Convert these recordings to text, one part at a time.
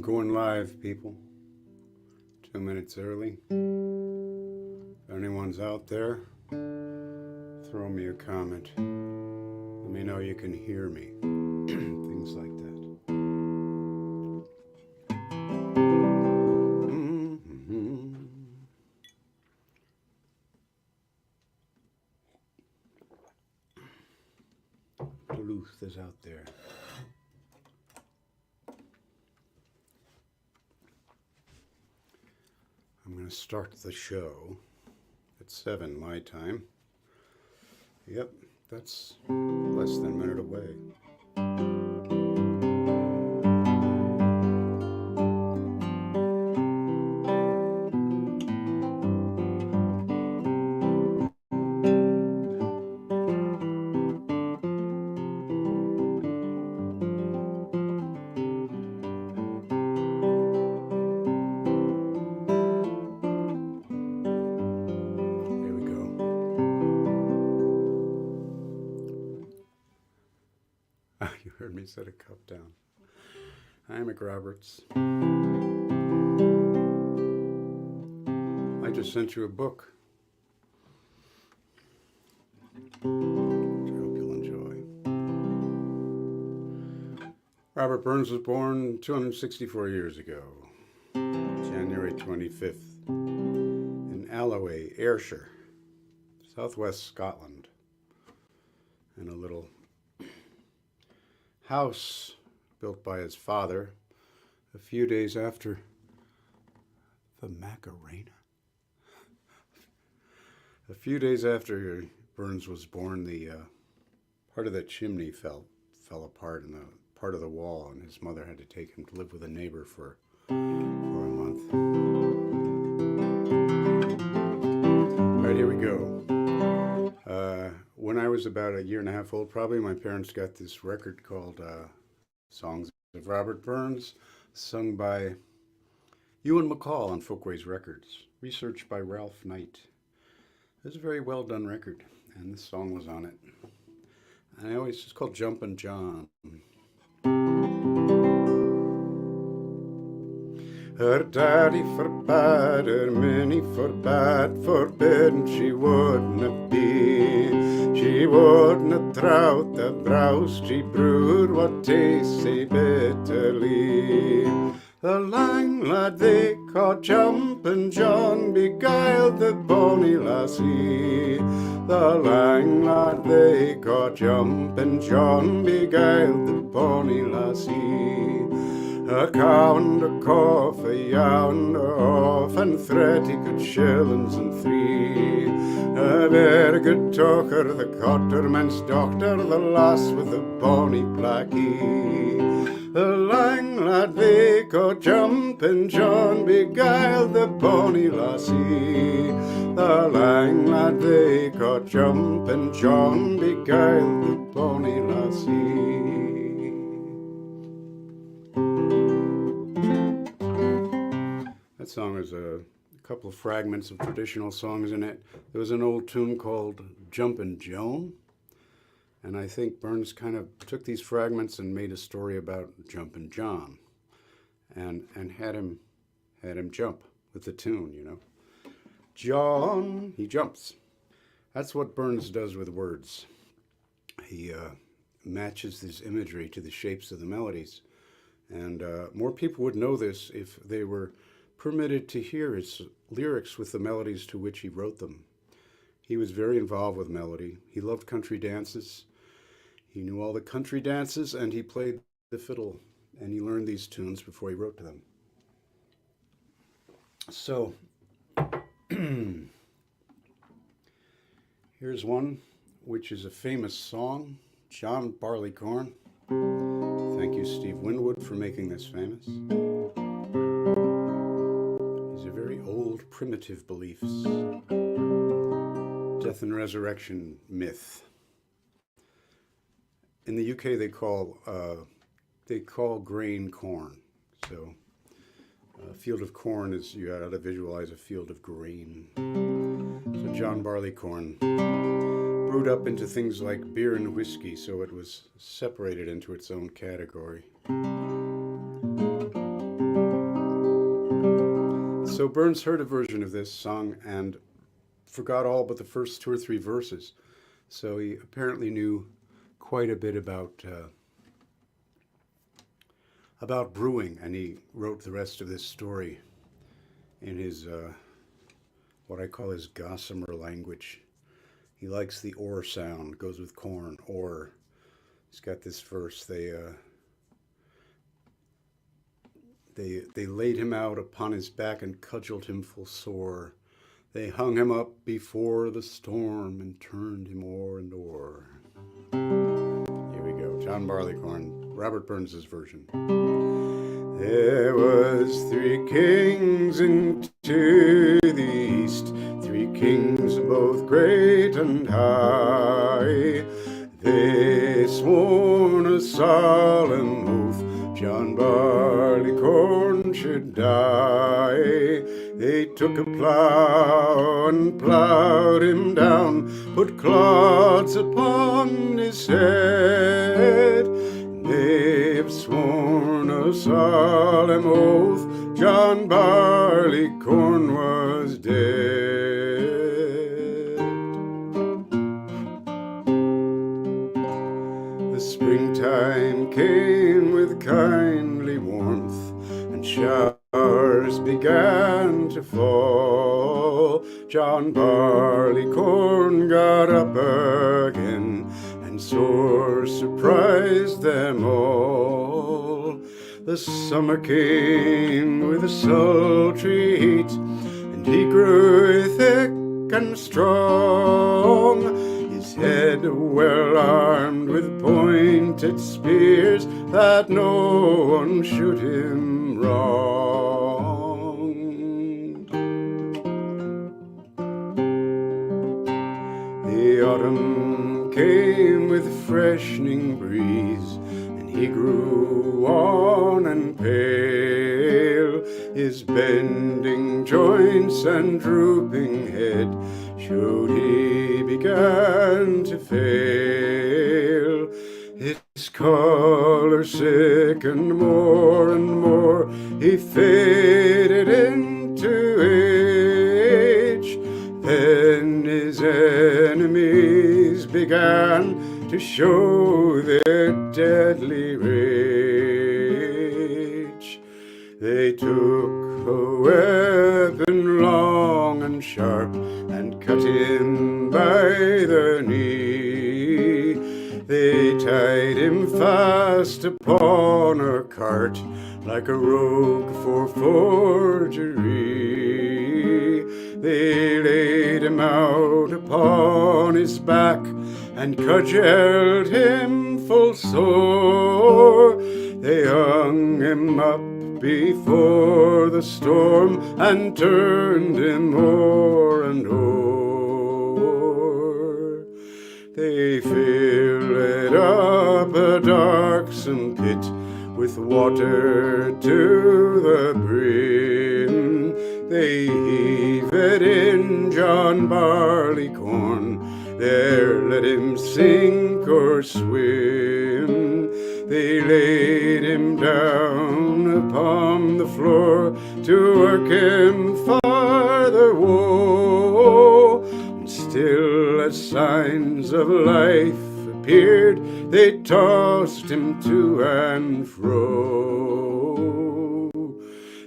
going live, people. 2 minutes early. If anyone's out there, throw me a comment. Let me know you can hear me. Things like that. Duluth is out there. I'm going to start the show at 7 my time. Yep, that's less than a minute away. You heard me set a cup down. Hi, McRoberts. I just sent you a book, which I hope you'll enjoy. Robert Burns was born 264 years ago, January 25th, in Alloway, Ayrshire, southwest Scotland, in a little house built by his father a few days after the Macarena. A few days after Burns was born, the part of the chimney fell apart in the part of the wall, and his mother had to take him to live with a neighbor for a month. All right, here we go. When I was about 1.5 years old, probably, my parents got this record called Songs of Robert Burns, sung by Ewan MacColl on Folkways Records, researched by Ralph Knight. It was a very well done record, and this song was on it. And it's called Jumpin' John. Her daddy forbade her, Minnie forbade, forbidden she wouldna be. She wouldna trout the browse she brewed what tastes sae bitterly. The lang lad they called Jumpin' John beguiled the bonny lassie. The lang lad they called Jumpin' John beguiled the bonny lassie. A cow and a cough, a yow and a off, and 30 good shillings and 3. A very good talker, the cotterman's doctor, the lass with the bonny blackie. The lang lad they called Jumpin' John beguiled the bonny lassie. The lang lad they called Jumpin' John beguiled the bonny lassie. That song has a couple of fragments of traditional songs in it. There was an old tune called Jumpin' Joan, and I think Burns kind of took these fragments and made a story about Jumpin' John, and had him jump with the tune, you know. John, he jumps. That's what Burns does with words. He matches this imagery to the shapes of the melodies, and more people would know this if they were permitted to hear his lyrics with the melodies to which he wrote them. He was very involved with melody. He loved country dances. He knew all the country dances, and he played the fiddle, and he learned these tunes before he wrote to them. So, here's one which is a famous song, John Barleycorn. Thank you, Steve Winwood, for making this famous. Old primitive beliefs, death and resurrection myth. In the UK, they call grain corn. So a field of corn is, you got to visualize a field of grain. So John Barleycorn brewed up into things like beer and whiskey, so it was separated into its own category. So Burns heard a version of this song and forgot all but the first two or three verses. So he apparently knew quite a bit about brewing, and he wrote the rest of this story in his what I call his gossamer language. He likes the or sound, goes with corn, or. He's got this verse. They laid him out upon his back and cudgeled him full sore. They hung him up before the storm and turned him o'er and o'er. Here we go. John Barleycorn, Robert Burns's version. There was 3 kings into the east, 3 kings both great and high. They sworn a solemn oath John Barleycorn should die. They took a plough and ploughed him down, put clods upon his head. They've sworn a solemn oath John Barleycorn was dead. The springtime came with kindly warmth, and showers began to fall. John Barleycorn got up again, and sore surprised them all. The summer came with a sultry heat, and he grew thick and strong. His head well armed with pointed spears, that no one shoot him wrong. The autumn came with freshening breeze, and he grew wan and pale. His bending joints and drooping head showed he began to fail. His color sickened more and more, he faded into age. Then his enemies began to show their deadly rage. They took a weapon long and sharp and cut him by the knee. They tied him fast upon a cart like a rogue for forgery. They laid him out upon his back and cudgeled him full sore. They hung him up before the storm and turned him o'er and o'er. They filled up a darksome pit with water to the brim. They heaved in John Barleycorn, there let him sink or swim. They laid him down upon the floor to work him farther woe. And still as signs of life appeared, they tossed him to and fro.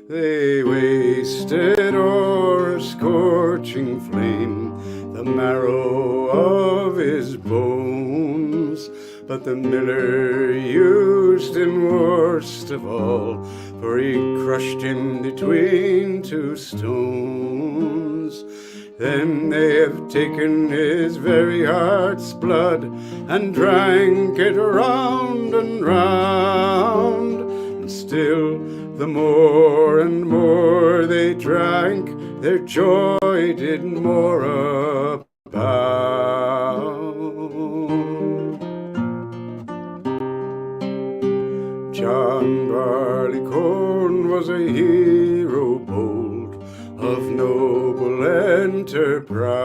They wasted o'er a scorching flame the marrow of his bones, but the miller used him worst of all, for he crushed him between 2 stones. Then they have taken his very heart's blood and drank it round and round. And still the more and more they drank, their joy did more abound. John Barleycorn was a hero bold, of noble enterprise.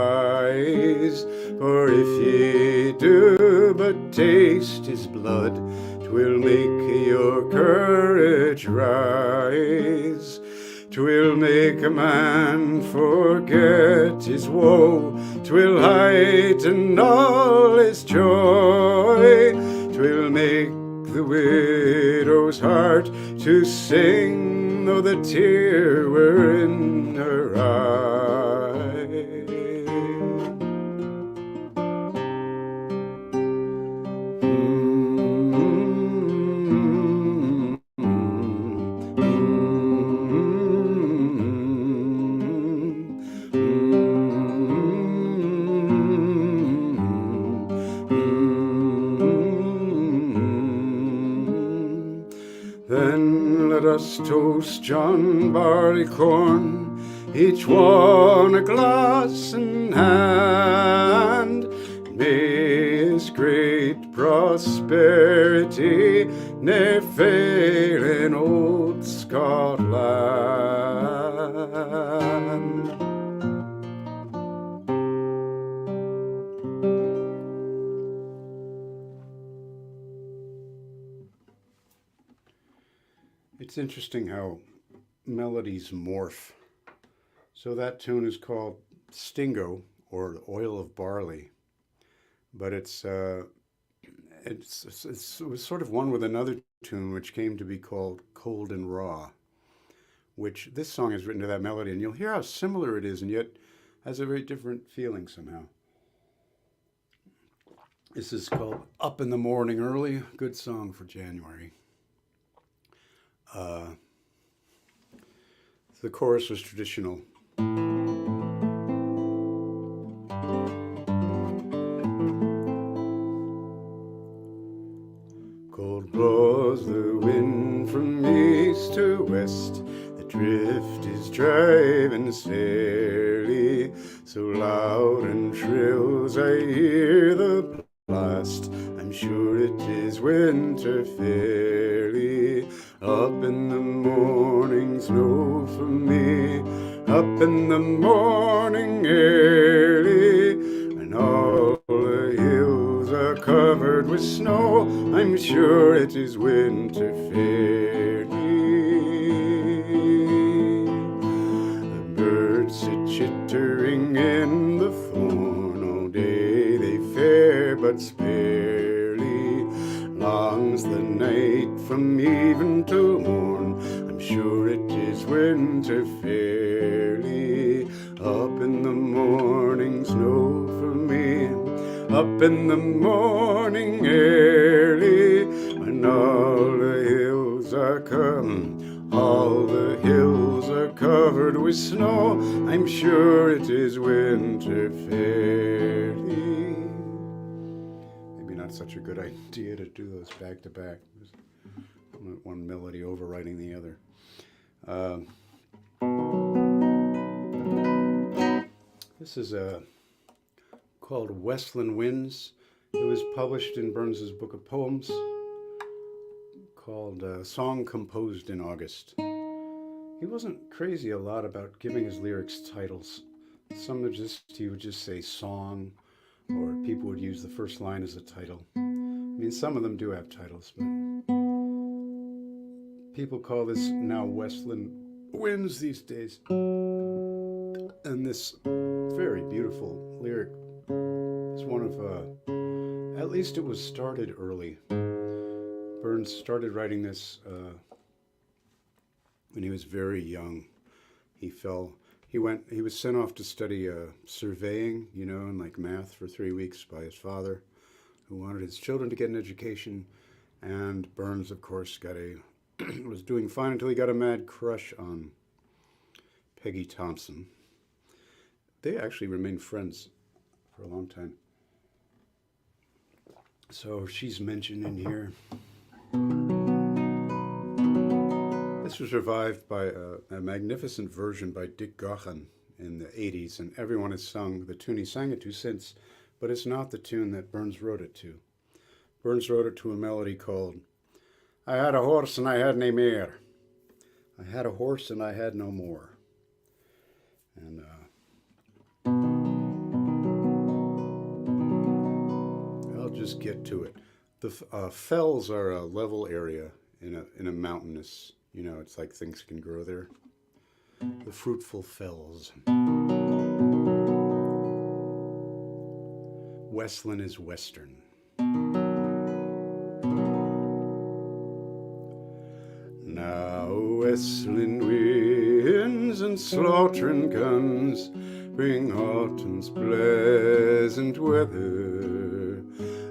For if ye do but taste his blood, 'twill make your courage rise. 'Twill make a man forget his woe, 'twill heighten all his joy, 'twill make the widow's heart to sing, though the tear were in her eye. Then let us toast John Barleycorn, each one a glass in hand. May his great prosperity ne'er fail in old Scotland. It's interesting how melodies morph. So that tune is called Stingo, or Oil of Barley, but it was sort of one with another tune which came to be called Cold and Raw, which this song is written to that melody, and you'll hear how similar it is and yet has a very different feeling somehow. This is called Up in the Morning Early, good song for January. The chorus was traditional. Cold blows the wind from east to west, the drift is driving steadily, so loud and shrill as I hear the blast, I'm sure it is winter fairly. Up in the morning snow for me, up in the morning early, and all the hills are covered with snow, I'm sure it is winter fairly. The birds sit chittering in the thorn, all day they fare but sparely, long's the night from even to morn, I'm sure it is winter fairly. Up in the morning snow for me, up in the morning early, when all the hills are all the hills are covered with snow, I'm sure it is winter fairly. Maybe not such a good idea to do those back to back. One melody overriding the other. This is called Westland Winds. It was published in Burns's book of poems called Song Composed in August. He wasn't crazy a lot about giving his lyrics titles. He would just say song, or people would use the first line as a title. I mean, some of them do have titles, but people call this now Westland Winds these days. And this very beautiful lyric is one of, at least it was started early. Burns started writing this when he was very young. He was sent off to study surveying, and like math for 3 weeks by his father, who wanted his children to get an education. And Burns, of course, was doing fine until he got a mad crush on Peggy Thompson. They actually remained friends for a long time. So she's mentioned in here. This was revived by a magnificent version by Dick Gaughan in the 80s, and everyone has sung the tune he sang it to since, but it's not the tune that Burns wrote it to. Burns wrote it to a melody called I had a horse and I had nae mare. I had a horse and I had no more. And I'll just get to it. The fells are a level area in a mountainous, it's like things can grow there. The Fruitful Fells. Westland is western. Now Westland winds and slaughtering guns bring autumn's pleasant weather.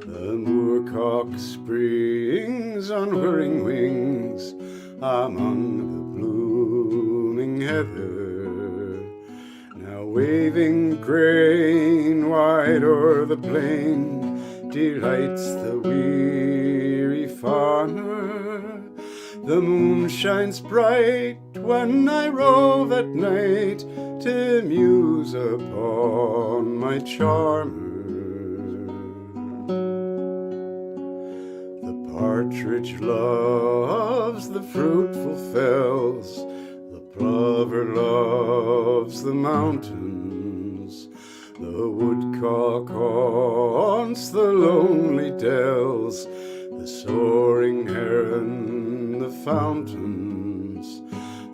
The moorcock springs on whirring wings among the blooming heather. Now waving grain wide o'er the plain delights the weary farmer. The moon shines bright when I rove at night to muse upon my charmer. The partridge loves the fruitful fells, the plover loves the mountains, the woodcock haunts the lonely dells, the soaring heron the fountains.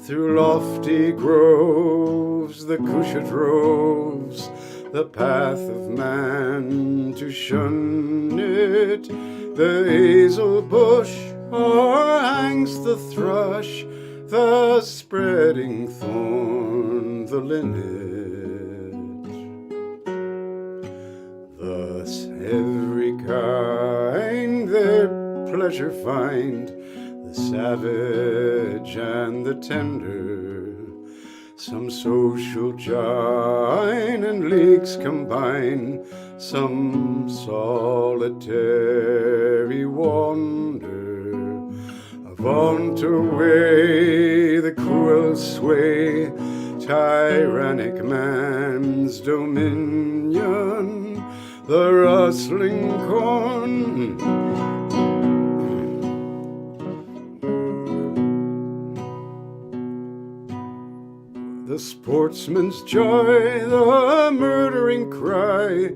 Through lofty groves the cushat roves, the path of man to shun it. The hazel bush o'erhangs the thrush, the spreading thorn the linnet. Thus every kind their pleasure find, the savage and the tender. Some social join and leagues combine, some solitary wander. Avaunt away the cruel sway, tyrannic man's dominion, the rustling corn. The sportsman's joy, the murdering cry,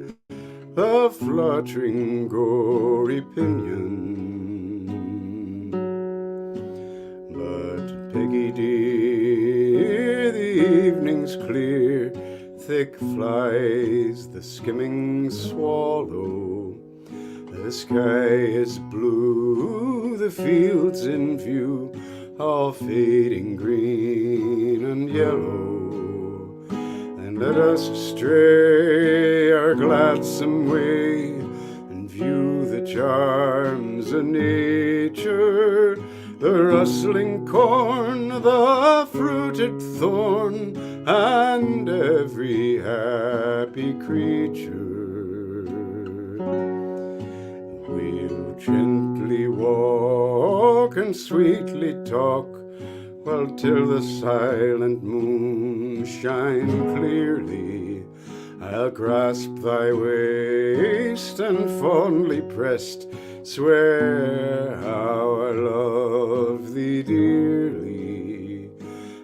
the fluttering gory pinion. But Peggy dear, the evening's clear, thick flies the skimming swallow. The sky is blue, the fields in view, all fading green and yellow. And let us stray our gladsome way and view the charms of nature, the rustling corn, the fruited thorn, and every happy creature. We'll gently walk and sweetly talk, while till the silent moon shine clearly, I'll grasp thy waist and fondly pressed swear how I love thee dearly.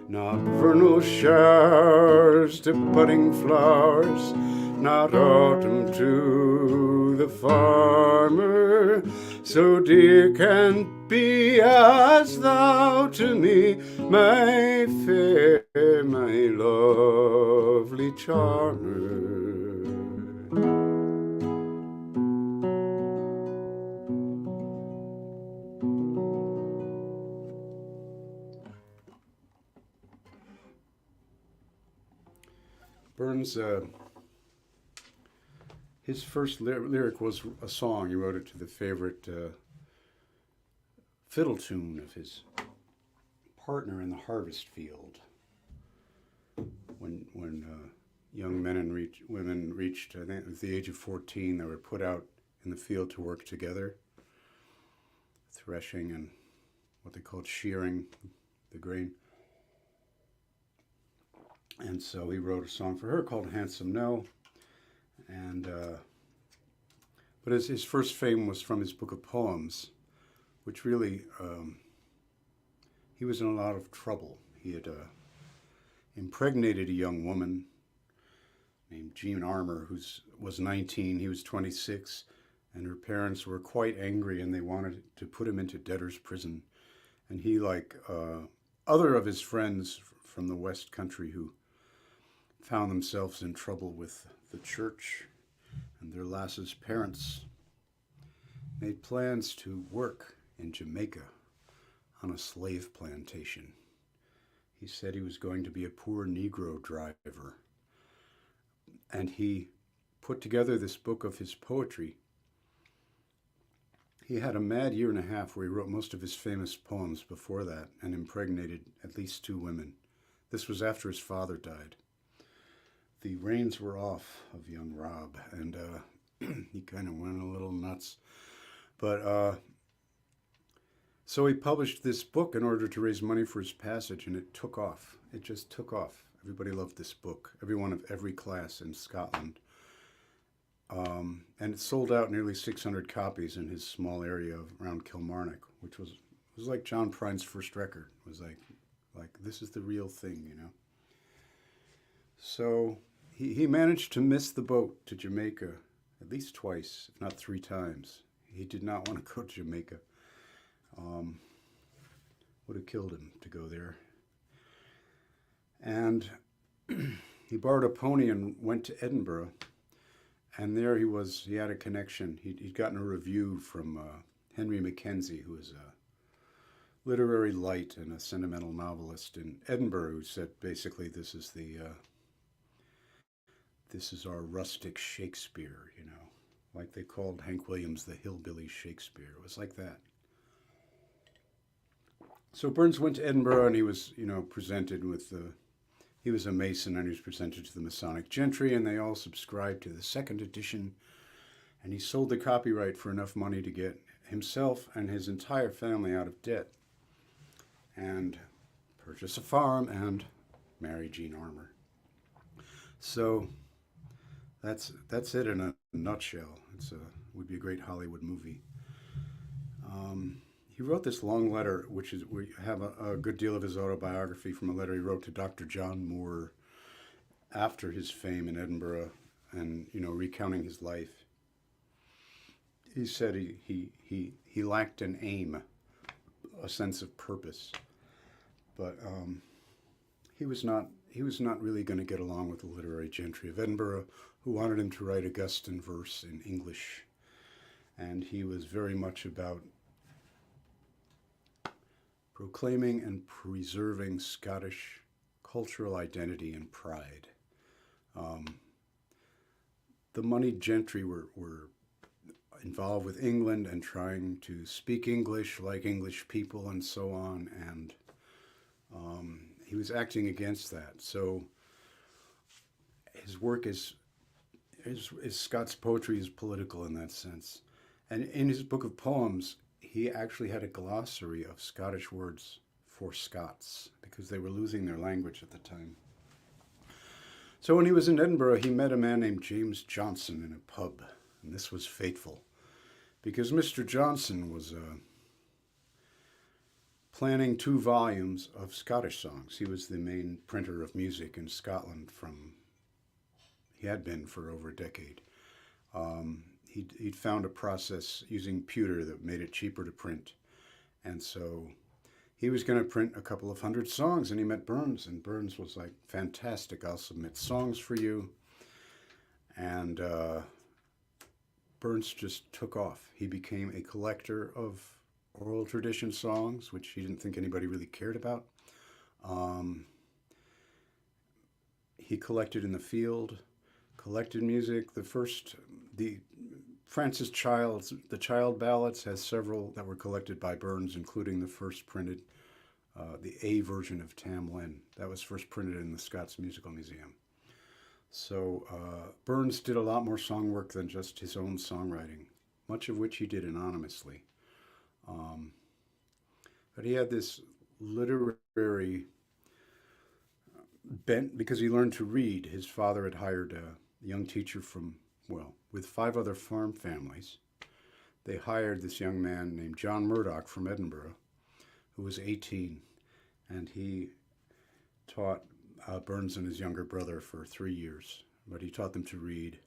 Not vernal showers to budding flowers, not autumn to the farmer, so dear can't be as thou to me, my fair, my lovely charmer. Burns, his first lyric was a song. He wrote it to the favorite fiddle tune of his partner in the harvest field. When young men and women reached, I think it was the age of 14, they were put out in the field to work together, threshing and what they called shearing the grain. And so he wrote a song for her called Handsome Nell. And but his first fame was from his book of poems, which really, he was in a lot of trouble. He had impregnated a young woman named Jean Armour, who was 19, he was 26, and her parents were quite angry and they wanted to put him into debtor's prison. And he other of his friends from the West Country who found themselves in trouble with the church and their lass's parents made plans to work in Jamaica on a slave plantation. He said he was going to be a poor Negro driver. And he put together this book of his poetry. He had a mad year and a half where he wrote most of his famous poems before that and impregnated at least 2 women. This was after his father died. The reins were off of young Rob, and he kind of went a little nuts. But so he published this book in order to raise money for his passage, and it took off. It just took off. Everybody loved this book, everyone of every class in Scotland. And it sold out nearly 600 copies in his small area around Kilmarnock, which was like John Prine's first record. It was like this is the real thing, you know. So he managed to miss the boat to Jamaica at least twice, if not 3 times. He did not want to go to Jamaica. Would have killed him to go there. And he borrowed a pony and went to Edinburgh. And there he had a connection. He'd gotten a review from Henry Mackenzie, who is a literary light and a sentimental novelist in Edinburgh, who said basically this is our rustic Shakespeare, you know, like they called Hank Williams the hillbilly Shakespeare. It was like that. So Burns went to Edinburgh and he was, you know, presented with he was a Mason and he was presented to the Masonic gentry and they all subscribed to the 2nd edition. And he sold the copyright for enough money to get himself and his entire family out of debt and purchase a farm and marry Jean Armour. So that's it in a nutshell. Would be a great Hollywood movie. He wrote this long letter, we have a good deal of his autobiography from a letter he wrote to Dr. John Moore after his fame in Edinburgh, and you know, recounting his life. He said he lacked an aim, a sense of purpose, but he was not really going to get along with the literary gentry of Edinburgh, who wanted him to write Augustan verse in English, and he was very much about proclaiming and preserving Scottish cultural identity and pride. The moneyed gentry were involved with England and trying to speak English like English people and so on, and he was acting against that. So his work Scots poetry is political in that sense. And in his book of poems, he actually had a glossary of Scottish words for Scots because they were losing their language at the time. So when he was in Edinburgh, he met a man named James Johnson in a pub, and this was fateful because Mr. Johnson was planning 2 volumes of Scottish songs. He was the main printer of music in Scotland he had been for over a decade. He'd found a process using pewter that made it cheaper to print. And so he was going to print a couple of 100 songs, and he met Burns, and Burns was like, fantastic, I'll submit songs for you. And Burns just took off. He became a collector of oral tradition songs, which he didn't think anybody really cared about. He collected in the field, collected music. The Francis Child's The Child Ballads has several that were collected by Burns, including the first printed, the A version of Tam Lin. That was first printed in the Scots Musical Museum. So Burns did a lot more song work than just his own songwriting, much of which he did anonymously. But he had this literary bent because he learned to read. His father had hired a young teacher with 5 other farm families. They hired this young man named John Murdoch from Edinburgh, who was 18, and he taught Burns and his younger brother for 3 years, but he taught them to read.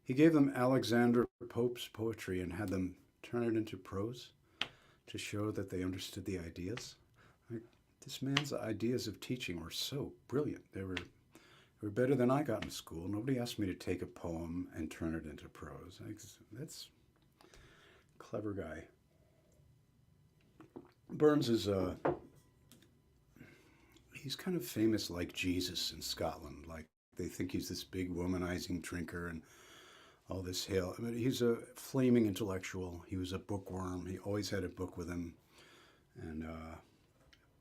He gave them Alexander Pope's poetry and had them turn it into prose to show that they understood the ideas. Like, This man's ideas of teaching were so brilliant. They were better than I got in school. Nobody asked me to take a poem and turn it into prose. That's a clever guy. Burns is he's kind of famous like Jesus in Scotland. Like they think he's this big womanizing drinker and all this hail. I mean, he's a flaming intellectual. He was a bookworm. He always had a book with him. And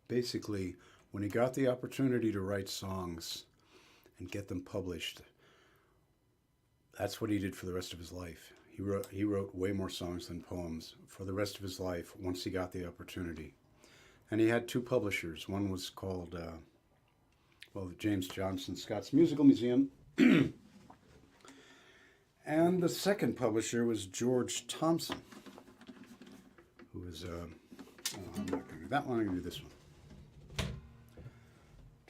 basically, when he got the opportunity to write songs and get them published, that's what he did for the rest of his life. He wrote way more songs than poems for the rest of his life once he got the opportunity. And he had two publishers. One was called, the James Johnson Scott's Musical Museum. And the second publisher was George Thompson, who was, I'm not going to do that one, I'm going to do this one.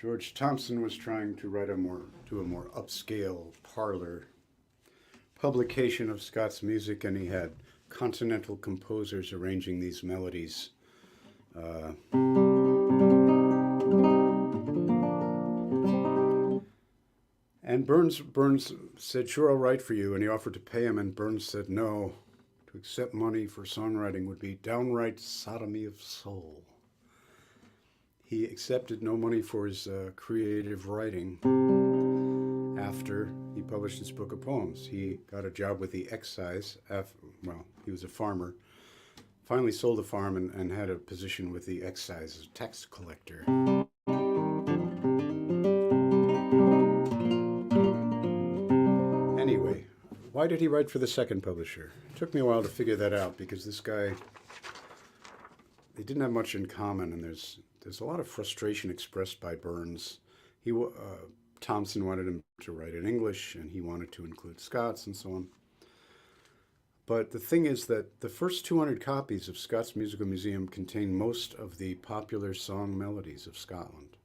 George Thompson was trying to do a more upscale parlor publication of Scott's music, and he had continental composers arranging these melodies. And Burns said, "Sure, I'll write for you," and he offered to pay him, and Burns said no. To accept money for songwriting would be downright sodomy of soul. He accepted no money for his creative writing after he published his book of poems. He got a job with the excise. He was a farmer. Finally sold the farm and had a position with the excise as a tax collector. Anyway, why did he write for the second publisher? It took me a while to figure that out because this guy, they didn't have much in common, and there's a lot of frustration expressed by Burns. Thompson wanted him to write in English, and he wanted to include Scott's and so on. But the thing is that the first 200 copies of Scott's Musical Museum contain most of the popular song melodies of Scotland.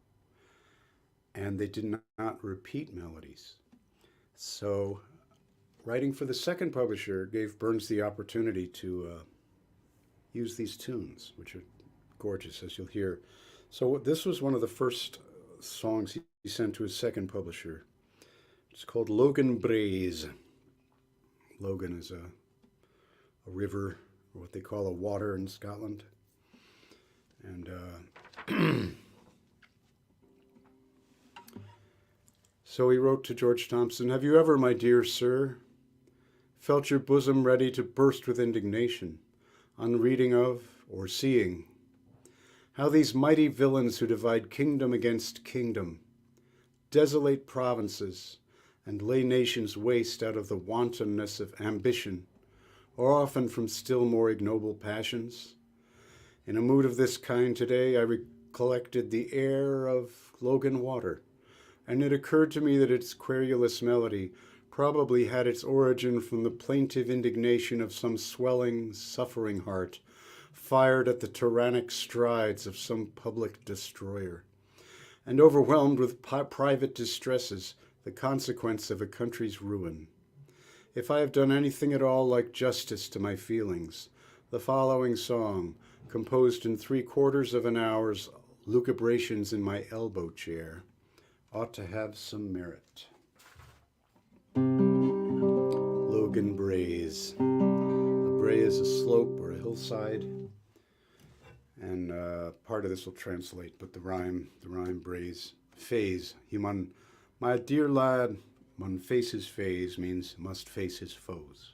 And they did not repeat melodies. So writing for the second publisher gave Burns the opportunity to use these tunes, which are gorgeous, as you'll hear. So this was one of the first songs he sent to his second publisher. It's called Logan Braes. Logan is a river, or what they call a water in Scotland. And so he wrote to George Thompson, "Have you ever, my dear sir, felt your bosom ready to burst with indignation on reading of or seeing how these mighty villains who divide kingdom against kingdom, desolate provinces, and lay nations waste out of the wantonness of ambition, or often from still more ignoble passions? In a mood of this kind today, I recollected the air of Logan Water, and it occurred to me that its querulous melody probably had its origin from the plaintive indignation of some swelling, suffering heart, fired at the tyrannic strides of some public destroyer, and overwhelmed with private distresses, the consequence of a country's ruin. If I have done anything at all like justice to my feelings, the following song, composed in 3/4 of an hour's lucubrations in my elbow chair, ought to have some merit." Logan Braes. A brae is a slope or a hillside, and part of this will translate, but the rhyme Braes. Phase. My dear lad, mun face his phase means must face his foes.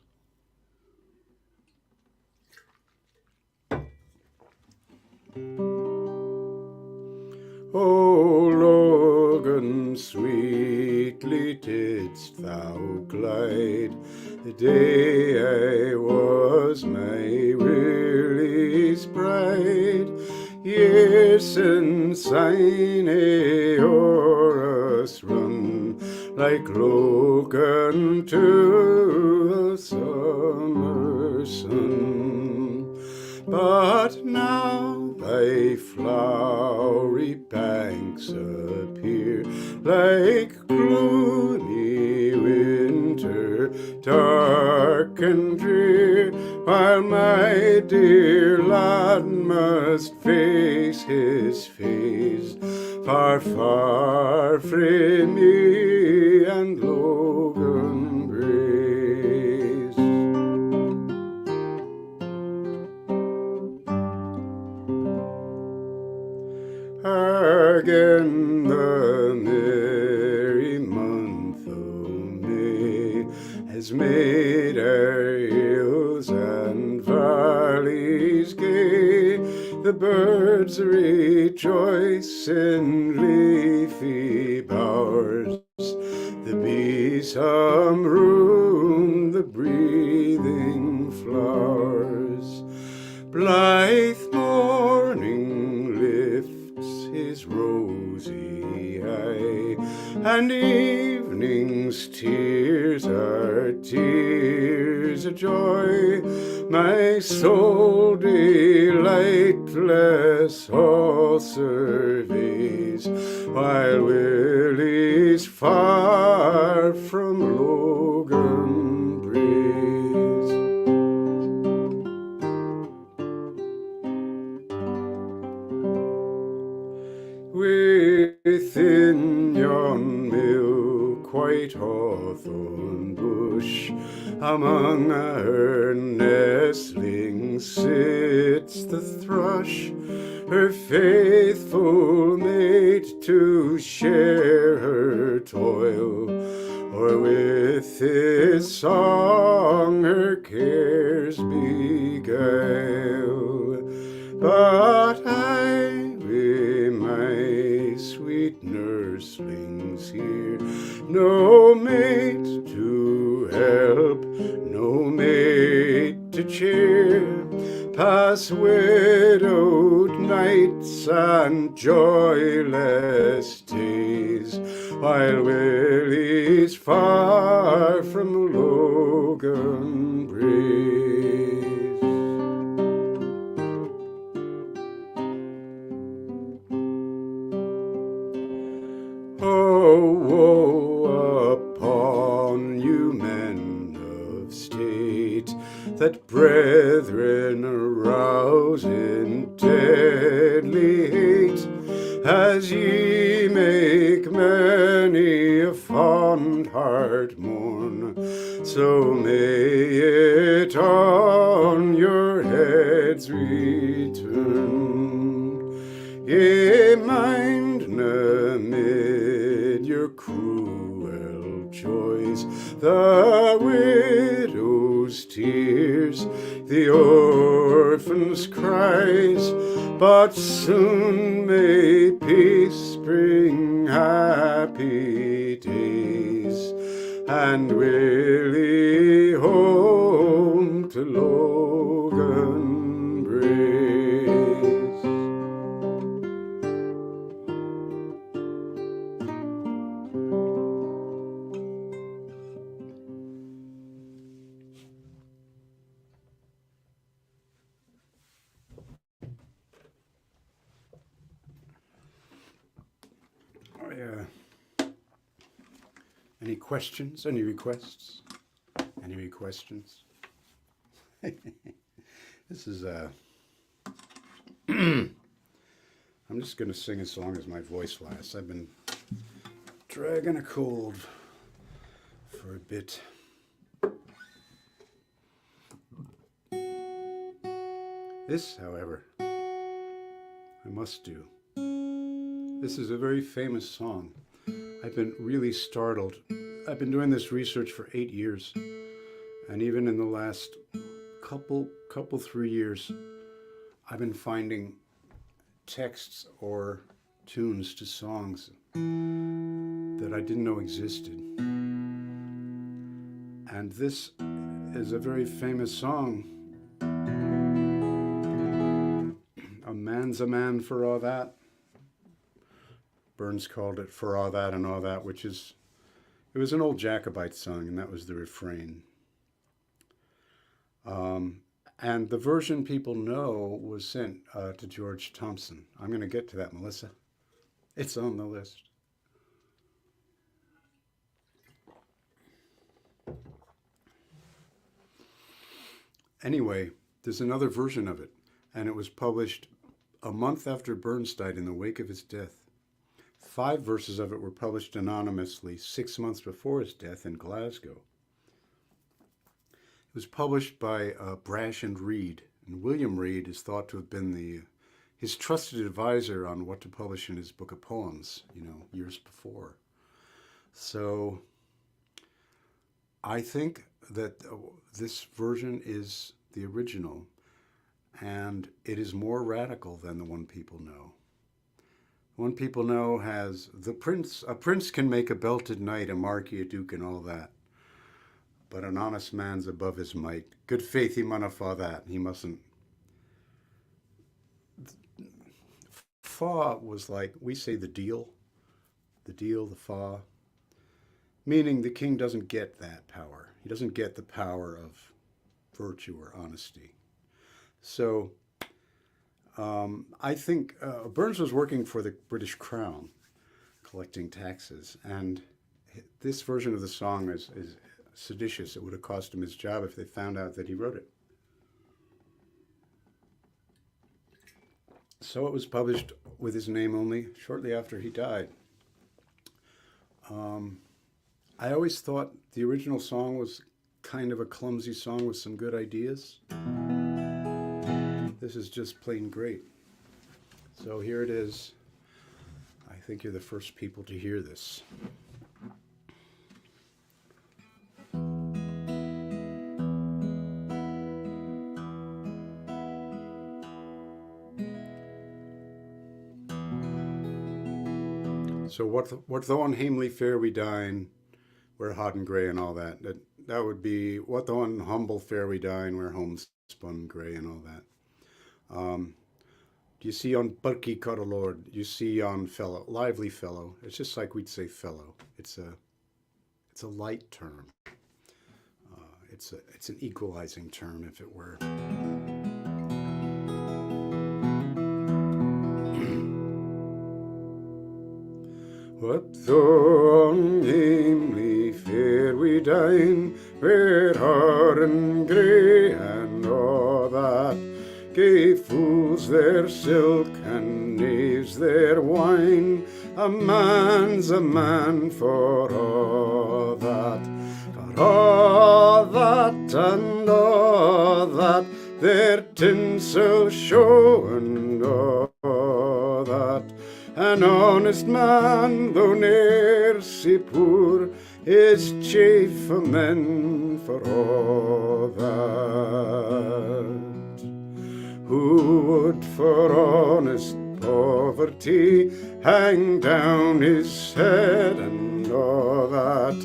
O Logan, sweetly didst thou glide the day I was my Willie's bride. Years since I o'er us run like Logan to the summer sun. But now thy flowery banks appear like gloomy winter, dark and drear, while my dear lad must face his fate far, far frae me and Logan Braes. Again the merry month of May has made our hills and valleys gay. The birds rejoice in leafy bowers, the bees hum round the breathing flowers. Blithe morning lifts his rosy eye, and evening's tears are tears of joy. My soul delightless all surveys, while Willie's far from Logan Braes. Within yon milk-white hawthorn bush, among her nestlings sits the thrush, her faithful mate to share her toil, or with his song her cares beguile. But I, with my sweet nurslings here, no mate to help, no mate to cheer, pass widowed nights and joyless days, while Willie's far from Logan Braes. Oh, woe upon you men of state, that brethren arouse in deadly hate, as ye make many a fond heart mourn, so may it on your heads return. Ye mind na mid your cruel joys, the widow's tears, the orphan's cries, but soon may peace bring happy days, and Willie home to Logan Braes. Any questions? Any requests? Any questions? This is I'm just going to sing as long as my voice lasts. I've been dragging a cold for a bit. This, however, I must do. This is a very famous song. I've been really startled. I've been doing this research for 8 years, and even in the last couple 3 years, I've been finding texts or tunes to songs that I didn't know existed. And this is a very famous song. A man's a man for all that. Burns called it For All That and All That, which is, it was an old Jacobite song, and that was the refrain. And the version people know was sent to George Thompson. I'm going to get to that, Melissa. It's on the list. Anyway, there's another version of it, and it was published a month after Burns died in the wake of his death. 5 verses of it were published anonymously 6 months before his death in Glasgow. It was published by Brash and Reed, and William Reed is thought to have been his trusted advisor on what to publish in his book of poems, years before. So I think that this version is the original, and it is more radical than the one people know. One people know has a prince can make a belted knight, a marquis, a duke, and all that. But an honest man's above his might. Good faith, he munna fa that. He mustn't. Fa was like, we say the deal, the fa. Meaning the king doesn't get that power. He doesn't get the power of virtue or honesty. So I think Burns was working for the British Crown, collecting taxes, and this version of the song is seditious. It would have cost him his job if they found out that he wrote it. So it was published with his name only shortly after he died. I always thought the original song was kind of a clumsy song with some good ideas. This is just plain great. So here it is. I think you're the first people to hear this. So what though on Hamely fair we dine, we're hot and grey and all that. That would be what though on humble fair we dine, we're homespun grey and all that. Do you see on Bucky Cuddlelord? You see on fellow, lively fellow. It's just like we'd say fellow. It's a light term. It's an equalizing term, if it were. What though on Hamely fair we dine, we're hard and grey and all that. Gay fools their silk and knaves their wine. A man's a man for all that. For all that and all that, their tinsel show and all that. An honest man, though ne'er sae poor, is chief of men for all that. Who would for honest poverty hang down his head and all that?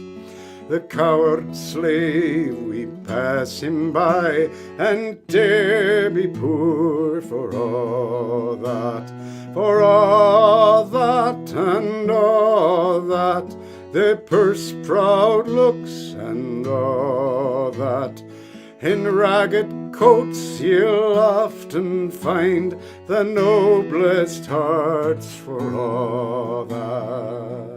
The coward slave, we pass him by and dare be poor for all that. For all that and all that, their purse-proud looks and all that. In ragged coats you'll often find the noblest hearts for all that.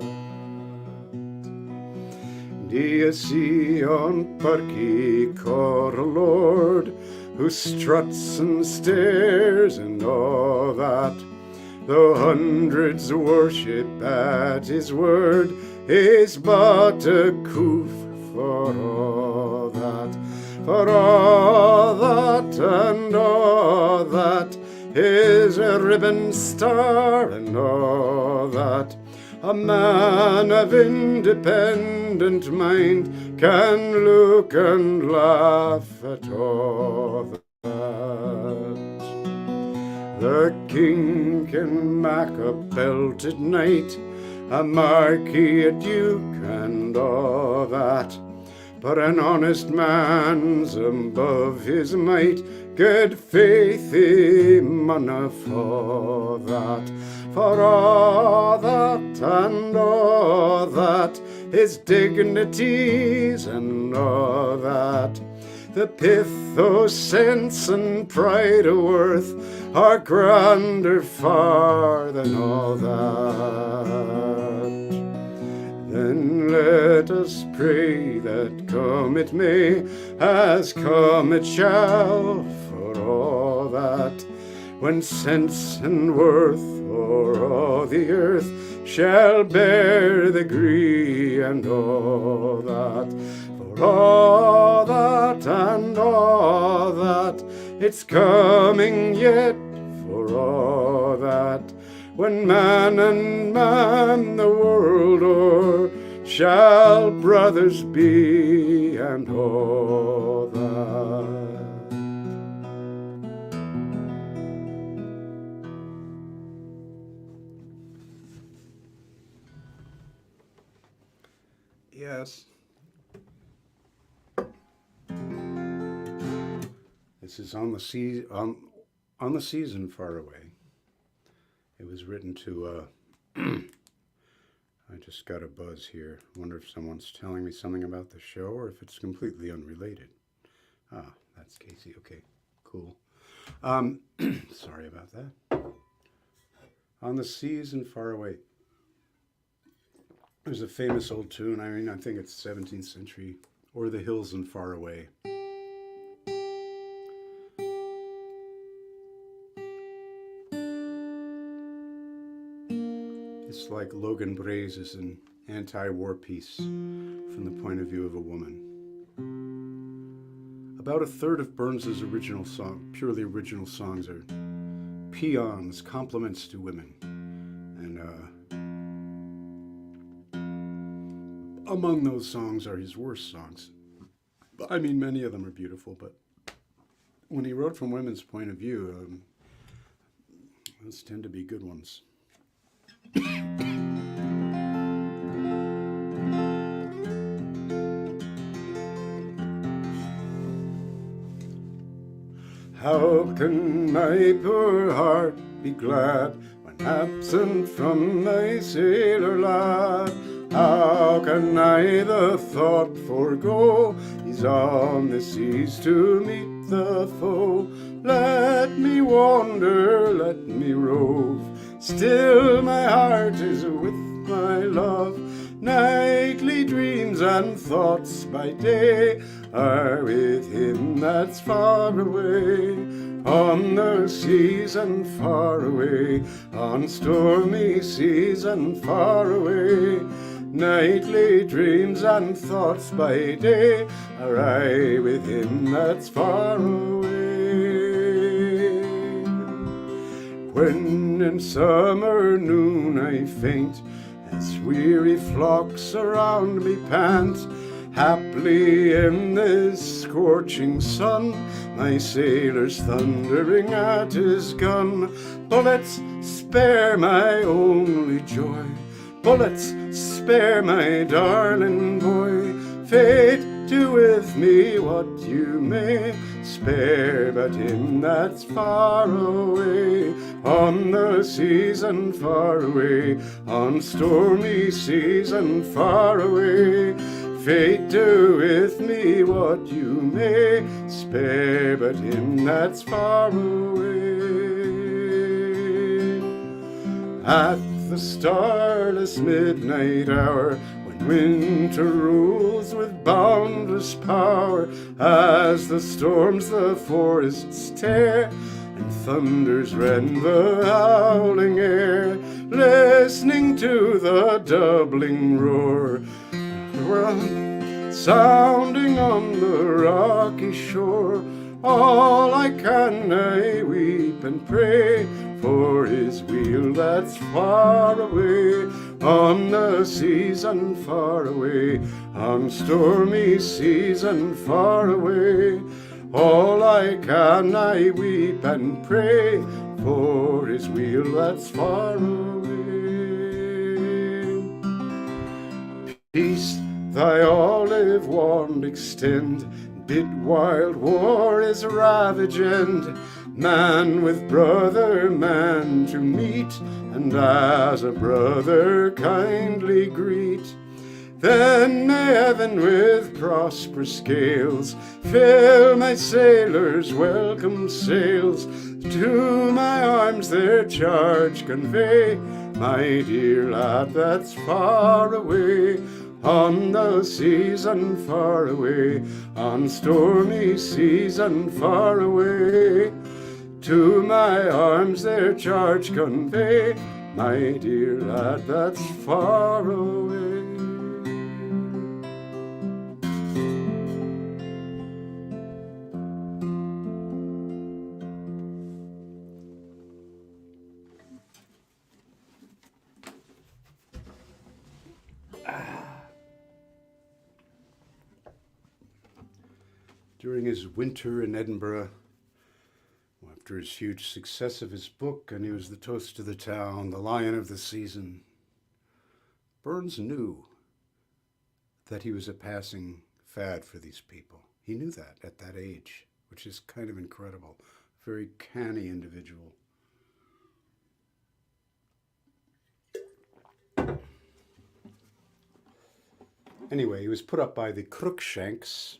D'ye see on Bucky Cuddlelord, who struts and stares and all that? Though hundreds worship at his word, he's but a coof for all that. For all that and all that is a ribbon star and all that. A man of independent mind can look and laugh at all that. The king can mak a belted knight, a marquis, a duke, and all that. But an honest man's above his might, good faith he munna fa that. For all that and all that, his dignities and all that, the pith o' sense and pride o' worth are grander far than all that. Then let us pray that come it may, as come it shall, for all that. When sense and worth o'er all the earth shall bear the gree and all that. For all that and all that, it's coming yet, for all that. When man and man the world o'er shall brothers be and all that. Yes. This is on the season far away. It was written to I just got a buzz here. Wonder if someone's telling me something about the show or if it's completely unrelated. Ah, that's Casey. Okay, cool. Sorry about that. On the season far away. There's a famous old tune. I mean, I think it's 17th century. O'er the hills and far away. It's like Logan Braze is an anti-war piece from the point of view of a woman. About a third of Burns's original song, purely original songs, are peons, compliments to women. And among those songs are his worst songs. I mean, many of them are beautiful, but when he wrote from women's point of view, those tend to be good ones. How can my poor heart be glad when absent from my sailor lad? How can I the thought forego? He's on the seas to meet the foe. Let me wander, let me rove. Still my heart is with my love. Nightly dreams and thoughts by day are with him that's far away. On the seas and far away, on stormy seas and far away. Nightly dreams and thoughts by day are I with him that's far away. When in summer noon I faint, as weary flocks around me pant, haply in this scorching sun, my sailor's thundering at his gun. Bullets, spare my only joy. Bullets, spare my darling boy. Fate, do with me what you may. Spare but him that's far away. On the seas and far away, on stormy seas and far away. Fate, do with me what you may. Spare but him that's far away. At the starless midnight hour, when winter rules with boundless power, as the storms the forests tear and thunders rend the howling air, listening to the doubling roar, sounding on the rocky shore, all I can I weep and pray for his wheel that's far away. On the seas and far away, on stormy seas and far away, all I can I weep and pray for his wheel that's far away. Peace thy olive wand extend, bid wild war is ravaging, man with brother man to meet, and as a brother kindly greet. Then may heaven with prosperous gales fill my sailors' welcome sails, to my arms their charge convey, my dear lad that's far away. On the seas and far away, on stormy seas and far away, to my arms their charge convey, my dear lad that's far away. During his winter in Edinburgh, after his huge success of his book, and he was the toast of the town, the lion of the season, Burns knew that he was a passing fad for these people. He knew that at that age, which is kind of incredible. Very canny individual. Anyway, he was put up by the Cruikshanks.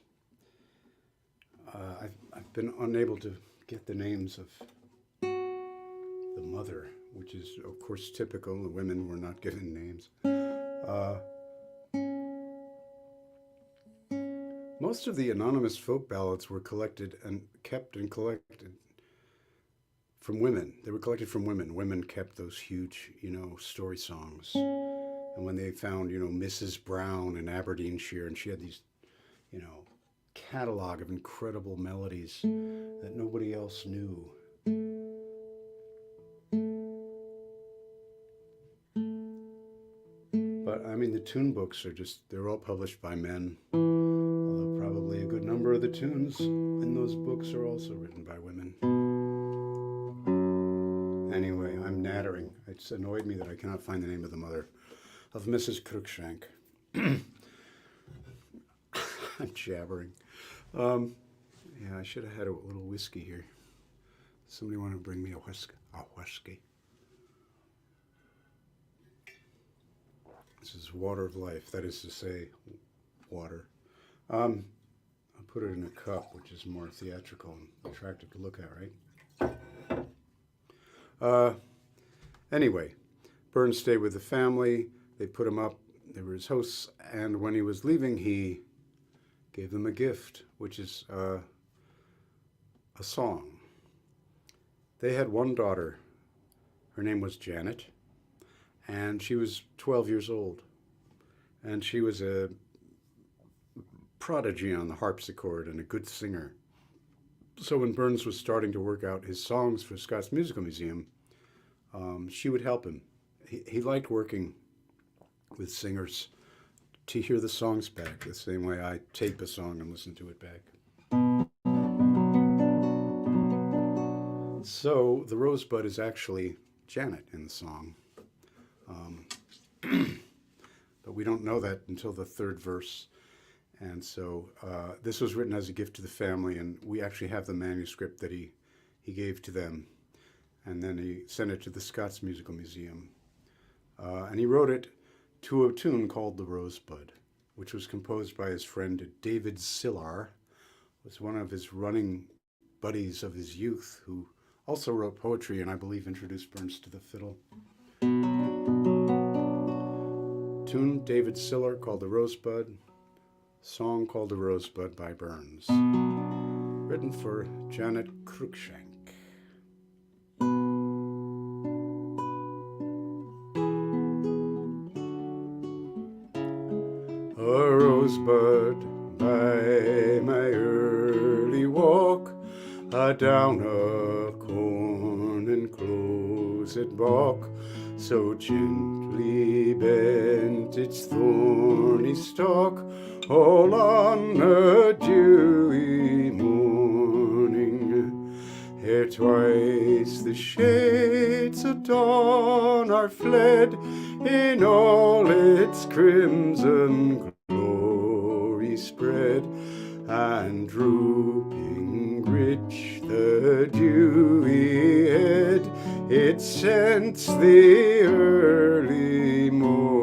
I've been unable to get the names of the mother, which is, of course, typical. The women were not given names. Most of the anonymous folk ballads were collected and kept and collected from women. They were collected from women. Women kept those huge, story songs. And when they found, Mrs. Brown in Aberdeenshire, and she had these, catalog of incredible melodies that nobody else knew. But I mean, the tune books they're all published by men, although probably a good number of the tunes in those books are also written by women. Anyway, I'm nattering. It's annoyed me that I cannot find the name of the mother of Mrs. Cruikshank. I'm jabbering. Yeah, I should have had a little whiskey here. Somebody want to bring me a whiskey? This is water of life. That is to say, water. I'll put it in a cup, which is more theatrical and attractive to look at, right? Anyway, Burns stayed with the family. They put him up. They were his hosts. And when he was leaving, he gave them a gift, which is a song. They had one daughter. Her name was Janet, and she was 12 years old. And she was a prodigy on the harpsichord and a good singer. So when Burns was starting to work out his songs for Scots Musical Museum, she would help him. He liked working with singers to hear the songs back, the same way I tape a song and listen to it back. So the Rosebud is actually Janet in the song. But we don't know that until the third verse. And so this was written as a gift to the family, and we actually have the manuscript that he gave to them. And then he sent it to the Scots Musical Museum. And he wrote it to a tune called The Rosebud, which was composed by his friend David Sillar, was one of his running buddies of his youth, who also wrote poetry and I believe introduced Burns to the fiddle. Tune, David Sillar, called The Rosebud. Song called The Rosebud by Burns. Written for Janet Cruikshank. A rosebud by my early walk, down a corn enclosed balk, so gently bent its thorny stalk, all on a dewy morning, ere twice the shades of dawn are fled, in all its crimson glory spread, and drooping rich the dewy head, it scents the early morning.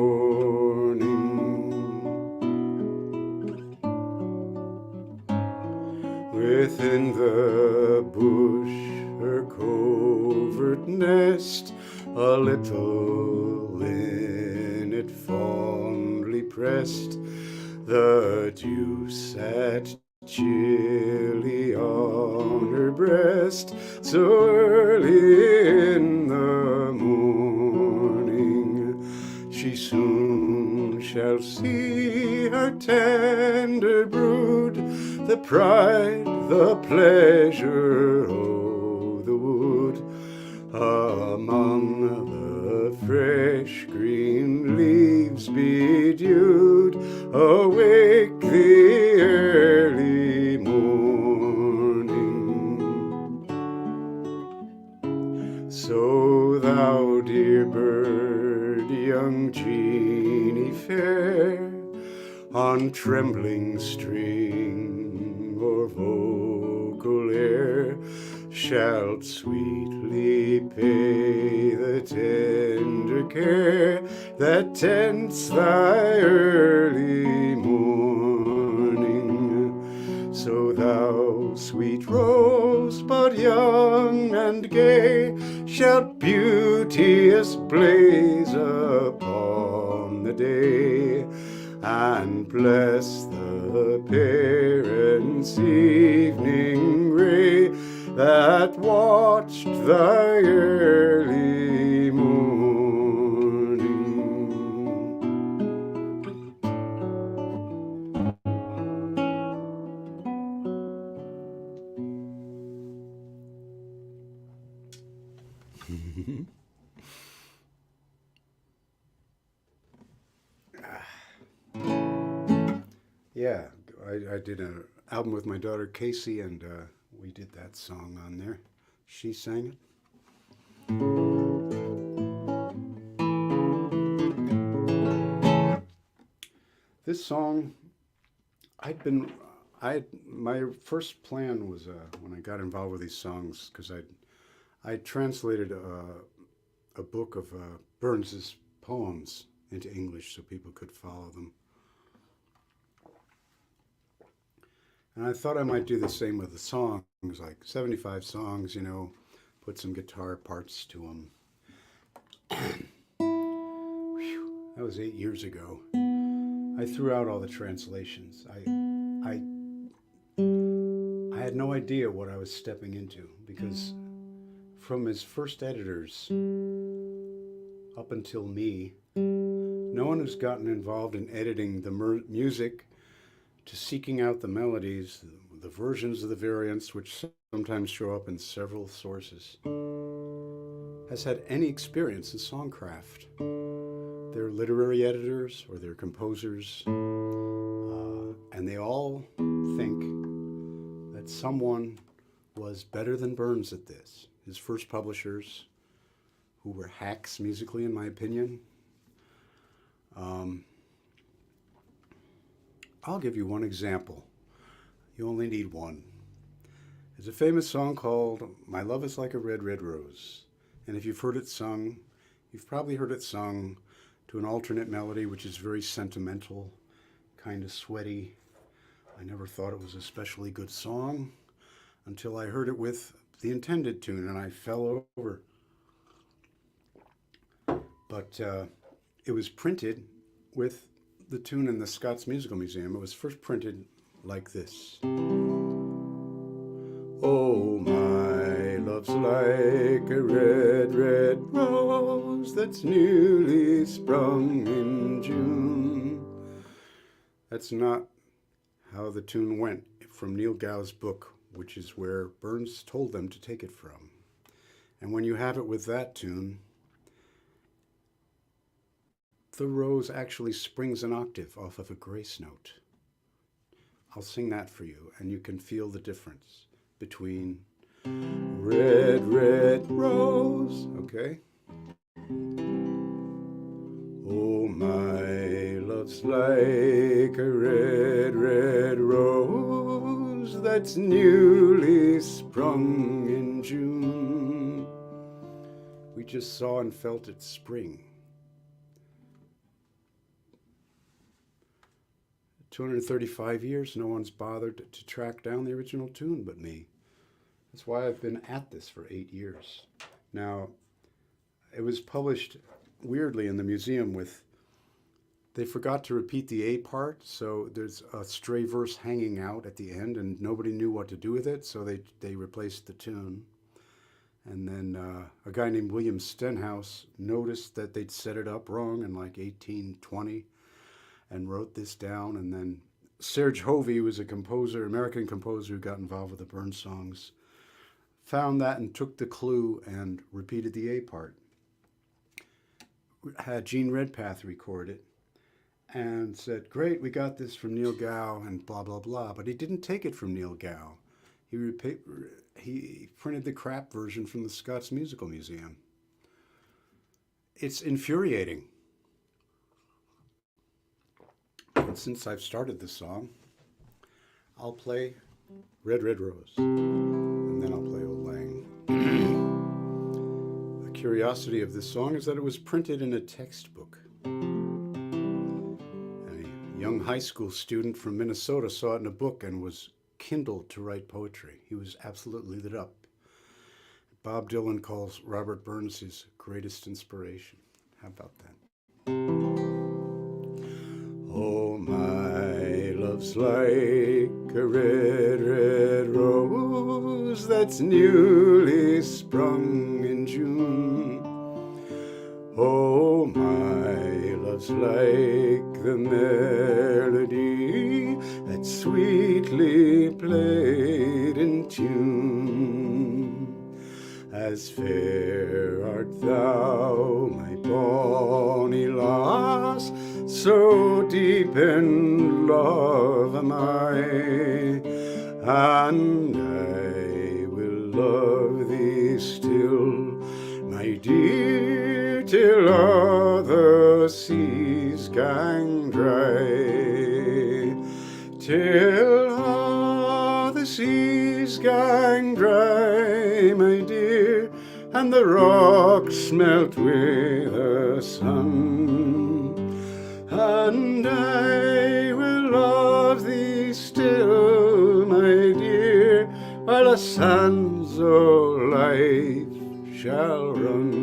Within the bush her covert nest, a little linnet fondly pressed, the dew sat chilly on her breast, so early in the morning. shall see her tender brood, the pride, the pleasure of the wood. Among the fresh green leaves bedewed, awake the early morning. So thou, dear bird, young Jeannie fair, on trembling string or vocal air, shalt sweetly pay the tender care that tents thy early morning. So thou, sweet rosebud, young and gay, shalt beauteous blaze upon the day, and bless the parents' evening ray that watched thy early morning. Yeah, I did an album with my daughter Casey, and we did that song on there. She sang it. This song, my first plan was when I got involved with these songs, because I translated a book of Burns's poems into English so people could follow them. And I thought I might do the same with the songs, like 75 songs, you know, put some guitar parts to them. That was 8 years ago. I threw out all the translations. I had no idea what I was stepping into, because from his first editors up until me, no one has gotten involved in editing the music, to seeking out the melodies, the versions of the variants, which sometimes show up in several sources, has had any experience in songcraft. They're literary editors or they're composers, and they all think that someone was better than Burns at this. His first publishers, who were hacks musically, in my opinion. I'll give you one example. You only need one. There's a famous song called My Love is Like a Red, Red Rose. And if you've heard it sung, you've probably heard it sung to an alternate melody, which is very sentimental, kind of sweaty. I never thought it was a especially good song until I heard it with the intended tune, and I fell over. But it was printed with the tune in the Scots Musical Museum. It was first printed like this. Oh, my love's like a red, red rose that's newly sprung in June. That's not how the tune went from Neil Gow's book, which is where Burns told them to take it from. And when you have it with that tune, the rose actually springs an octave off of a grace note. I'll sing that for you, and you can feel the difference between red, red rose, okay? Oh, my love's like a red, red rose that's newly sprung in June. We just saw and felt it spring. 235 years, no one's bothered to track down the original tune but me. That's why I've been at this for 8 years. Now, it was published weirdly in the museum with, they forgot to repeat the A part, so there's a stray verse hanging out at the end, and nobody knew what to do with it, so they replaced the tune. And then a guy named William Stenhouse noticed that they'd set it up wrong in like 1820, and wrote this down. And then Serge Hovey was a composer, American composer who got involved with the Burns songs, found that and took the clue and repeated the A part. Had Gene Redpath record it and said, great, we got this from Neil Gow and blah, blah, blah. But he didn't take it from Neil Gow. He printed the crap version from the Scots Musical Museum. It's infuriating. And since I've started the song, I'll play Red, Red Rose, and then I'll play Old Lang. The curiosity of this song is that it was printed in a textbook. A young high school student from Minnesota saw it in a book and was kindled to write poetry. He was absolutely lit up. Bob Dylan calls Robert Burns his greatest inspiration. How about that? Oh, my love's like a red, red rose that's newly sprung in June. Oh, my love's like the melody that's sweetly played in tune. As fair art thou, my bonny lass, so deep in love am I, and I will love thee still, my dear, till all the seas gang dry, till all the seas gang dry, my dear, and the rocks melt with the sun, and I will love thee still, my dear, while the sands of life shall run.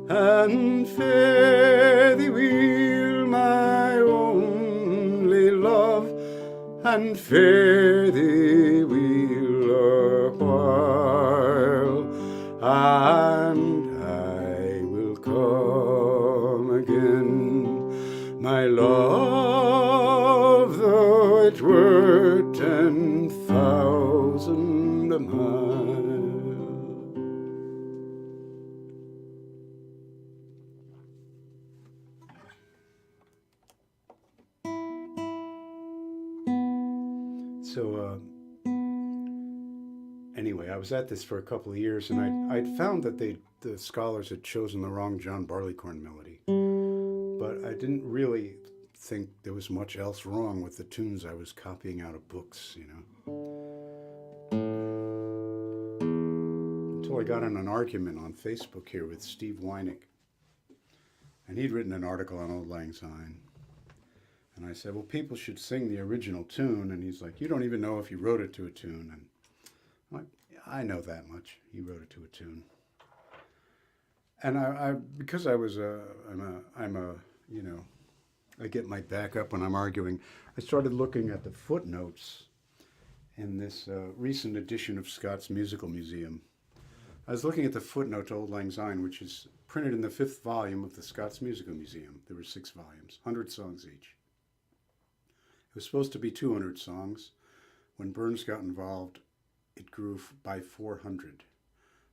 And fare thee weel, my only love, and fare thee weel a while, and I will come again, my love, though it were 10,000 miles. So, anyway, I was at this for a couple of years, and I'd found that the scholars had chosen the wrong John Barleycorn melody. But I didn't really think there was much else wrong with the tunes I was copying out of books, you know. Until I got in an argument on Facebook here with Steve Weinig. And he'd written an article on Auld Lang Syne. And I said, well, people should sing the original tune. And he's like, you don't even know if he wrote it to a tune. And I'm like, yeah, I know that much. He wrote it to a tune. And I because I was you know, I get my back up when I'm arguing. I started looking at the footnotes in this recent edition of Scots Musical Museum. I was looking at the footnote to Auld Lang Syne, which is printed in the 5th volume of the Scots Musical Museum. There were 6 volumes, 100 songs each. It was supposed to be 200 songs. When Burns got involved, it grew by 400.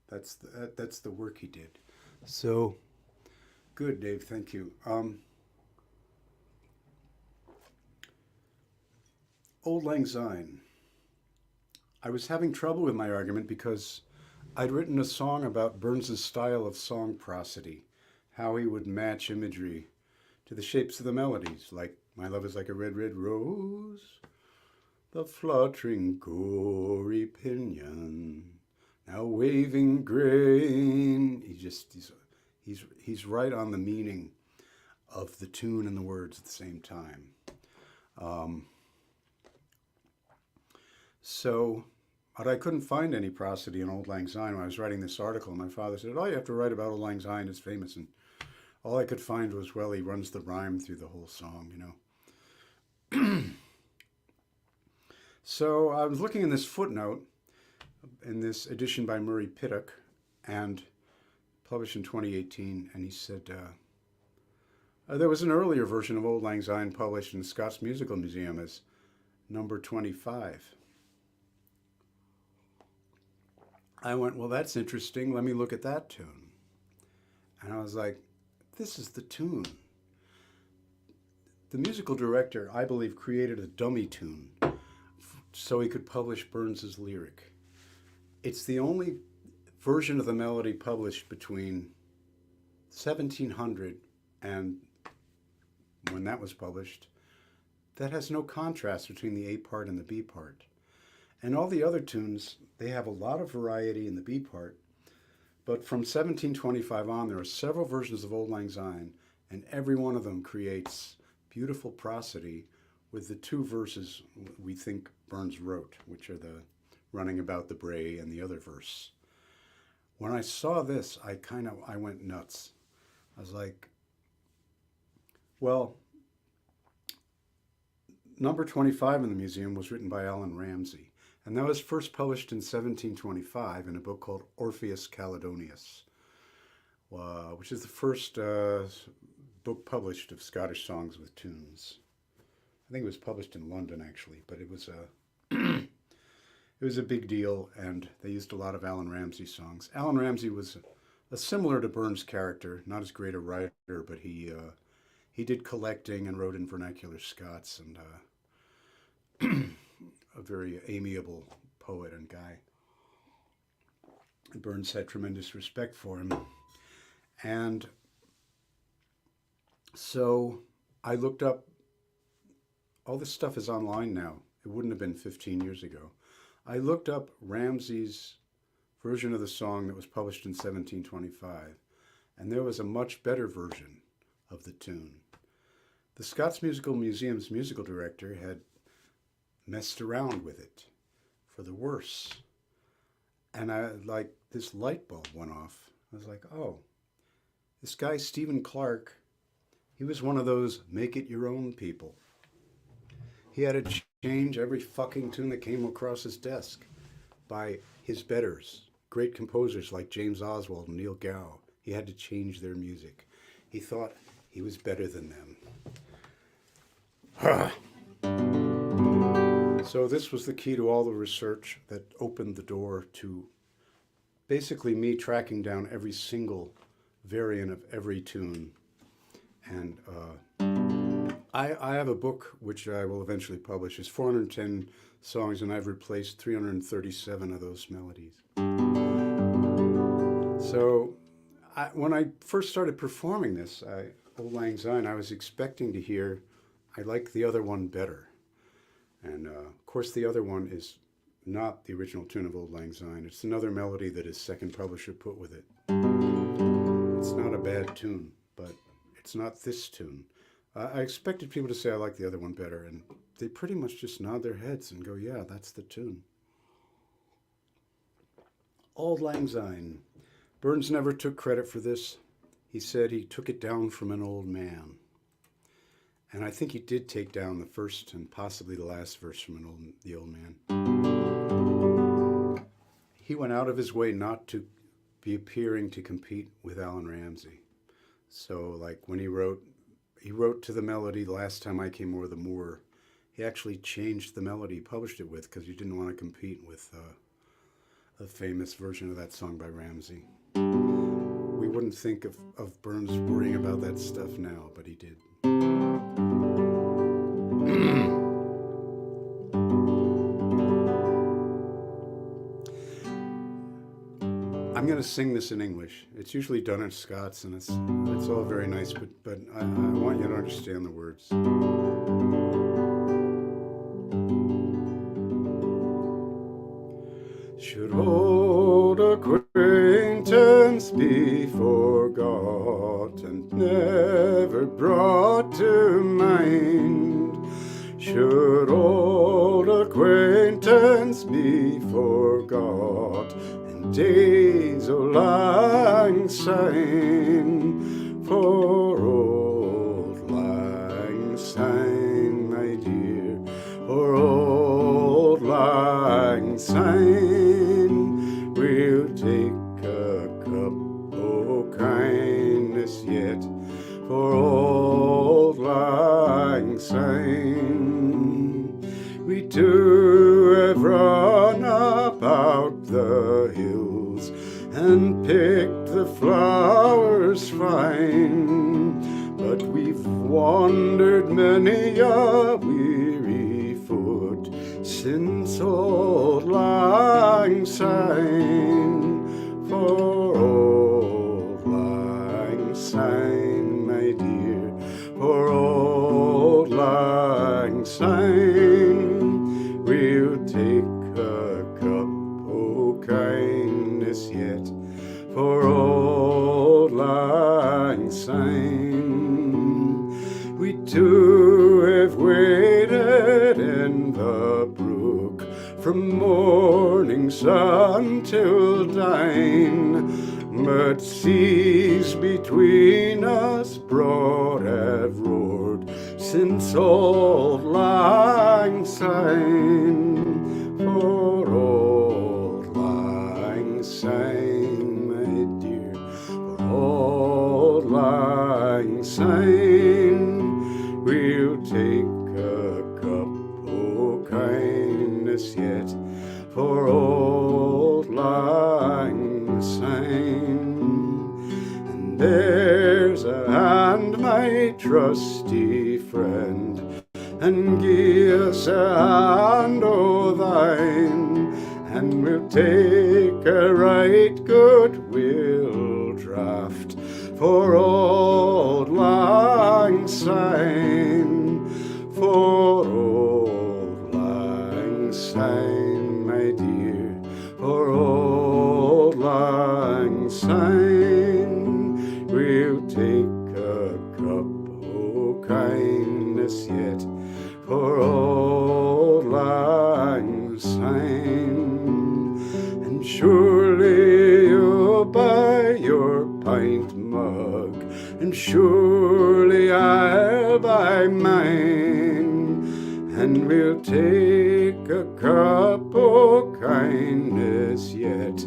That's the work he did. So, good, Dave, thank you. Auld Lang Syne. I was having trouble with my argument because I'd written a song about Burns's style of song prosody, how he would match imagery to the shapes of the melodies, like my love is like a red, red rose, the fluttering gory pinion, now waving grain. He's right on the meaning of the tune and the words at the same time. But I couldn't find any prosody in Auld Lang Syne when I was writing this article. My father said, oh, you have to write about Auld Lang Syne, it's famous. And all I could find was, well, he runs the rhyme through the whole song, you know. So I was looking in this footnote in this edition by Murray Pittock and published in 2018, and he said, There was an earlier version of Old Lang Syne published in Scots Musical Museum as number 25. I went, well, that's interesting. Let me look at that tune. And I was like, this is the tune. The musical director, I believe, created a dummy tune so he could publish Burns's lyric. It's the only version of the melody published between 1700 and when that was published that has no contrast between the A part and the B part. And all the other tunes, they have a lot of variety in the B part, but from 1725 on, there are several versions of Old Lang Syne, and every one of them creates beautiful prosody with the two verses we think Burns wrote, which are the running about the brae and the other verse. When I saw this, I went nuts. I was like, well, number 25 in the museum was written by Allan Ramsay. And that was first published in 1725 in a book called Orpheus Caledonius, which is the first book published of Scottish songs with tunes. I think it was published in London, actually, but it was a big deal, and they used a lot of Allan Ramsay songs. Allan Ramsay was a similar to Burns' character, not as great a writer, but he did collecting and wrote in vernacular Scots, and a very amiable poet and guy. Burns had tremendous respect for him. And so I looked up, all this stuff is online now. It wouldn't have been 15 years ago. I looked up Ramsay's version of the song that was published in 1725, and there was a much better version of the tune. The Scots Musical Museum's musical director had messed around with it for the worse. And this light bulb went off. I was like, oh, this guy, Stephen Clark, he was one of those make it your own people. He had to change every fucking tune that came across his desk by his betters, great composers like James Oswald and Neil Gow. He had to change their music. He thought he was better than them. So this was the key to all the research that opened the door to basically me tracking down every single variant of every tune. And I have a book which I will eventually publish. It's 410 songs, and I've replaced 337 of those melodies. So when I first started performing this, Old Lang Syne, I was expecting to hear, I like the other one better. And of course, the other one is not the original tune of Old Lang Syne. It's another melody that his second publisher put with it. It's not a bad tune, but it's not this tune. I expected people to say I like the other one better, and they pretty much just nod their heads and go, yeah, that's the tune. Auld Lang Syne. Burns never took credit for this. He said he took it down from an old man. And I think he did take down the first and possibly the last verse from the old man. He went out of his way not to be appearing to compete with Allan Ramsay. So like when he wrote to the melody the last time I came over the moor, he actually changed the melody he published it with because he didn't want to compete with a famous version of that song by Ramsay. We wouldn't think of Burns worrying about that stuff now, but he did. I'm going to sing this in English. It's usually done in Scots, and it's all very nice, but I want you to understand the words. Should old acquaintance be forgot and never brought to mind? Should old acquaintance be forgot and days o' lang syne? For old lang syne, my dear, for old lang syne, we'll take a cup o' kindness yet for old too have run about the hills and picked the flowers fine, but we've wandered many a weary foot since Auld Lang Syne. For Auld Lang Syne, my dear, for Auld Lang Syne, we'll take a cup o' kindness yet, for Auld Lang Syne. We too have waded in the brook from morning sun till dine, but seas between us broad have roared since Auld Lang Syne. For Auld Lang Syne, my dear, for Auld Lang Syne, we'll take a cup o' kindness yet, for Auld Lang Syne. And there's a hand, my trusty friend, and gie us a hand o' thine, and we'll take a right good will draught for Auld Lang Syne. For Auld Lang Syne, my dear, for Auld Lang Syne, we'll take a cup o' kindness yet, for Auld Lang Syne. And surely you'll buy your pint mug, and surely I'll buy mine, and we'll take a cup o' kindness yet,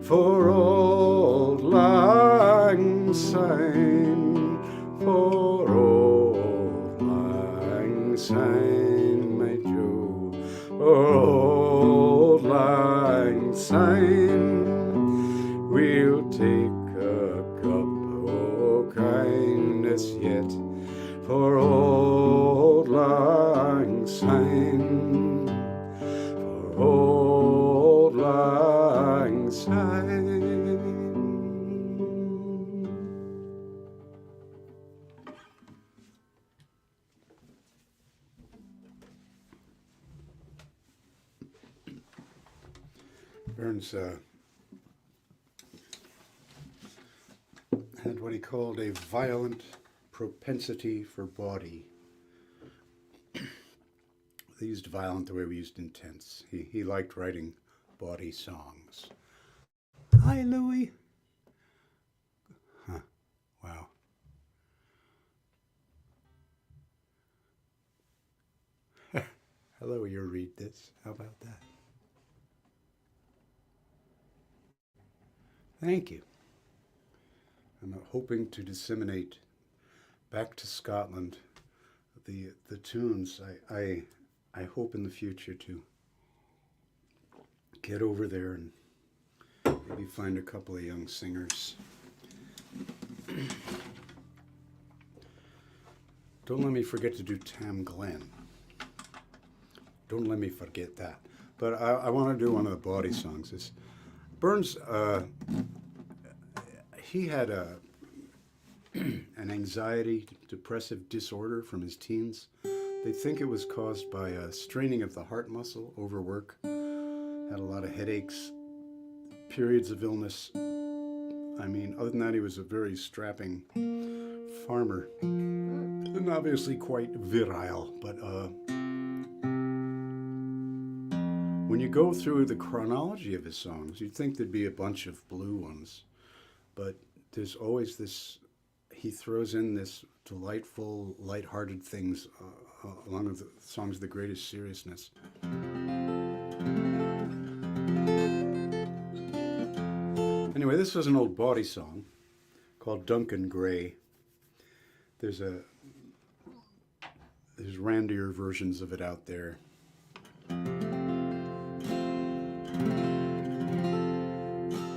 for Auld Lang Syne. For Auld Lang Syne, my Joe, for Auld Lang Syne, we'll take a cup o' kindness yet, for Auld Lang Syne, for Auld Lang Syne. Burns had what he called a violent propensity for body. They used violent the way we used intense. He liked writing body songs. Hi, Louie. Huh. Wow. Hello, you'll read this. How about that? Thank you. I'm hoping to disseminate back to Scotland the tunes. I hope in the future to get over there and maybe find a couple of young singers. Don't let me forget to do Tam Glen. Don't let me forget that. But I want to do one of the body songs. Burns, he had an anxiety, depressive disorder from his teens. They think it was caused by a straining of the heart muscle, overwork, had a lot of headaches, periods of illness. I mean, other than that, he was a very strapping farmer, and obviously quite virile, but when you go through the chronology of his songs, you'd think there'd be a bunch of blue ones, but there's always this, he throws in this delightful, lighthearted things along with the songs of the greatest seriousness. Anyway, this was an old body song called Duncan Gray. There's randier versions of it out there.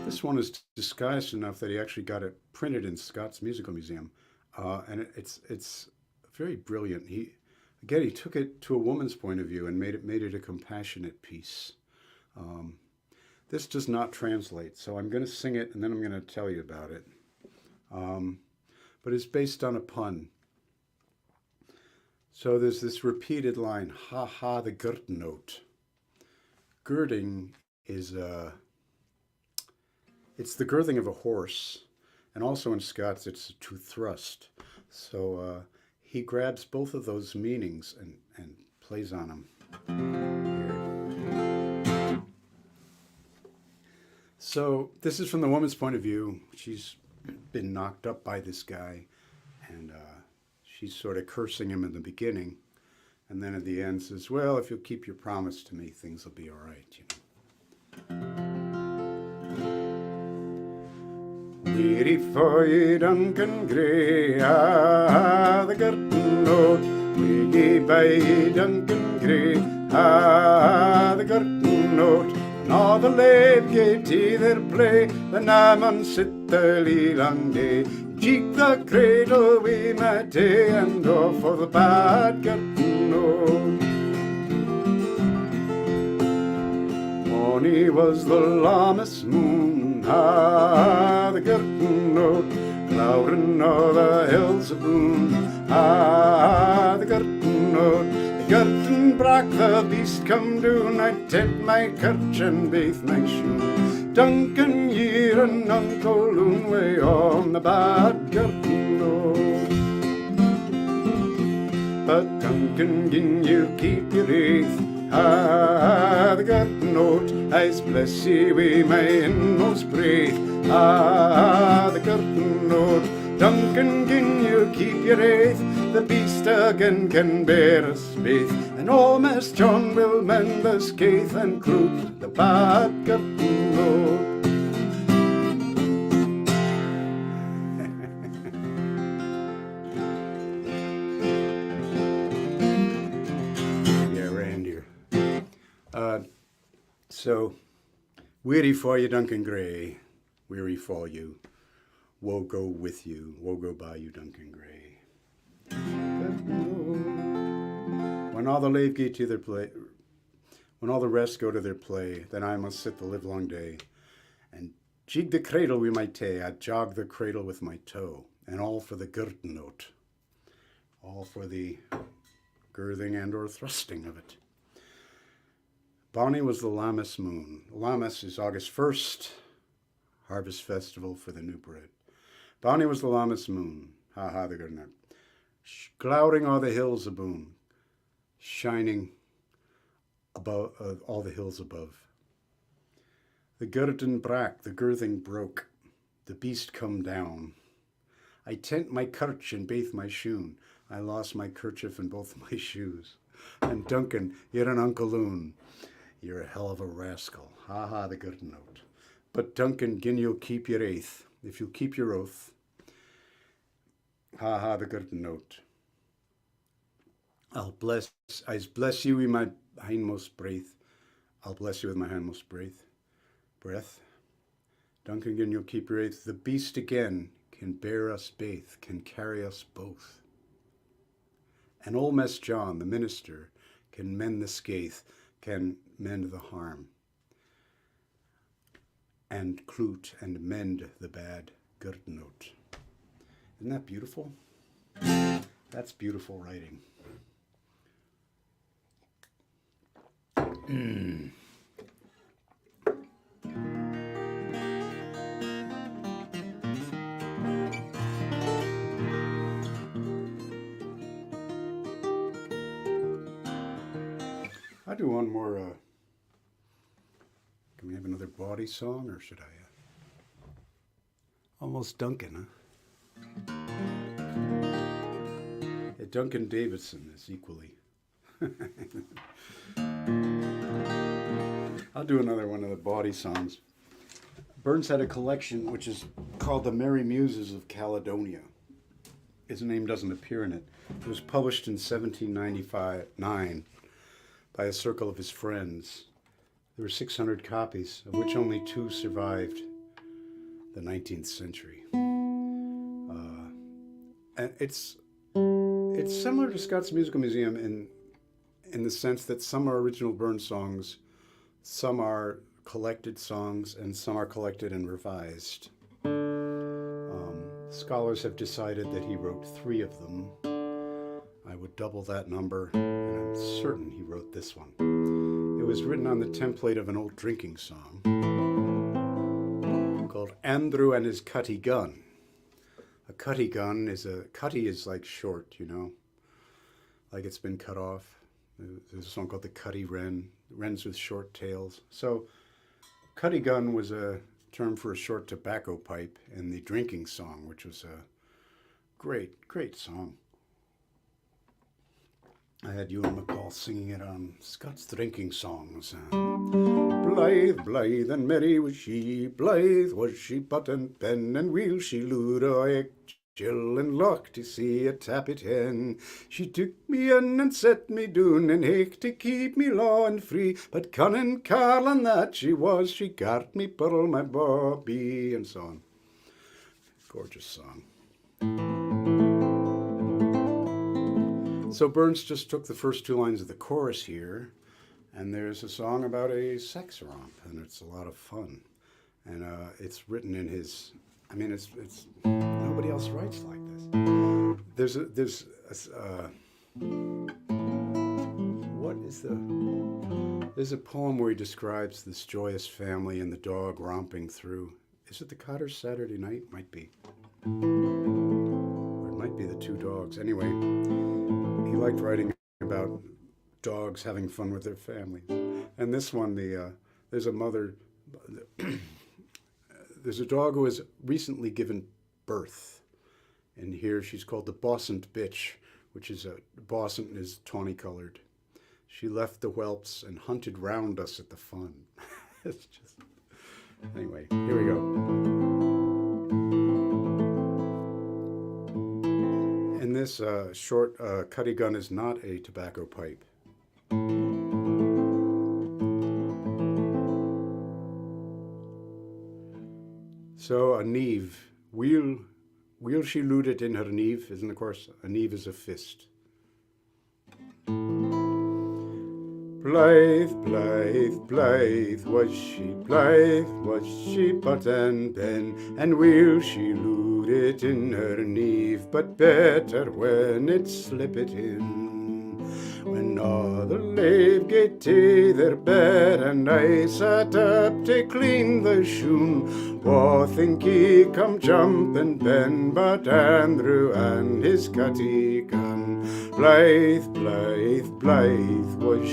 This one is disguised enough that he actually got it printed in Scott's Musical Museum, and it's very brilliant. He took it to a woman's point of view and made it a compassionate piece. This does not translate, so I'm going to sing it and then I'm going to tell you about it. But it's based on a pun. So there's this repeated line, ha ha, the girt note. Girding is it's the girthing of a horse, and also in Scots it's to thrust. So he grabs both of those meanings and plays on them. Here. So this is from the woman's point of view. She's been knocked up by this guy, and she's sort of cursing him in the beginning, and then at the end says, well, if you'll keep your promise to me, things will be all right, you know. Weary for ye, Duncan Gray, the curtain note. Weary by ye, Duncan Gray, the curtain note. And all the lave gae to their play, the naman sit the lee long day. Cheek the cradle we met day, and go for the bad curtain note. Morning was the Lammas moon, the curtain note. Glowering o'er the hills of Boone, the curtain note. The curtain brak, the beast come down. I tent my kirch and baith my shoon. Duncan Year and Uncle Loon way on the bad curtain note. But Duncan, gin you keep your faith, the curtain note. I's bless ye wi' my inmost breath, the curtain note. Duncan, gin you keep your faith, the beast again can bear us baith. And old Mass John will mend the skaith and cloot the bad curtain note. So, weary for you, Duncan Gray, weary for you, woe go with you, woe go by you, Duncan Gray. When all the lave gae to their play, when all the rest go to their play, then I must sit the livelong day, and jig the cradle wi' my tay, I'd jog the cradle with my toe, and all for the girtin note, all for the girthing and or thrusting of it. Bonny was the Lammas moon. Lammas is August 1st, harvest festival for the new bread. Bonny was the Lammas moon, ha ha the good night. Glowering o'er the hills of Boone, shining above all the hills above. The girden brak, the girthing broke, the beast come down. I tent my kirch and baith my shoon. I lost my kerchief and both my shoes. And Duncan, you're an Uncle Loon. You're a hell of a rascal. Ha ha, the good note. But Duncan, gin you'll keep your oath, if you'll keep your oath, ha ha, the good note. I'll bless you with my hindmost breath. I'll bless you with my hindmost breath. Duncan, gin you'll keep your oath. The beast again can bear us baith, can carry us both. And old Mass John, the minister, can mend the skaith, can mend the harm, and cloot and mend the bad good note. Isn't that beautiful? That's beautiful writing. I'll do one more. Can we have another body song, or should I? Almost Duncan, huh? Yeah, Duncan Davidson is equally. I'll do another one of the body songs. Burns had a collection which is called The Merry Muses of Caledonia. His name doesn't appear in it. It was published in 1799 by a circle of his friends. There were 600 copies, of which only 2 survived. the 19th century. And it's similar to Scott's Musical Museum in the sense that some are original Burns songs, some are collected songs, and some are collected and revised. Scholars have decided that he wrote 3 of them. I would double that number, and I'm certain he wrote this one. It was written on the template of an old drinking song called Andrew and His Cutty Gun. A cutty gun cutty is like short, you know, like it's been cut off. There's a song called The Cutty Wren, wrens with short tails. So cutty gun was a term for a short tobacco pipe in the drinking song, which was a great, great song. I had Ewan MacColl singing it on Scott's Drinking Songs. Blithe, blithe and merry was she, blithe was she, pot and pen, and wheel she lured away Jill and Loch to see a tappet hen. She took me in and set me down, and hake to keep me law and free. But cunning Carl and that she was, she gart me pearl my Bobby, and so on. Gorgeous song. So Burns just took the first 2 lines of the chorus here, and there's a song about a sex romp, and it's a lot of fun. And it's written in his, I mean, it's nobody else writes like this. There's a poem where he describes this joyous family and the dog romping through. Is it the Cotter's Saturday Night? Might be. Or it might be the 2 dogs. Anyway, he liked writing about dogs having fun with their families. And this one, there's a mother, there's a dog who has recently given birth. And here she's called the Bossant Bitch, which is Bossant is tawny colored. She left the whelps and hunted round us at the fun. It's just, anyway, here we go. And this short cutty gun is not a tobacco pipe. So a nieve, wheel she looted in her nieve, isn't of course, a nieve is a fist. Blithe, blithe, blithe was she, pot and pen, and wheel she looted in her nieve, but better when it slipped in. When all the lave get to their bed, and I sat up to clean the shoon, wha think he come jumping Ben, but Andrew and his cutty gun. Blithe, blithe, blithe was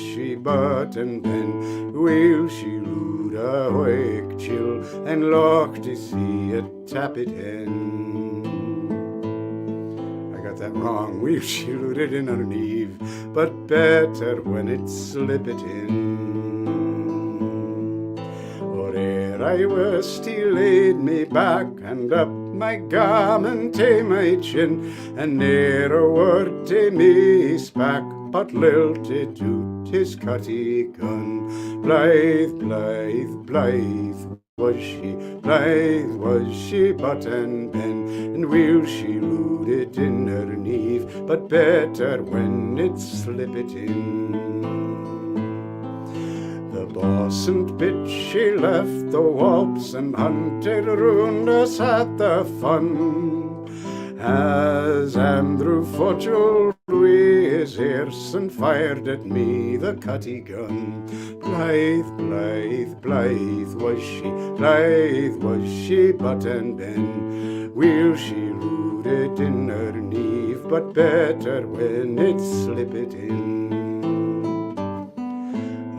she, but and Ben, wheel she lood a wake chill, and Loch to see a tappet hen. That wrong, wheel she looted in her nieve, but better when it slipped in. Or ere I was, he laid me back, and up my garment to my chin, and ne'er a word to me spak, but lilted to his cutty gun. Blithe, blithe, blithe was she, but and Ben, and wheel she looted in her nieve, but better when it slipped in. The Bossant Bitch, she left the whelps and hunted round us at the fun, as Andrew Fudgel drew his ears and fired at me the cutty gun. Blithe, blithe, blithe was she, but and Ben, wheel she looted in her nieve, but better when it slipped in.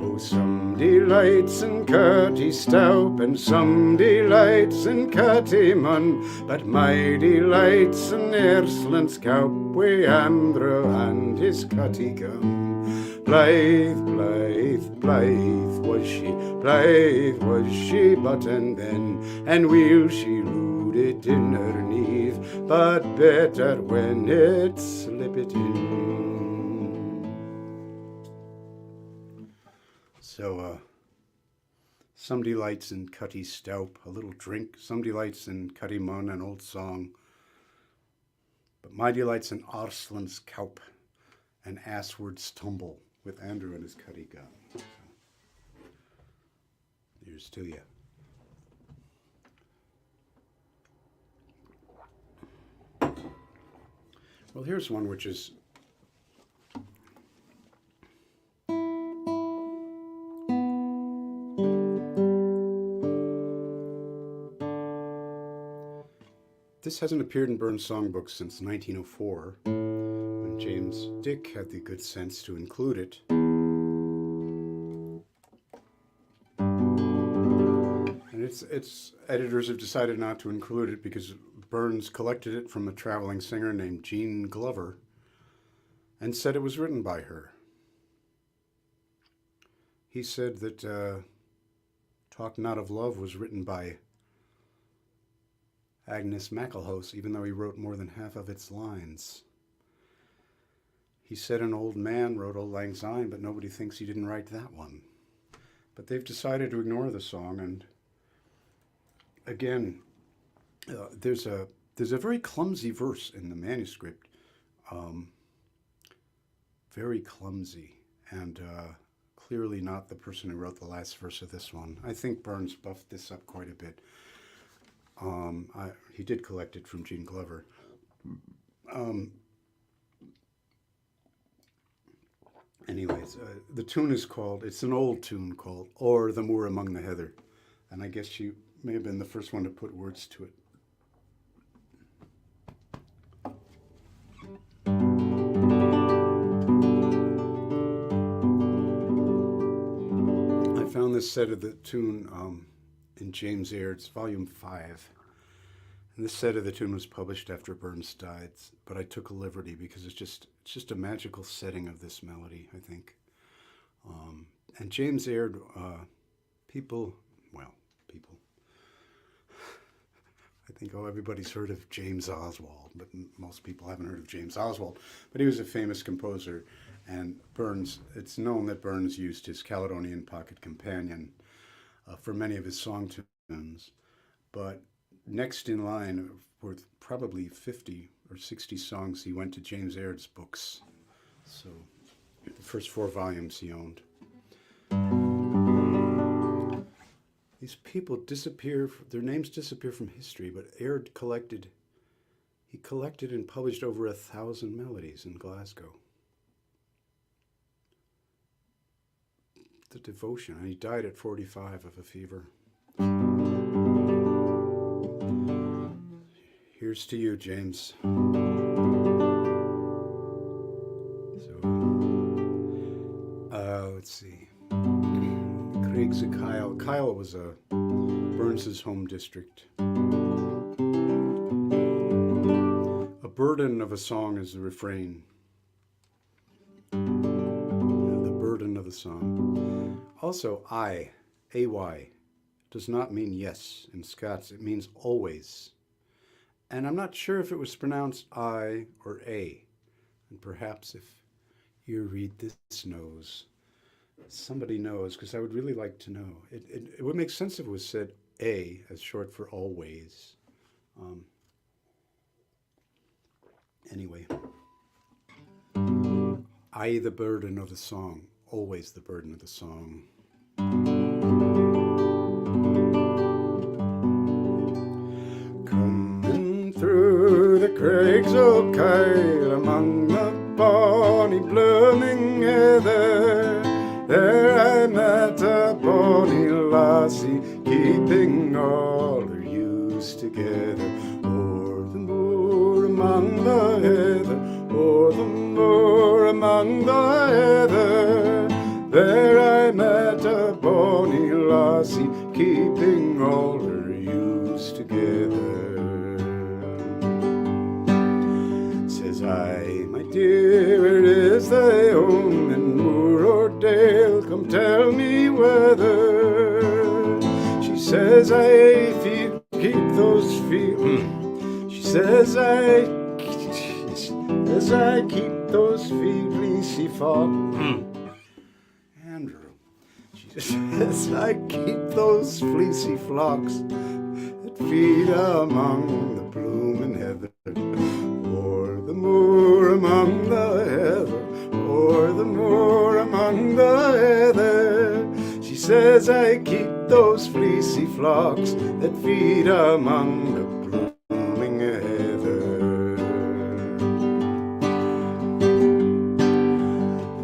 Oh, some delights in Cutty Stoup, and some delights in Cutty Mun, but my delights in Ersland Scalp, wi' Andrew and his cutty gun. Blithe, blithe, blithe was she, but and Ben, and wheel she looted in her nieve, but better when it slipped in. So, Some delights in cutty stoup, a little drink. Some delights in cutty mun, an old song. But my delight's in Arslan's Kaup and Assward's Tumble with Andrew and his cutty gun. So, here's to you. Well, here's one which is this hasn't appeared in Burns songbooks since 1904, when James Dick had the good sense to include it. And its editors have decided not to include it because Burns collected it from a traveling singer named Jean Glover and said it was written by her. He said that Talk Not of Love was written by Agnes MacLehose, even though he wrote more than half of its lines. He said an old man wrote Auld Lang Syne, but nobody thinks he didn't write that one. But they've decided to ignore the song, and again, there's a very clumsy verse in the manuscript, very clumsy, and clearly not the person who wrote the last verse of this one. I think Burns buffed this up quite a bit. He did collect it from Jean Glover. Anyways, the tune is called, it's an old tune called O'er the Moor Among the Heather. And I guess she may have been the first one to put words to it. I found this set of the tune in James Aird's Volume 5. And this set of the tune was published after Burns died, but I took a liberty because it's just a magical setting of this melody, I think. And James Aird, people, I think everybody's heard of James Oswald, but most people haven't heard of James Oswald. But he was a famous composer, and Burns, it's known that Burns used his Caledonian Pocket Companion for many of his song tunes. But next in line, for probably 50 or 60 songs, he went to James Aird's books. So the first 4 volumes he owned. These people disappear, their names disappear from history, but Aird collected and published over 1,000 melodies in Glasgow. The devotion, and he died at 45 of a fever. Here's to you, James. So, let's see. Craigs of Kyle. Kyle was Burns's home district. A burden of a song is the refrain. The burden of the song. Also, A-Y, does not mean yes in Scots. It means always. And I'm not sure if it was pronounced I or A. And perhaps if you read this knows, somebody knows, because I would really like to know. It would make sense if it was said A as short for always. Anyway. I, the burden of the song, always the burden of the song. Through the craigs o' Kyle, among the bonny blooming heather, there I met a bonny lassie, keeping all her ewes together. O'er the moor among the heather, o'er the moor among the heather, there I met a bonny lassie, keeping all her ewes together. Aye, my dear, where is thy home in moor or dale? Come tell me whether. She says I keep those fields. She says I keep those fields. She fought. Andrew. She says, I keep those fleecy flocks that feed among the blooming heather, o'er the moor among the heather, o'er the moor among the heather. She says, I keep those fleecy flocks that feed among the blooming heather.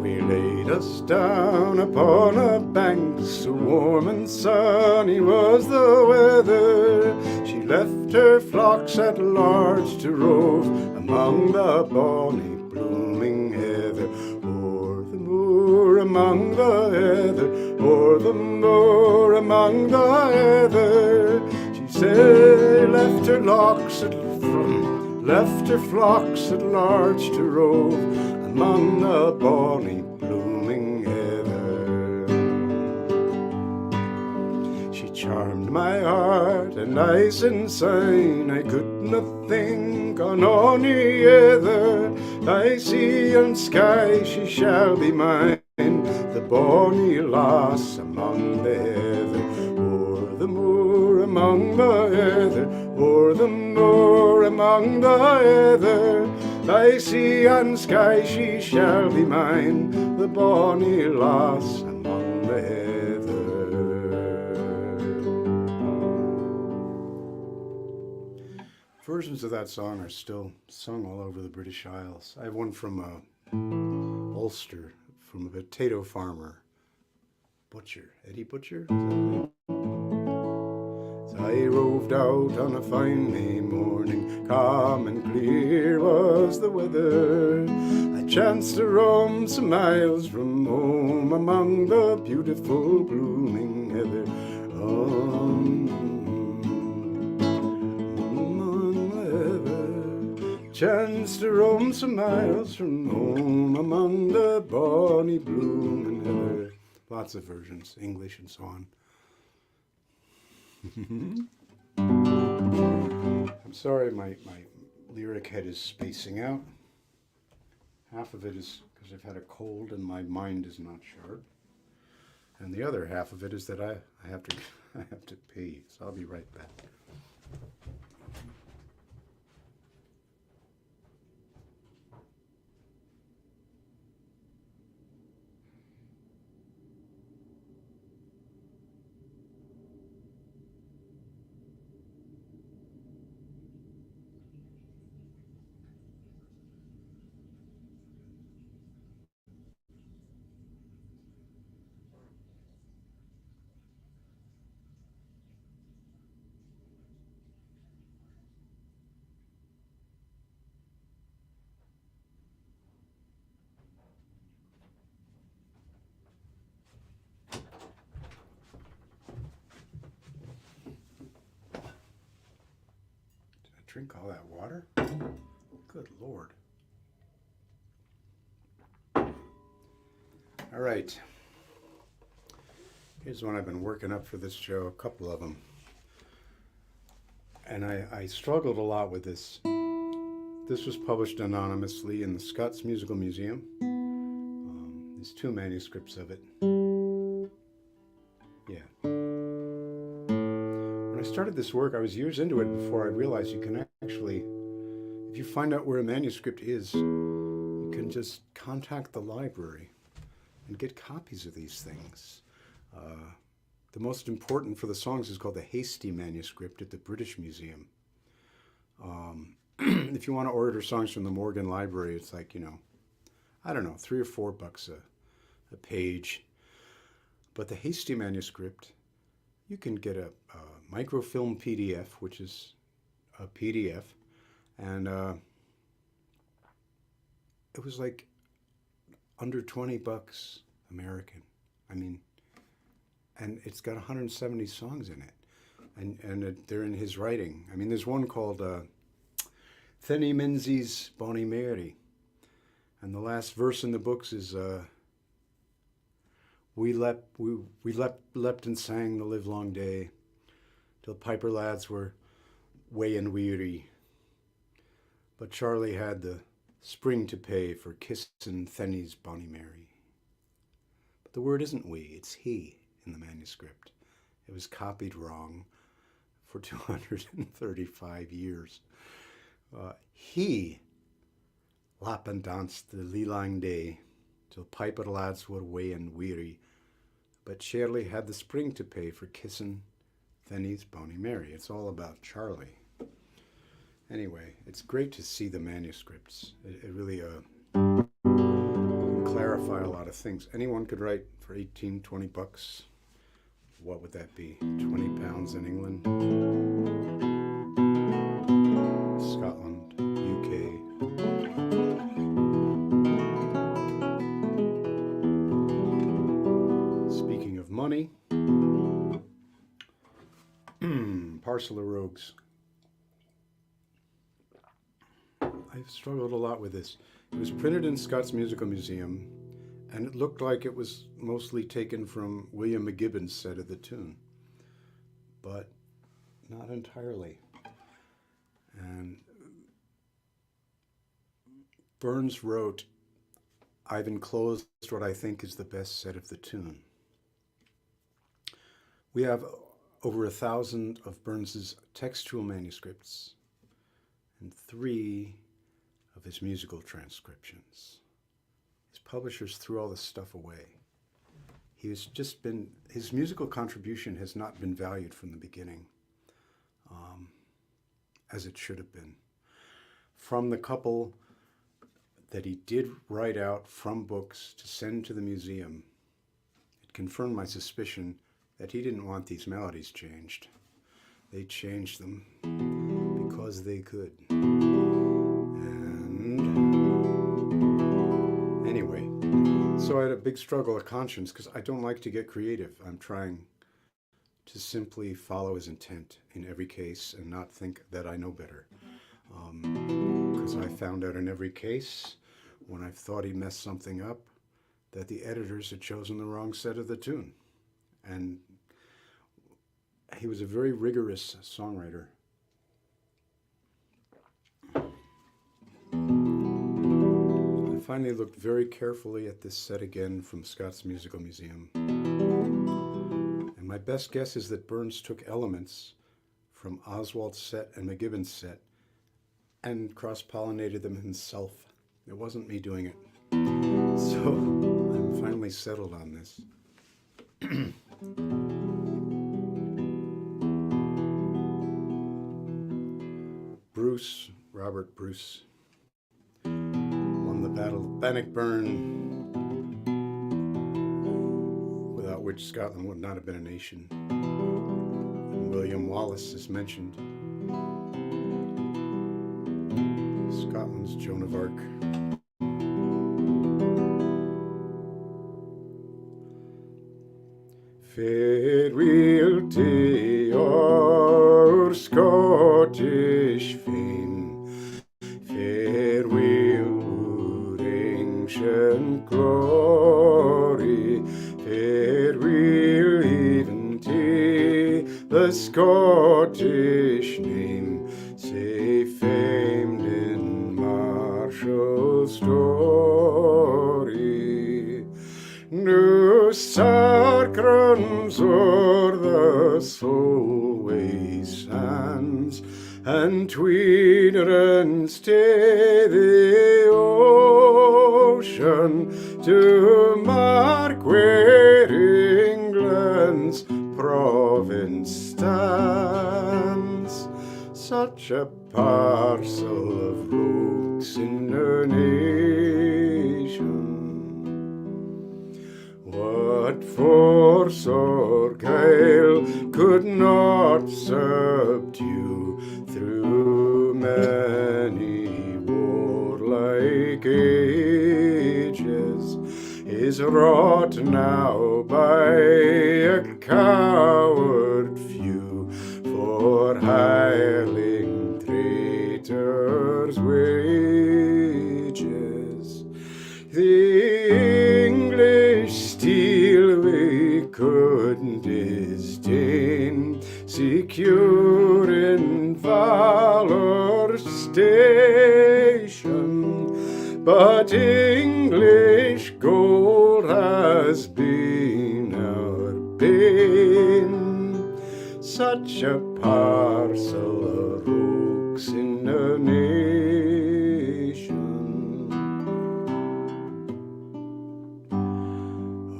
We laid us down upon a bank, so warm and sunny was the weather. She left her flocks at large to rove among the bonny blooming heather, o'er the moor among the heather, o'er the moor among the heather. She said, left her flocks at large to rove among the bonny blooming heather. She charmed my heart and eyes inside, I couldna think on ony other. By sea and sky she shall be mine, the bonny lass among the heather, o'er the moor among the heather, o'er the moor among the heather. By sea and sky she shall be mine, the bonny lass among the heather. Versions of that song are still sung all over the British Isles. I have one from Ulster, from a potato farmer, Butcher, Eddie Butcher. As I roved out on a fine May morning, calm and clear was the weather, I chanced to roam some miles from home among the beautiful blooming heather. Chanced to roam some miles from home among the bonny blooming heather. Lots of versions, English and so on. I'm sorry my lyric head is spacing out. Half of it is because I've had a cold and my mind is not sharp. And the other half of it is that I have to pee. So I'll be right back. Drink all that water? Good Lord. All right. Here's one I've been working up for this show, a couple of them. And I struggled a lot with this. This was published anonymously in the Scots Musical Museum. There's 2 manuscripts of it. Yeah. When I started this work, I was years into it before I realized you can actually, if you find out where a manuscript is, you can just contact the library and get copies of these things. The most important for the songs is called the Hastie Manuscript at the British Museum. If you want to order songs from the Morgan Library, it's like, I don't know, $3 or $4 a page. But the Hastie Manuscript, you can get a microfilm PDF, which is a PDF, and it was like under $20 American. I mean, and it's got 170 songs in it, and they're in his writing. I mean, there's one called Thenny Menzies Bonnie Mary, and the last verse in the books is we leapt and sang the livelong day, till piper lads were weighing weary. But Charlie had the spring to pay for kissin' Thenny's Bonnie Mary. But the word isn't we, it's he in the manuscript. It was copied wrong for 235 years. He lappen danced the lilang day, till piper lads were way and weary, but Shirley had the spring to pay for kissing Thenny's Bonnie Mary. It's all about Charlie. Anyway, it's great to see the manuscripts. It really clarify a lot of things. Anyone could write for 18, 20 bucks. What would that be? 20 pounds in England, Scotland, UK. Speaking of money, Parcel of Rogues. I've struggled a lot with this. It was printed in Scott's Musical Museum, and it looked like it was mostly taken from William McGibbon's set of the tune, but not entirely. And Burns wrote, "I've enclosed what I think is the best set of the tune." We have over 1,000 of Burns's textual manuscripts and 3 of his musical transcriptions. His publishers threw all this stuff away. His musical contribution has not been valued from the beginning, as it should have been. From the couple that he did write out from books to send to the museum, it confirmed my suspicion that he didn't want these melodies changed. They changed them because they could. And anyway, so I had a big struggle of conscience because I don't like to get creative. I'm trying to simply follow his intent in every case and not think that I know better. Because I found out in every case, when I thought he messed something up, that the editors had chosen the wrong set of the tune. And he was a very rigorous songwriter. I finally looked very carefully at this set again from Scott's Musical Museum. And my best guess is that Burns took elements from Oswald's set and McGibbon's set and cross-pollinated them himself. It wasn't me doing it. So I'm finally settled on this. Bruce, Robert Bruce, won the Battle of Bannockburn, without which Scotland would not have been a nation. And William Wallace is mentioned. Scotland's Joan of Arc. Farewell to your Scottish fame, farewell wood ancient glory, farewell even to the Scottish name, say famed in martial story. No sarcrums o'er the Solway sands, and Tweed runs to the ocean to mark where England's province stands. Such a parcel of rogues in our nation. What force or guile could not subdue through many warlike ages is wrought now by a coward few for hireling traitors' wages. The English steel we couldn't disdain, secure in valor's station, but English gold has been our bane. such a parcel of rooks in a nation.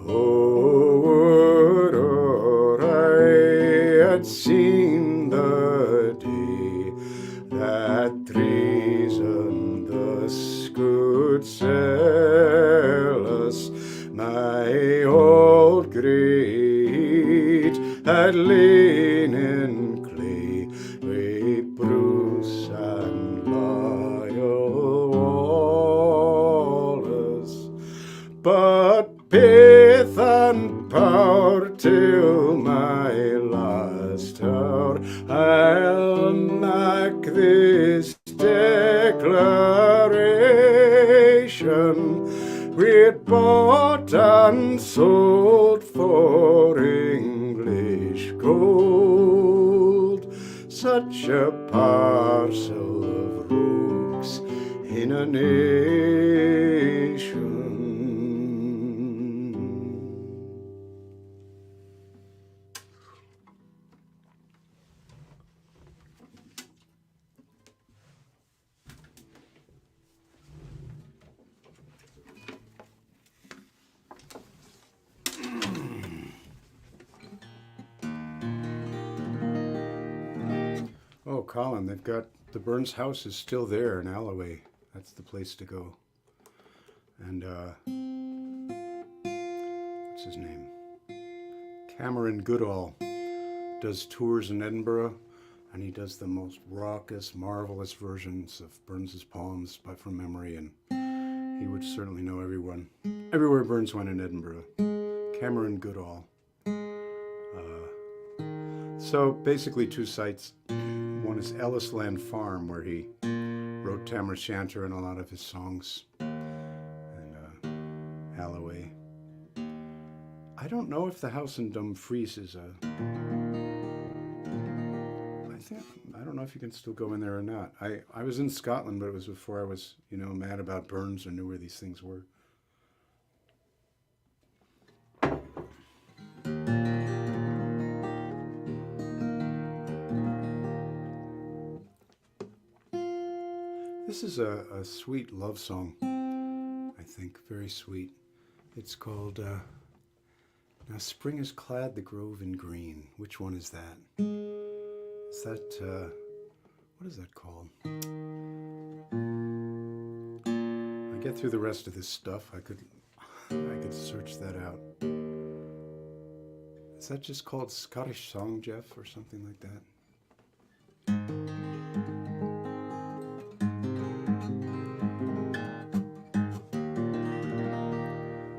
Oh, would or I had seen the day that treason thus could sell us, my old great had lain in clay, with Bruce and Lyle Wallace, but faith and power till my last hour I'll make this declaration. We'd bought and sold for English gold, such a parcel of rooks in a nation. Oh, Colin, they've got the Burns house is still there in Alloway. That's the place to go. And what's his name? Cameron Goodall does tours in Edinburgh, and he does the most raucous, marvelous versions of Burns's poems from memory, and he would certainly know everywhere Burns went in Edinburgh. Cameron Goodall. So basically two sites. One is Ellisland Farm, where he wrote Tam O'Shanter and a lot of his songs, and Alloway. I don't know if the house in Dumfries is I don't know if you can still go in there or not. I was in Scotland, but it was before I was, mad about Burns or knew where these things were. This is a sweet love song, I think, very sweet. It's called, Now Spring Has Clad the Grove in Green. Which one is that? Is that, what is that called? I get through the rest of this stuff, I could search that out. Is that just called Scottish Song, Jeff, or something like that?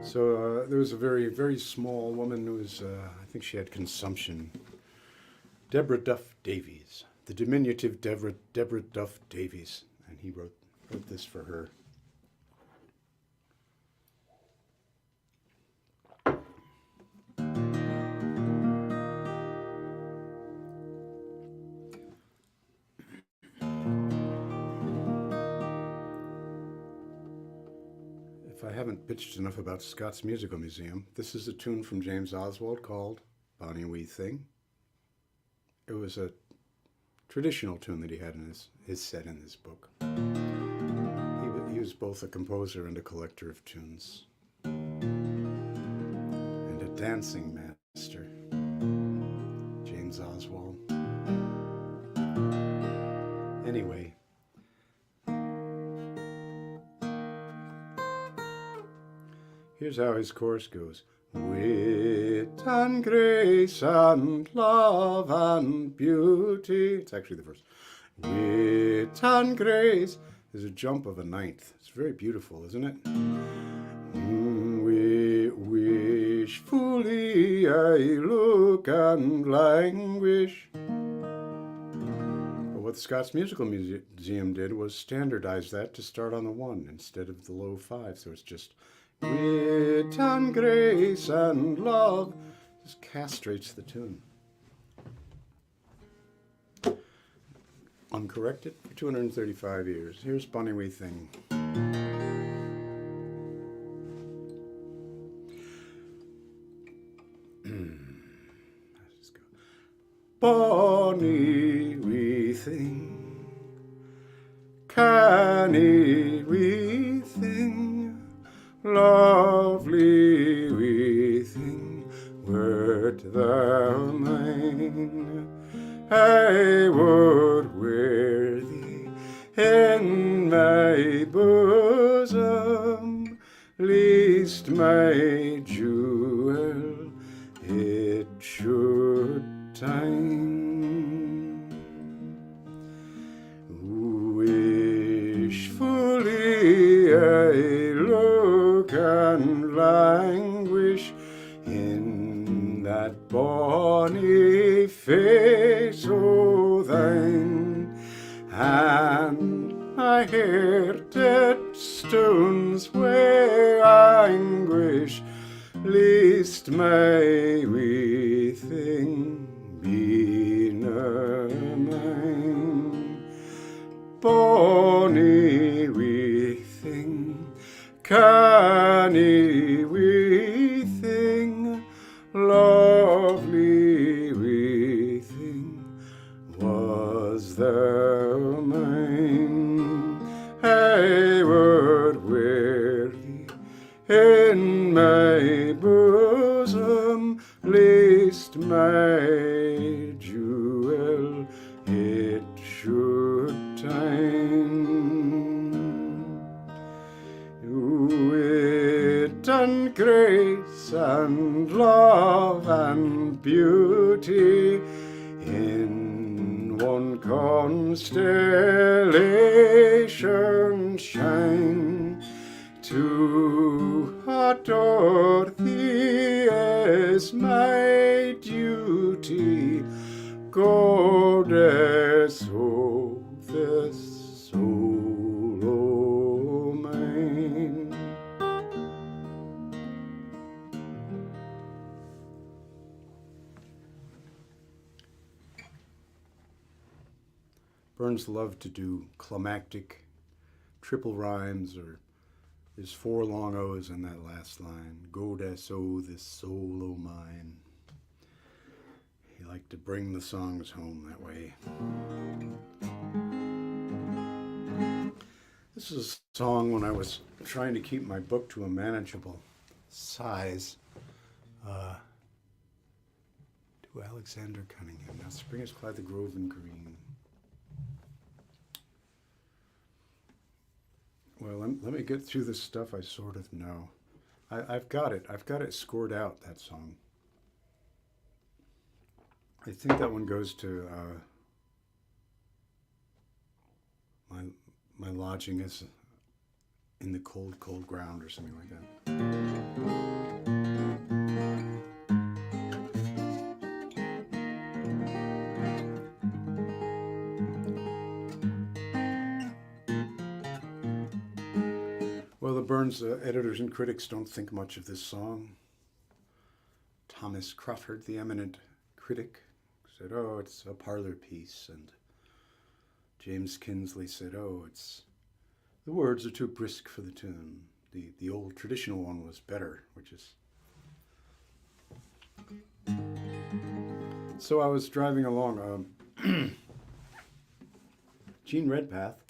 So there was a very, very small woman who was, I think she had consumption. Deborah Duff Davies, the diminutive Deborah Duff Davies, and he wrote this for her. If I haven't pitched enough about Scott's Musical Museum, this is a tune from James Oswald called Bonnie Wee Thing. It was a traditional tune that he had in his set in this book. He was both a composer and a collector of tunes, and a dancing master, James Oswald. Anyway, here's how his chorus goes. Wit and grace and love and beauty. It's actually the verse. Wit and grace. There's a jump of a ninth. It's very beautiful, isn't it? We wishfully I look and languish. But what the Scots Musical Museum did was standardize that to start on the 1 instead of the low 5. So it's just wit and grace and love. Just castrates the tune. Uncorrected for 235 years. Here's Bonnie Wee Thing. Let's just go. bonny wee thing, canny wee thing, lovely wee thing, wert thou mine, I would wear thee in my bosom, least my jewel it should time. Wishfully I look and languish in that bonny face o' thine, and my heart at stones wi' anguish, least my wee thing be na mine. Bonny wee thing, canny wee thing, lovely wee thing, was thou mine, I would wear thee in my bosom, least my jewel it should time. Wit and grace and love and beauty in one constellation shine, to adore thee is my duty, goddess of the soul o' mine. Burns loved to do climactic triple rhymes, or there's 4 long O's in that last line. Goddess o' this soul o' mine. He liked to bring the songs home that way. This is a song when I was trying to keep my book to a manageable size. To Alexander Cunningham. Now, Spring has clad the grove in green. Well, let me get through this stuff I sort of know. I've got it. I've got it scored out, that song. I think that one goes to my lodging is in the cold, cold ground or something like that. Well, the Burns editors and critics don't think much of this song. Thomas Crawford, the eminent critic, said, oh, it's a parlor piece. And James Kinsley said, oh, the words are too brisk for the tune. The old traditional one was better, which is... So I was driving along. Gene Redpath,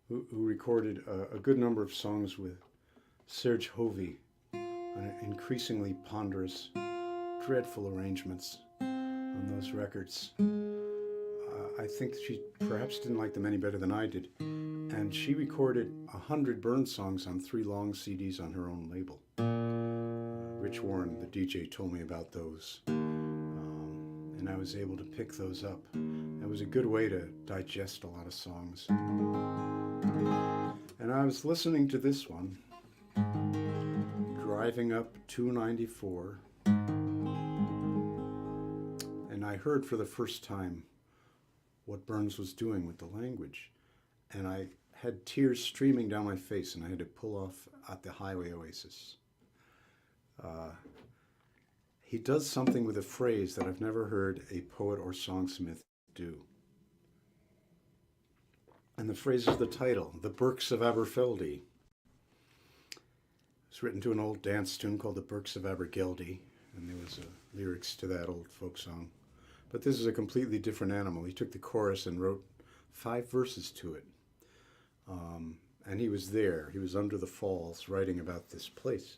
who recorded a good number of songs with Serge Hovey on increasingly ponderous, dreadful arrangements on those records. I think she perhaps didn't like them any better than I did. And she recorded 100 Burns songs on 3 long CDs on her own label. Rich Warren, the DJ, told me about those. And I was able to pick those up. It was a good way to digest a lot of songs. And I was listening to this one, driving up 294, and I heard for the first time what Burns was doing with the language. And I had tears streaming down my face, and I had to pull off at the Highway Oasis. He does something with a phrase that I've never heard a poet or songsmith do. And the phrase is the title, The Burks of Aberfeldy. It's written to an old dance tune called The Burks of Abergeldy, and there was lyrics to that old folk song. But this is a completely different animal. He took the chorus and wrote 5 verses to it. And he was there. He was under the falls writing about this place.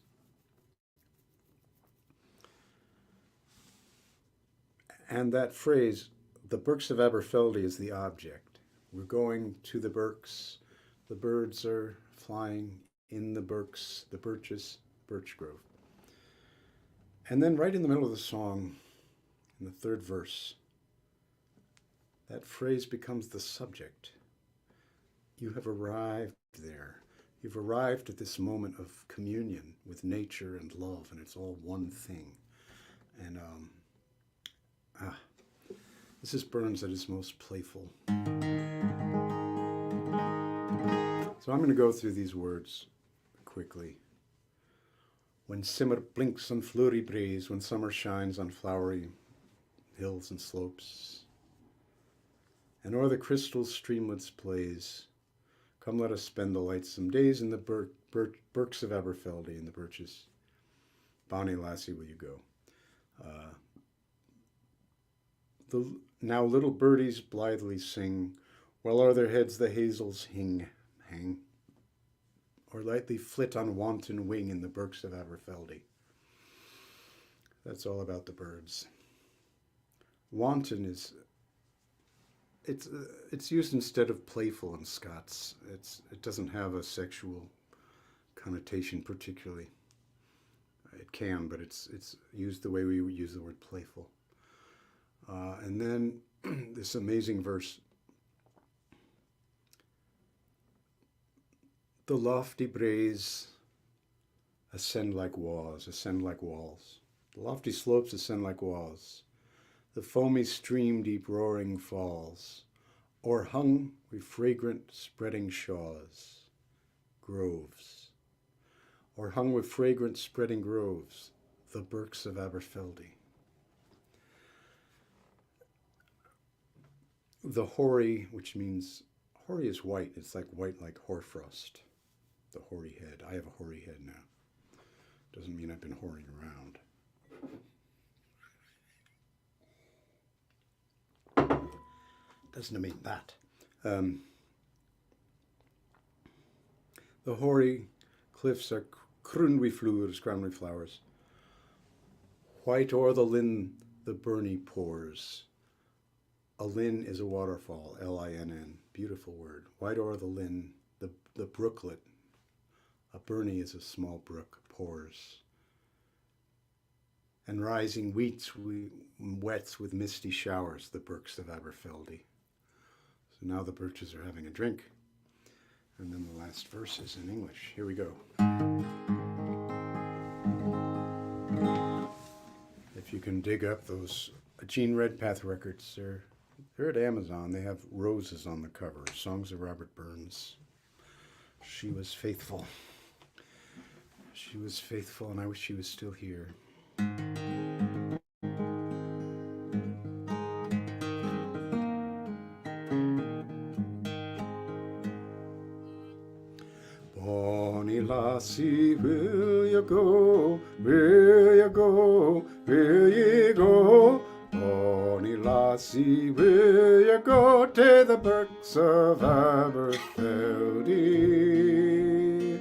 And that phrase, the Birks of Aberfeldy, is the object. We're going to the Birks. The birds are flying in the Birks, the birches, birch grove. And then right in the middle of the song, in the 3rd verse, that phrase becomes the subject. You have arrived there. You've arrived at this moment of communion with nature and love, and it's all one thing. And this is Burns at his most playful. So I'm going to go through these words quickly. When simmer blinks on fleury breeze, when summer shines on flowery hills and slopes, and o'er the crystal streamlets plays, come let us spend the lightsome days in the Birks of Aberfeldy, in the birches. Bonnie lassie, will you go? Now little birdies blithely sing, while o'er their heads the hazels hang, or lightly flit on wanton wing in the Birks of Aberfeldy. That's all about the birds. Wanton is, it's used instead of playful in Scots. It doesn't have a sexual connotation particularly. It can, but it's used the way we would use the word playful. And then this amazing verse. The lofty braes ascend like walls. The lofty slopes ascend like walls. The foamy stream deep roaring falls, o'erhung with fragrant spreading shaws, groves. O'erhung with fragrant spreading groves, the Birks of Aberfeldy. The hoary, which means, hoary is white. It's like white like hoarfrost. The hoary head. I have a hoary head now. Doesn't mean I've been whoring around. Doesn't mean that. The hoary cliffs are crowned with flowers. White o'er the linn the burnie pours. A linn is a waterfall, L-I-N-N, beautiful word. White o'er the linn, the brooklet, a burnie is a small brook, pours. And rising wets with misty showers, the Birks of Aberfeldy. So now the birches are having a drink. And then the last verse is in English. Here we go. If you can dig up those Gene Redpath records, they're at Amazon. They have roses on the cover. Songs of Robert Burns. She was faithful. She was faithful, and I wish she was still here. Bonnie lassie, will you go? Will you go? Will you go? Bonnie lassie, will you go to the Birks of Aberfeldy?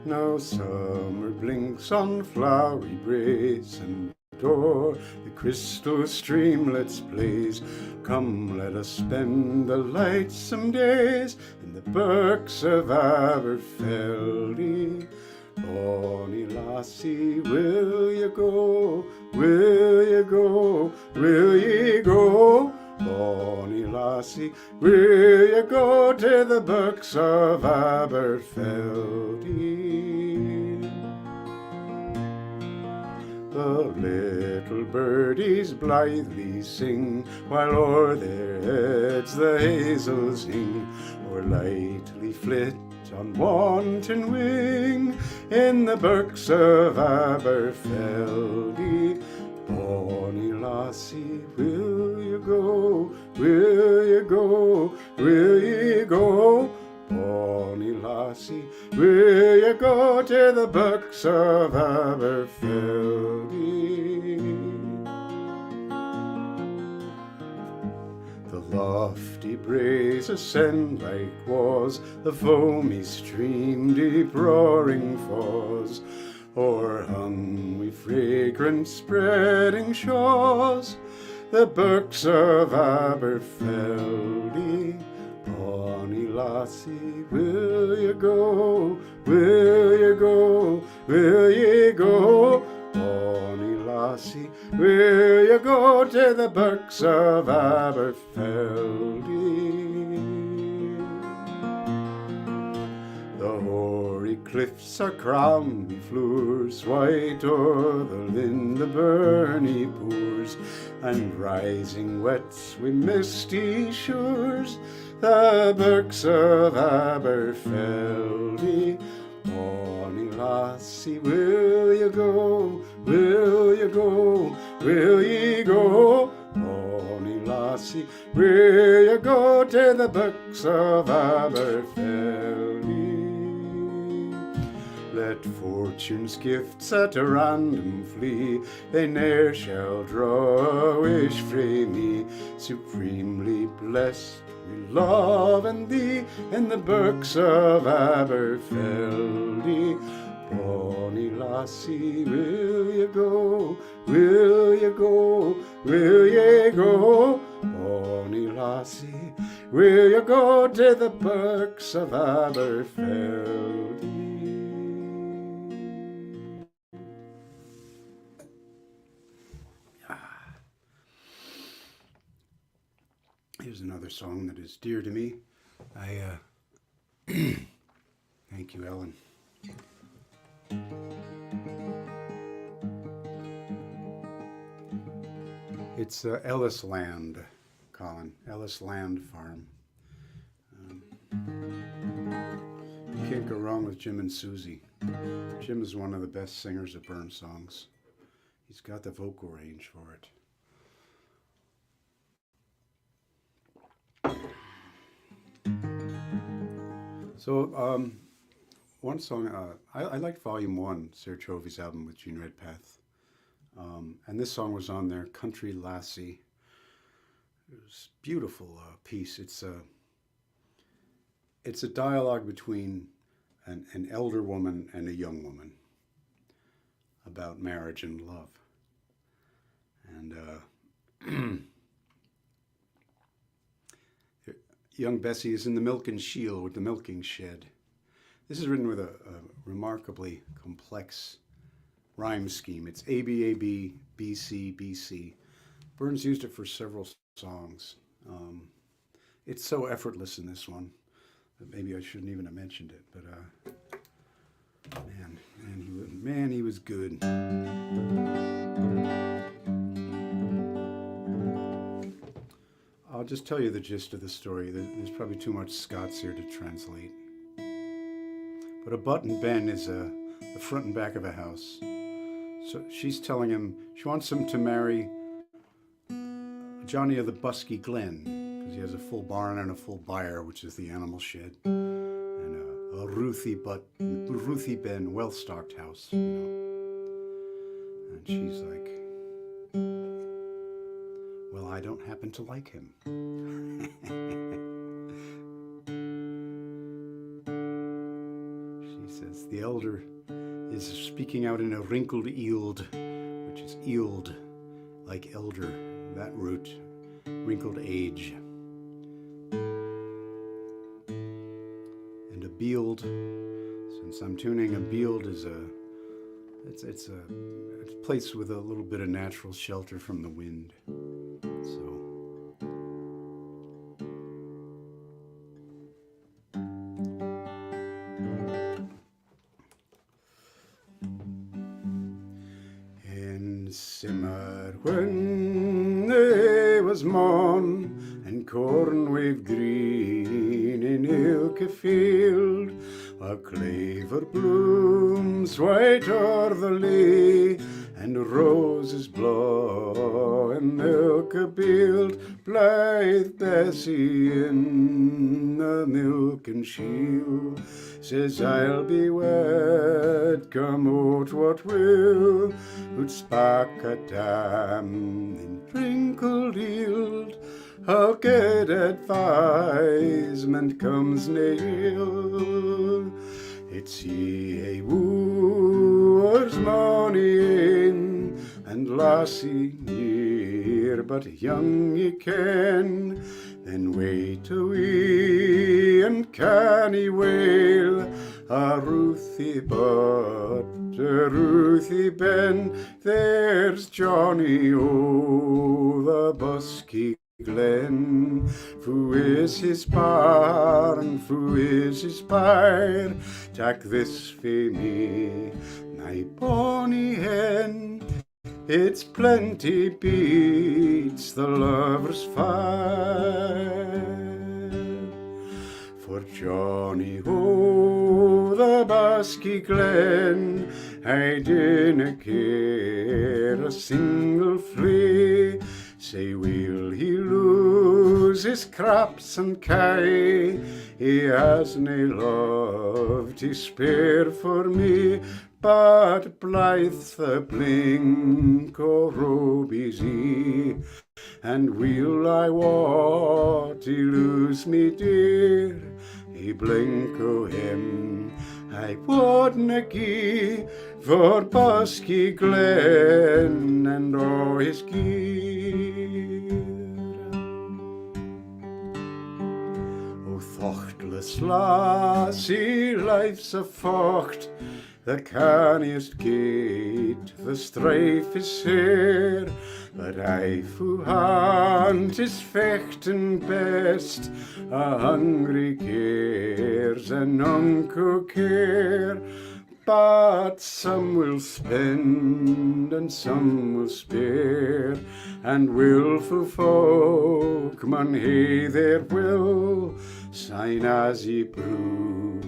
Now summer blinks on flowery braes, and o'er the crystal streamlets blaze. Come, let us spend the lightsome days in the Birks of Aberfeldy. Bonnie lassie, will you go? Will you go? Will you go? Bonnie lassie, will you go to the Birks of Aberfeldy? The little birdies blithely sing, while o'er their heads the hazels hing, or lightly flit on wanton wing in the Birks of Aberfeldy. Bonnie lassie, will you go? Will you go? Will you go? Bonnie lassie, will you go to the Birks of Aberfeldy? lofty braes ascend like was, the foamy stream deep roaring falls, o'erhung with fragrant spreading shaws, the birks of Aberfeldy. Bonny lassie, will you go? Will you go? Will you go? Bonny lassie, will you go to the birks of Aberfeldy? The hoary cliffs are crowned with floors, white o'er the Lindaburnie pours, and rising wets with misty shores, the birks of Aberfeldy. Bonny lassie, will you go? Will you go? Will ye go? Bonny lassie, will you go to the birks of Aberfeldy? Let fortune's gifts at a random flee, they ne'er shall draw a wish frae me. Supremely blessed we love and thee in the birks of Aberfeldy. Bonny lassie, will you go? Will you go? Will ye go? Bonny lassie, will you go to the birks of Aberfeldy? Here's another song that is dear to me. Thank you, Ellen. It's Ellis Land, Colin. Ellis Land Farm. You can't go wrong with Jim and Susie. Jim is one of the best singers of Burns songs. He's got the vocal range for it. So, one song, I liked Volume 1, Sarah Trophy's album with Gene Redpath. And this song was on there, Country Lassie. It was a beautiful piece. It's a dialogue between an elder woman and a young woman about marriage and love. And young Bessie is in the milking shield with the milking shed. This is written with a remarkably complex rhyme scheme. It's A-B-A-B, B-C, B-C. Burns used it for several songs. It's so effortless in this one that maybe I shouldn't even have mentioned it, but man, he was good. I'll just tell you the gist of the story. There's probably too much Scots here to translate. But a button Ben is the front and back of a house. So she's telling him she wants him to marry Johnny of the Busky Glen, because he has a full barn and a full byre, which is the animal shed, and a Ruthie Ben, well-stocked house, you know. And she's like, well, I don't happen to like him. She says, the elder is speaking out in a wrinkled eild, which is eild, like elder, that root, wrinkled age. And a bield, since I'm tuning, a bield is it's a place with a little bit of natural shelter from the wind. So and simmer when they was morn and corn waved green in ilka field, a clover blooms white o'er the lea, and roses blow in ilka bield. Blithe Bessie in the milking shield says, I'll be wed, come out what will, would spark a dam in wrinkled eild. All good advisement comes nigh. It's ye wooers morning, and lassie ye're but young ye ken. Then wait a wee and canny wail, a Ruthie but a Ruthie Ben. There's Johnny o' the Busky Glen. Fu is his barn, fu is his byre. Tak this fae me, my bonny hen. Its plenty beats the lover's fire. For Johnny o' the Busky Glen, I dinna care a single flea. Say, will he lose his crops and kye? He has nae love to spare for me, but blithe the blink o' Roby's ee. And will I want to lose me dear? He blink o' him I wadna gie, for Busky Glen and all his gear. O thoughtless lassie, life's a focht, the canniest gate, the strife is sair. But I fu hunt is fechten best, a hungry cares and unco care. But some will spend and some will spare, and wilful folk maun hae their will. Sign as ye brew,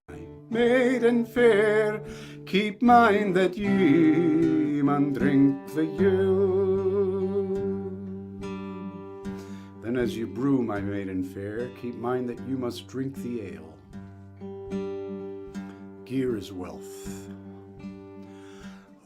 my maiden fair, keep mind that ye maun drink the yill. Then as you brew, my maiden fair, keep mind that you must drink the ale. Gear is wealth.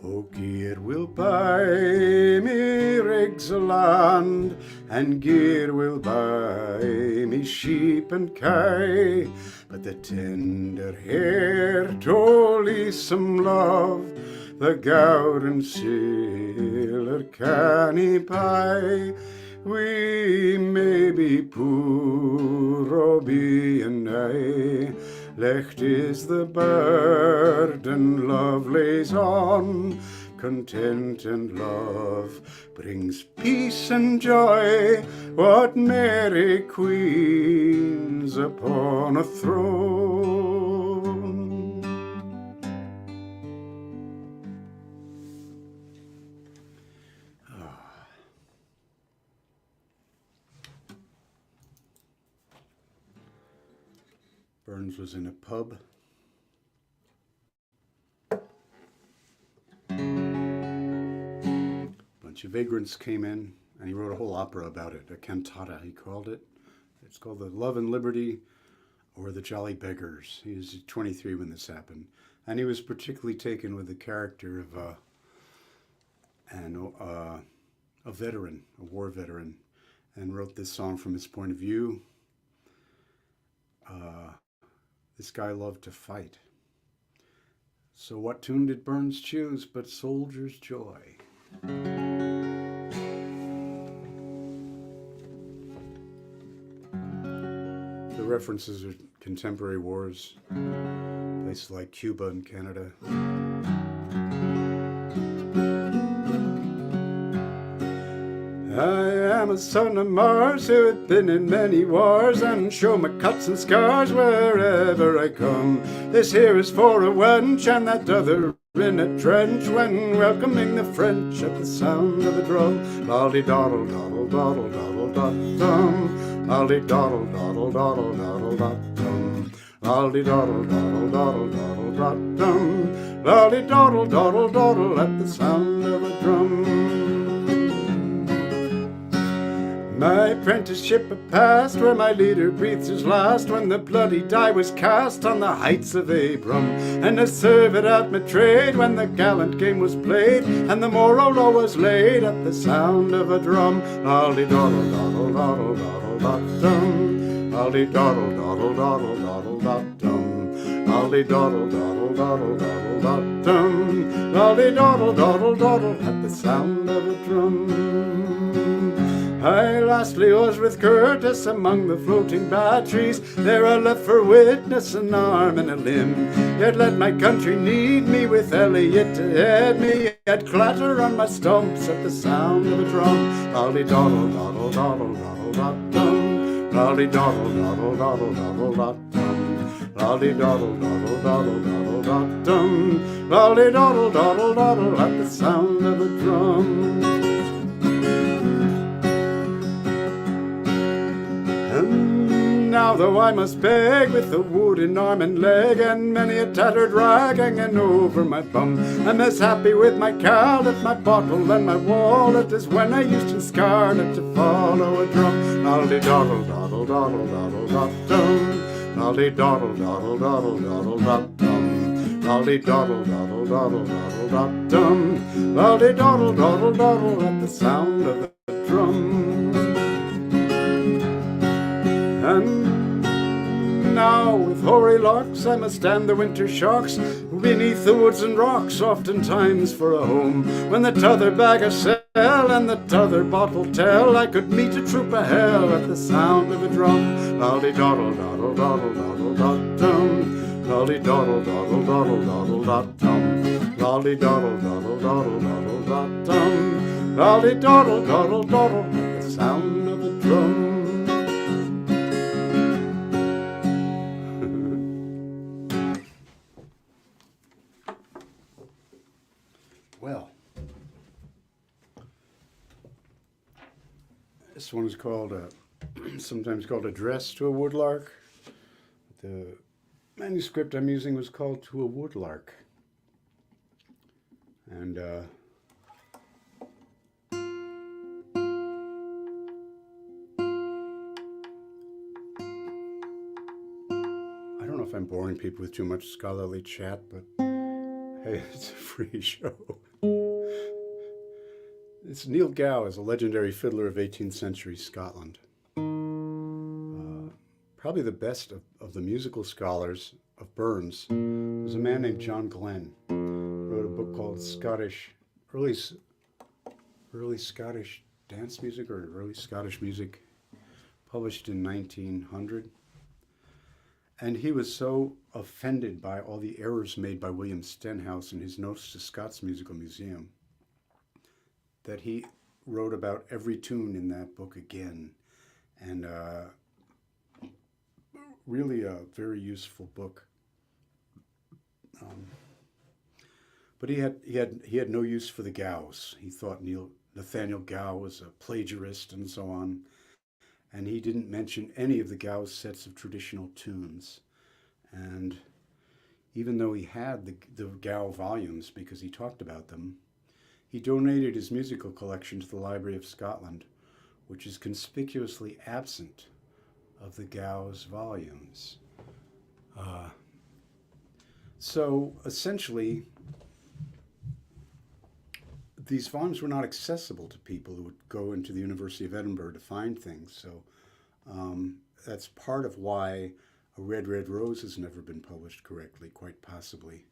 O gear will buy me rigs o' land, and gear will buy me sheep and kye. But the tender hair told some love, the gowden sailor canny buy. We may be poor, Robbie and I, Lecht is the burden love lays on. Content and love brings peace and joy. What merry queens upon a throne. Burns was in a pub. Bunch of vagrants came in, and he wrote a whole opera about it, a cantata he called it. It's called The Love and Liberty, or The Jolly Beggars. He was 23 when this happened, and he was particularly taken with the character of a veteran, a war veteran, and wrote this song from his point of view. This guy loved to fight. So what tune did Burns choose but Soldier's Joy? The references are contemporary wars, places like Cuba and Canada. I am a son of Mars who had been in many wars and show my cuts and scars wherever I come. This here is for a wench and that other in a trench when welcoming the French at the sound of the drum. Lolly doddle doddle doddle doddle dot dum. Lolly doddle doddle doddle doddle dot dum. Lolly doddle doddle doddle doddle dot dum. Lolly doddle doddle doddle at the sound of a drum. My apprenticeship passed where my leader breathes his last, when the bloody die was cast on the heights of Abram. And I serve it out my trade when the gallant game was played, and the morrow low was laid at the sound of a drum. Lolly doddle doddle doddle doddle dum. Lolly doddle doddle doddle doddle dum. Lolly doddle doddle doddle doddle dum. Lolly doddle doddle doddle at the sound of a drum. I lastly was with Curtis among the floating batteries. There I left for witness an arm and a limb. Yet let my country need me with Elliot to head me. Yet clatter on my stumps at the sound of a drum. Lolly doddle doddle doddle doddle dum. Lolly doddle doddle doddle doddle dum. Lolly doddle doddle doddle doddle dum. Lolly doddle doddle doddle at the sound of a drum. Now though I must beg with a wooden arm and leg, and many a tattered rag hanging over my bum, I'm as happy with my cowlet, my bottle, and my wallet as when I used in Scarlet to follow a drum. Lolly doddle doddle doddle doddle dum. Lolly doddle doddle doddle doddle dum. Lolly doddle doddle doddle doddle dum. Lolly doddle doddle doddle at the sound of the drum. And now with hoary locks I must stand the winter shocks beneath the woods and rocks, oftentimes for a home. When the t'other bag of sell and the t'other bottle tell, I could meet a troop of hell at the sound of a drum. Lolly doddle doddle doddle doddle dum. Lolly doddle doddle doddle doddle dum. Lolly doddle doddle doddle doddle dum. Lolly doddle doddle doddle at the sound of a drum. Well, this one is called, sometimes called Address to a Woodlark. The manuscript I'm using was called To a Woodlark. And I don't know if I'm boring people with too much scholarly chat, but hey, it's a free show. This Neil Gow is a legendary fiddler of 18th century Scotland. Probably the best of the musical scholars of Burns was a man named John Glenn. Wrote a book called early Scottish dance music, or early Scottish music, published in 1900. And he was so offended by all the errors made by William Stenhouse in his Notes to Scots Musical Museum that he wrote about every tune in that book again. And really a very useful book. But he had no use for the Gows. He thought Nathaniel Gow was a plagiarist and so on. And he didn't mention any of the Gow sets of traditional tunes. And even though he had the Gow volumes, because he talked about them, he donated his musical collection to the Library of Scotland, which is conspicuously absent of the Gow's volumes. So essentially, these volumes were not accessible to people who would go into the University of Edinburgh to find things. So that's part of why A Red, Red Rose has never been published correctly, quite possibly.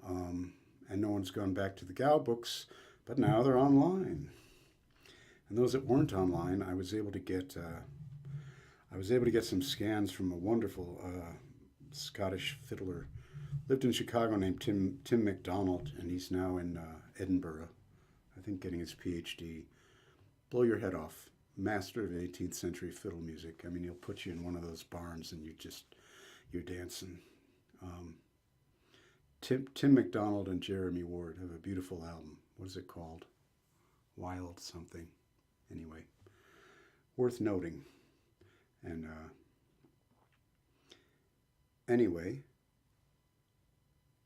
And no one's gone back to the Gow books, but now they're online. And those that weren't online, I was able to get some scans from a wonderful Scottish fiddler, lived in Chicago, named Tim MacDonald, and he's now in Edinburgh, I think getting his PhD. Blow your head off. Master of 18th century fiddle music. I mean, he'll put you in one of those barns and you're dancing. Tim MacDonald and Jeremy Ward have a beautiful album. What is it called? Wild something. Anyway, worth noting. And anyway,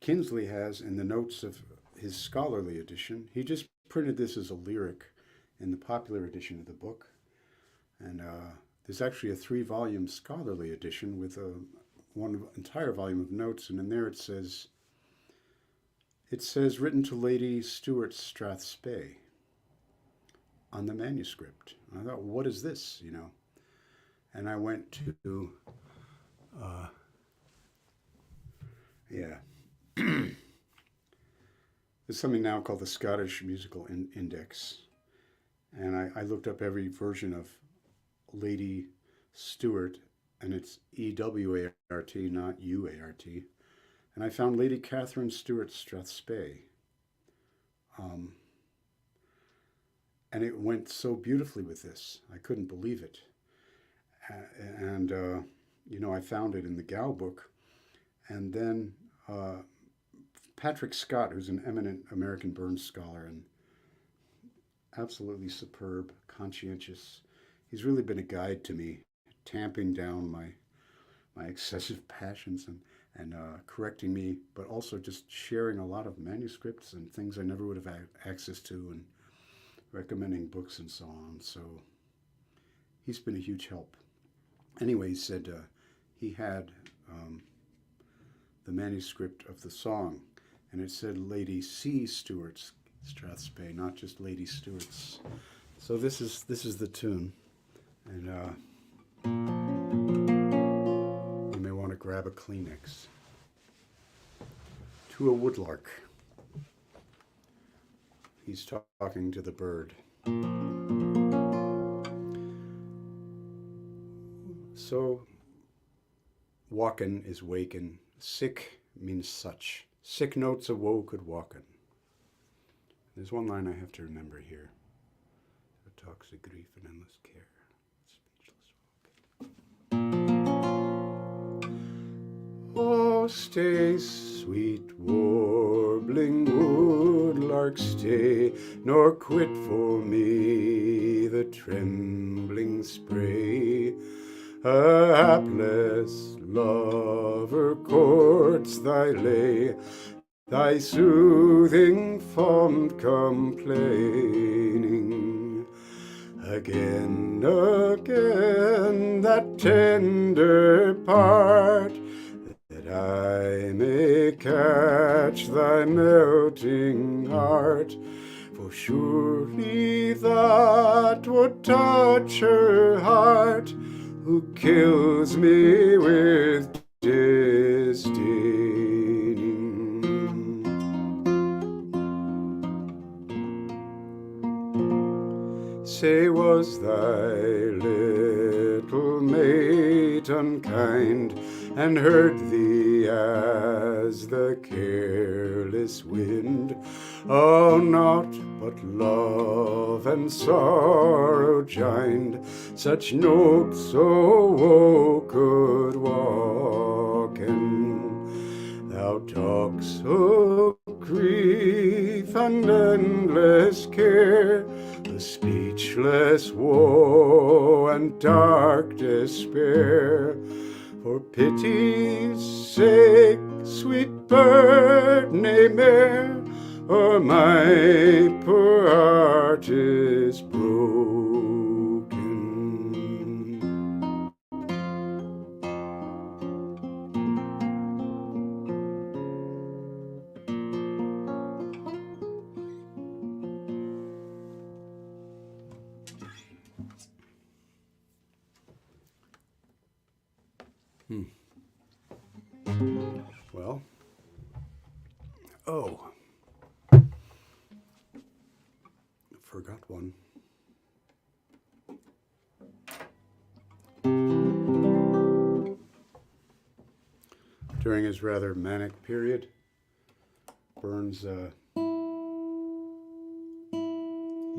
Kinsley has in the notes of his scholarly edition, he just printed this as a lyric in the popular edition of the book. And there's actually a 3-volume scholarly edition with one entire volume of notes, and in there it says written to Lady Stuart Strathspey on the manuscript. And I thought, what is this, you know? And I went to, yeah. There's something now called the Scottish Musical Index. And I looked up every version of Lady Stuart, and it's E-W-A-R-T, not U-A-R-T. And I found Lady Catherine Stuart Strathspey. And it went so beautifully with this. I couldn't believe it. And you know, I found it in the Gow book. And then Patrick Scott, who's an eminent American Burns scholar and absolutely superb, conscientious, he's really been a guide to me, tamping down my excessive passions and correcting me, but also just sharing a lot of manuscripts and things I never would have had access to, and recommending books and so on. So he's been a huge help. Anyway, he said he had the manuscript of the song, and it said Lady C. Stuart's Strathspey, not just Lady Stuart's. So this is the tune, and you may want to grab a Kleenex. To a Woodlark. He's talking to the bird. So, walkin' is wakin', sick means such. Sick notes awoke at walkin'. There's one line I have to remember here. Talks of grief and endless care. Speechless walking. Oh, stay, sweet warbling woodlark, stay, nor quit for me the trembling spray. A hapless lover courts thy lay, thy soothing fond complaining. Again, again, that tender part, that I may catch thy melting heart. For surely that would touch her heart, who kills me with disdaining. Say, was thy little mate unkind, and hurt thee as the careless wind? Oh, naught but love and sorrow joined, such notes so woe could waken. Thou talks of grief and endless care, the speechless woe and dark despair. For pity's sake, sweet bird, nay mair, or my poor heart is broken. Well, oh, forgot one. During his rather manic period, Burns, he'd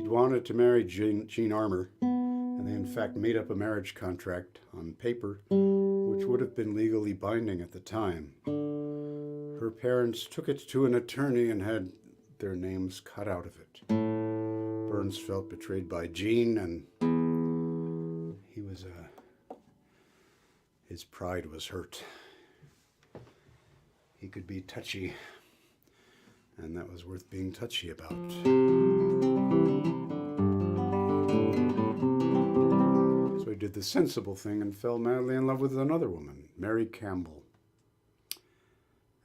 wanted to marry Jean Armour, and they in fact made up a marriage contract on paper, which would have been legally binding at the time. Her parents took it to an attorney and had their names cut out of it. Burns felt betrayed by Jean, and he was his pride was hurt. He could be touchy, and that was worth being touchy about. did the sensible thing and fell madly in love with another woman, Mary Campbell.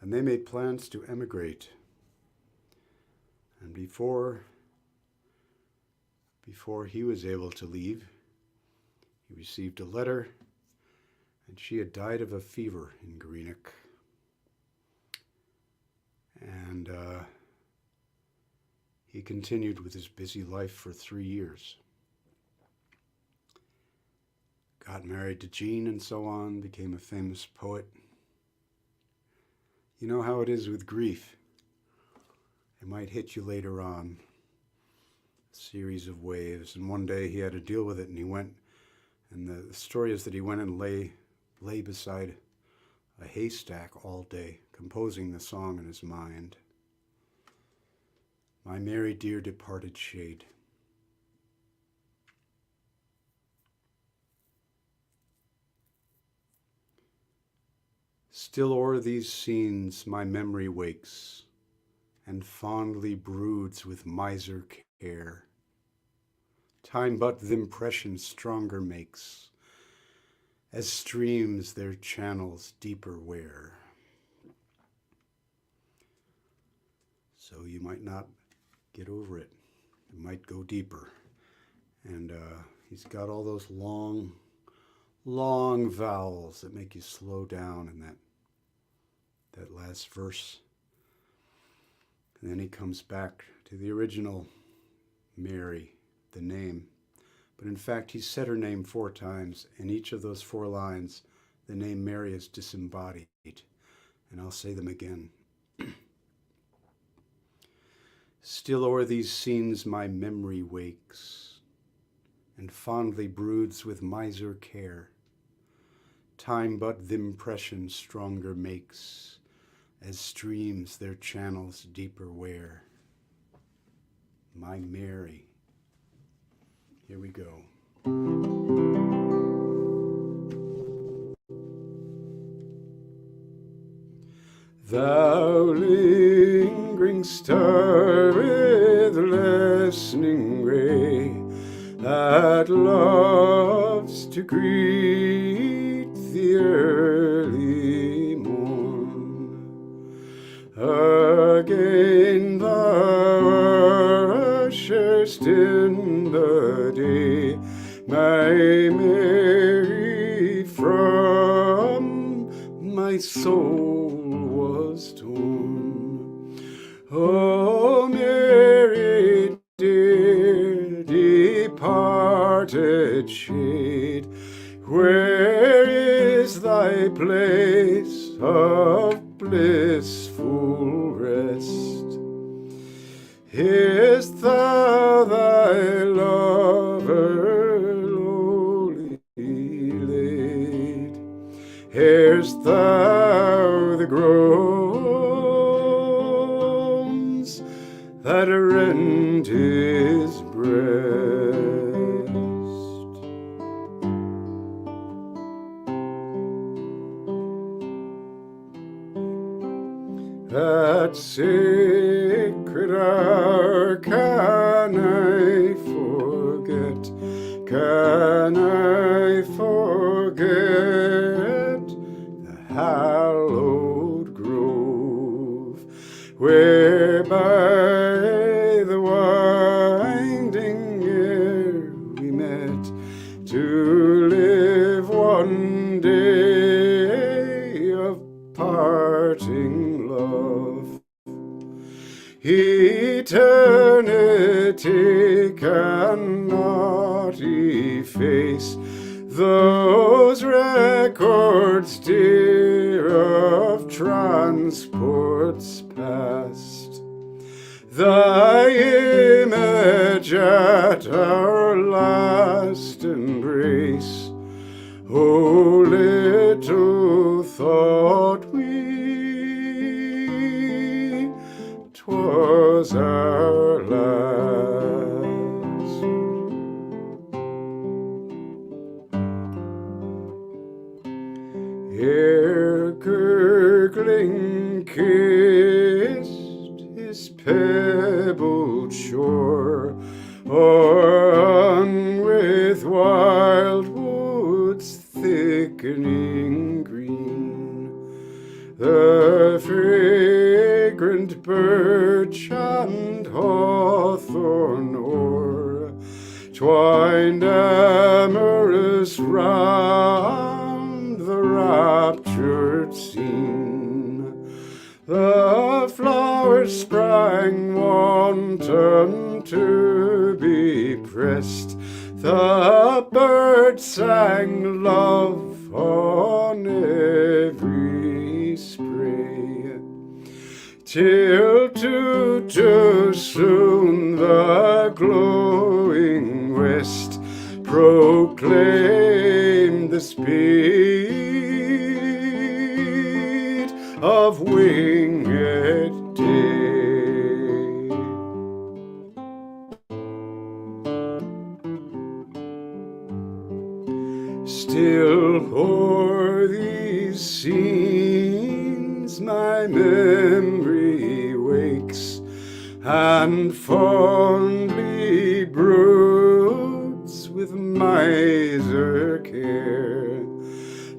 And they made plans to emigrate. And before he was able to leave, he received a letter, and she had died of a fever in Greenock. And he continued with his busy life for 3 years. Got married to Jean and so on, became a famous poet. You know how it is with grief. It might hit you later on, a series of waves. And one day he had to deal with it, and he went, and the story is that he went and lay beside a haystack all day, composing the song in his mind. My Mary, dear departed shade. Still o'er these scenes my memory wakes, and fondly broods with miser care. Time but th' impression stronger makes, as streams their channels deeper wear. So you might not get over it. It might go deeper. And he's got all those long vowels that make you slow down in that last verse. And then he comes back to the original Mary, the name. But in fact, he said her name 4 times. In each of those 4 lines, the name Mary is disembodied. And I'll say them again. Still o'er these scenes my memory wakes, and fondly broods with miser care. Time but th' impression stronger makes, as streams their channels deeper wear. My Mary. Here we go. Thou lingering star with lessening ray, that loves to greet the early morn, again thou usherst in the day, my Mary, from my soul was torn. O Mary, dear departed shade, where is thy place of blissful rest? Hear'st thou thy lover lowly laid? Hear'st thou the groans that rend his breast? That sacred hour can I forget? Can I forget the hallowed grove, where by the winding air we met to live one day of parting love? Eternity cannot efface those records dear of transports past. Thy image at our last embrace, oh, little thought we 'twas our last. Ere gurgling kissed his pebbled shore, or hung with wildwood awakening green. The fragrant birch and hawthorn o'er, twined amorous round the raptured scene. The flowers sprang wanton to be pressed, the birds sang love on every spray, till too soon the glowing west proclaimed the speed of winged day. Still o'er these scenes my memory wakes, and fondly broods with miser care.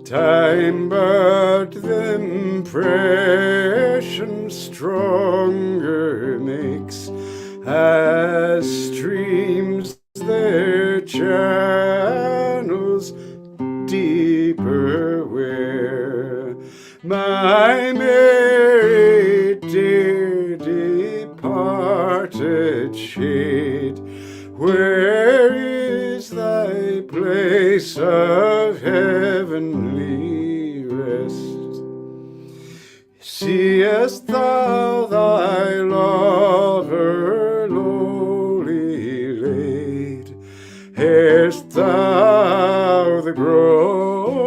Time but the impression stronger makes, as streams their channels deeper wear. My Mary dear departed shade, where is thy place of heavenly rest? Seest thou thy lover lowly laid? Hear'st thou the groans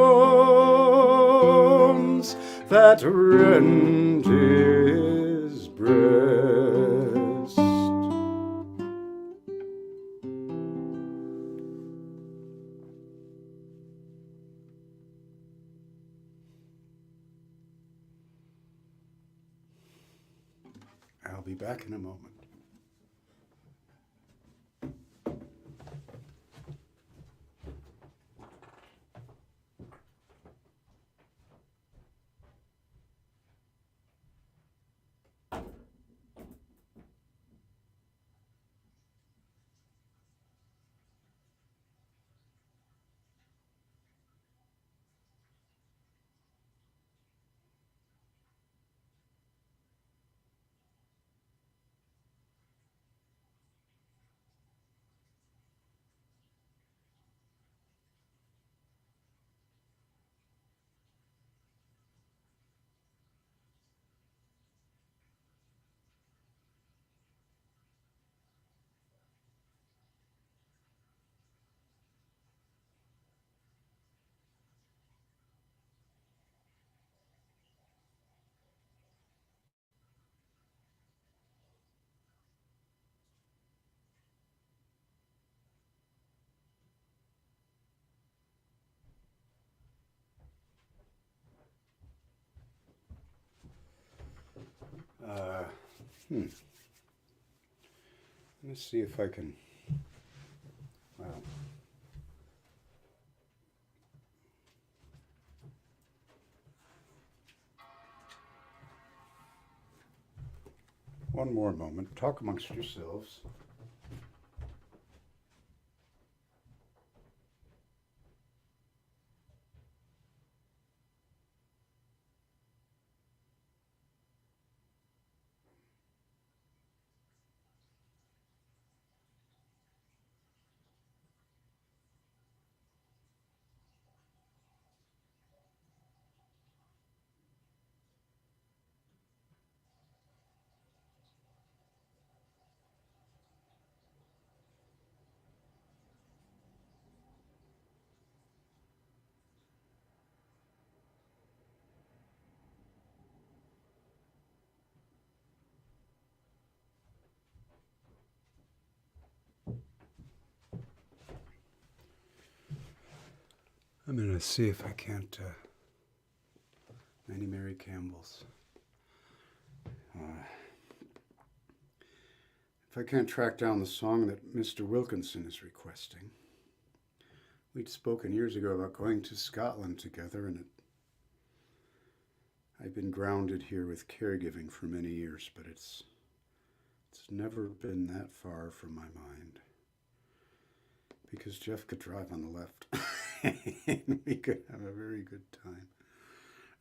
that rend his breast? I'll be back in a moment. Let's see if I can, well, one more moment. Talk amongst yourselves. I'm going to see if I can't, Annie Mary Campbell's. If I can't track down the song that Mr. Wilkinson is requesting, We'd spoken years ago about going to Scotland together, and I've been grounded here with caregiving for many years, but it's never been that far from my mind because Jeff could drive on the left, and we could have a very good time.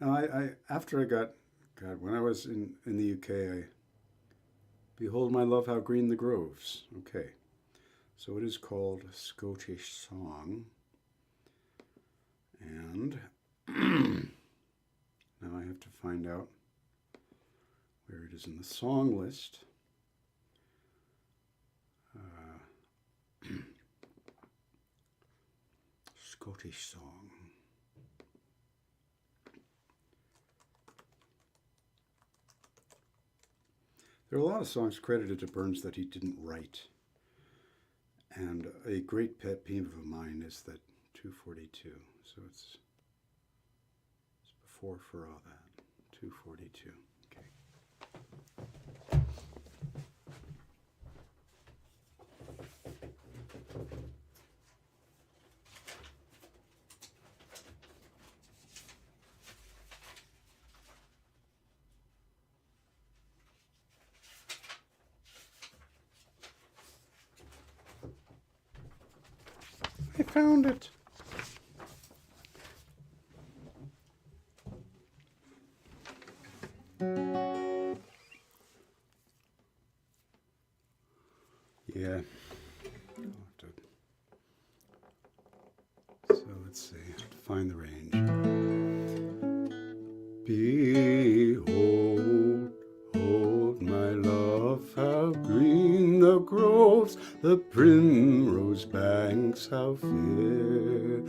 Now, I after I got God when I was in the UK, I behold my love how green the groves. Okay, so it is called Scottish Song. And now I have to find out where it is in the song list. Scottish Song. There are a lot of songs credited to Burns that he didn't write. And a great pet peeve of mine is that 242. So it's before for all that. 242. Okay. I found it. Yeah. So let's see. I have to find the range. Behold, hold my love, how green the groves, the primrose banks, how fair.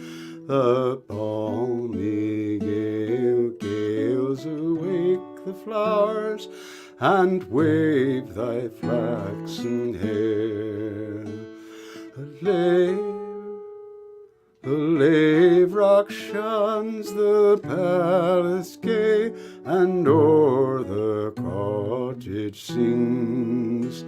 The balmy gales awake the flowers and wave thy flaxen hair. The laverock shuns the palace gay, and o'er the cottage sings.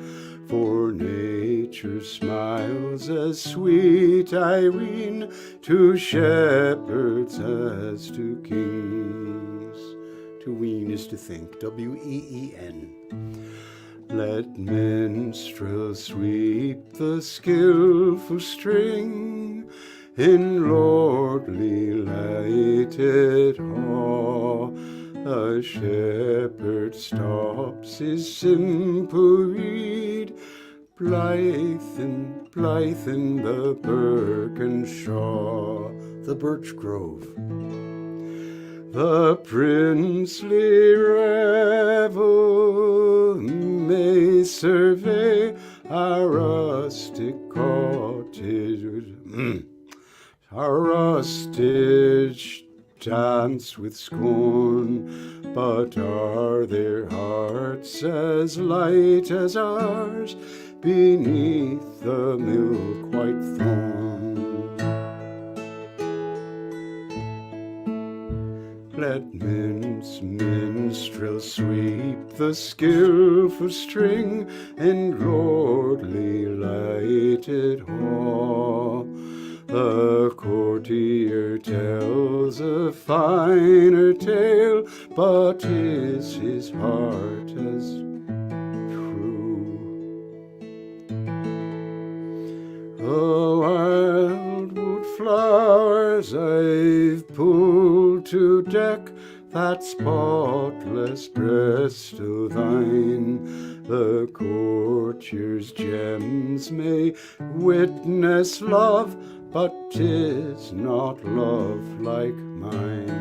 For nature smiles as sweet, I ween, to shepherds as to kings. To ween is to think, W-E-E-N. Let minstrels sweep the skillful string in lordly lighted hall. A shepherd stops his simple reed, blithe in the Birkenshaw, the birch grove. The princely revel may survey our rustic cottage, our rustic dance with scorn, but are their hearts as light as ours beneath the milk-white thorn? Let minstrels sweep the skillful string in lordly lighted hall. The courtier tells a finer tale, but is his heart as true? The wildwood flowers I've pulled to deck that spotless breast of thine, the courtier's gems may witness love, but 'tis not love like mine.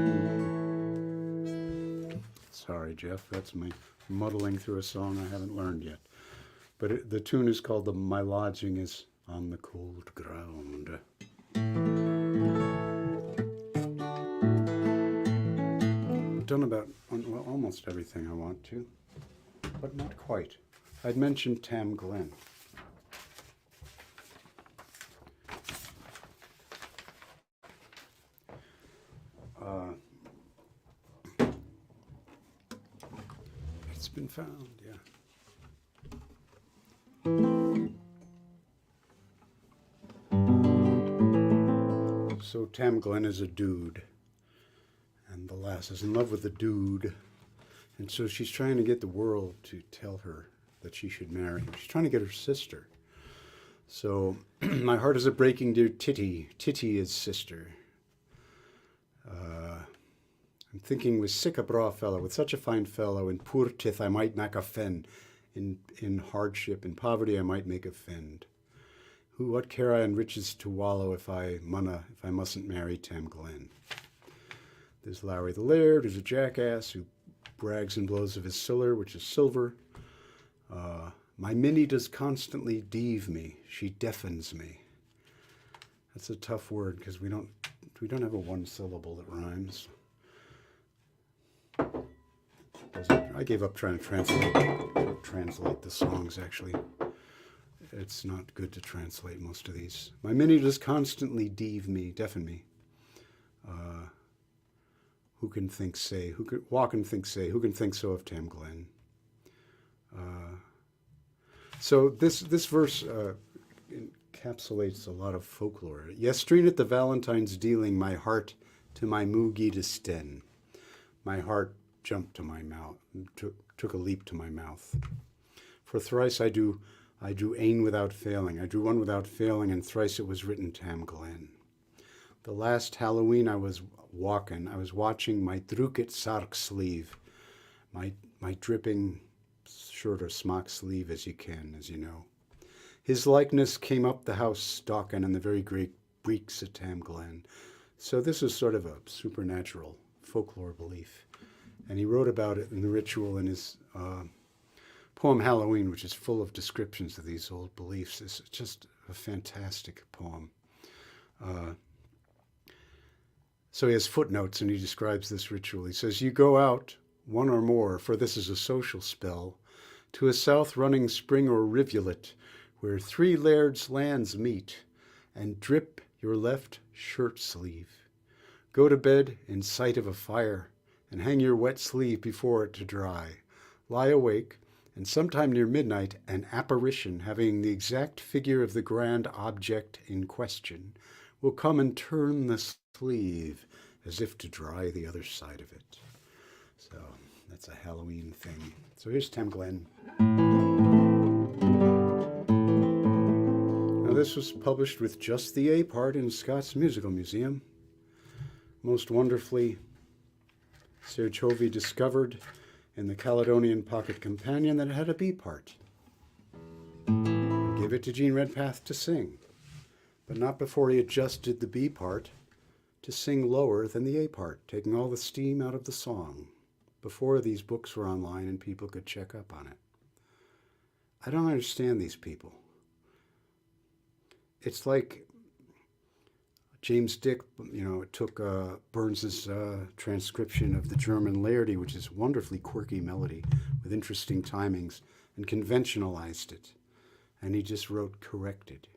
Sorry, Jeff, that's me muddling through a song I haven't learned yet. But the tune is called My Lodging is on the Cold Ground. I've done about, well, almost everything I want to, but not quite. I'd mentioned Tam Glen. It's been found, yeah. So Tam Glen is a dude, and the lass is in love with the dude, and so she's trying to get the world to tell her that she should marry him. She's trying to get her sister. So my heart is a breaking, dear Titty. Titty is sister. I'm thinking with sic a bra fellow, with such a fine fellow, in poor tith I might mak a fen. In hardship, in poverty, I might make a fend. What care I in riches to wallow if I mustn't marry Tam Glen? There's Lowry the Laird, who's a jackass who brags and blows of his siller, which is silver. My Minnie does constantly deave me. She deafens me. That's a tough word because we don't have a one syllable that rhymes. I gave up trying to translate the songs, actually. It's not good to translate most of these. My Minnie does constantly deafen me. Who can think say, who could walk and think say, who can think so of Tam Glen? So this verse encapsulates a lot of folklore. Yestreen at the Valentine's dealing, my heart to my moogie to sten. My heart jumped to my mouth, took a leap to my mouth. For thrice I do ain without failing. I drew one without failing, and thrice it was written Tam Glen. The last Halloween I was watching my drukit sark sleeve, my dripping shirt or smock sleeve as you know. His likeness came up the house stalking and the very great breeks at Tam Glen. So this is sort of a supernatural folklore belief. And he wrote about it in the ritual in his poem Halloween, which is full of descriptions of these old beliefs. It's just a fantastic poem. So he has footnotes and he describes this ritual. He says, you go out, one or more, for this is a social spell, to a south running spring or rivulet where three lairds' lands meet, and drip your left shirt sleeve. Go to bed in sight of a fire, and hang your wet sleeve before it to dry. Lie awake, and sometime near midnight, an apparition having the exact figure of the grand object in question will come and turn the sleeve as if to dry the other side of it. So that's a Halloween thing. So here's Tam Glen. Now this was published with just the A part in Scott's Musical Museum. Most wonderfully, Serge Hovey discovered in the Caledonian Pocket Companion that it had a B part. He gave it to Gene Redpath to sing, but not before he adjusted the B part to sing lower than the A part, taking all the steam out of the song, before these books were online and people could check up on it. I don't understand these people. It's like James Dick, took Burns's transcription of the German Laerdy, which is wonderfully quirky melody with interesting timings, and conventionalized it. And he just wrote corrected.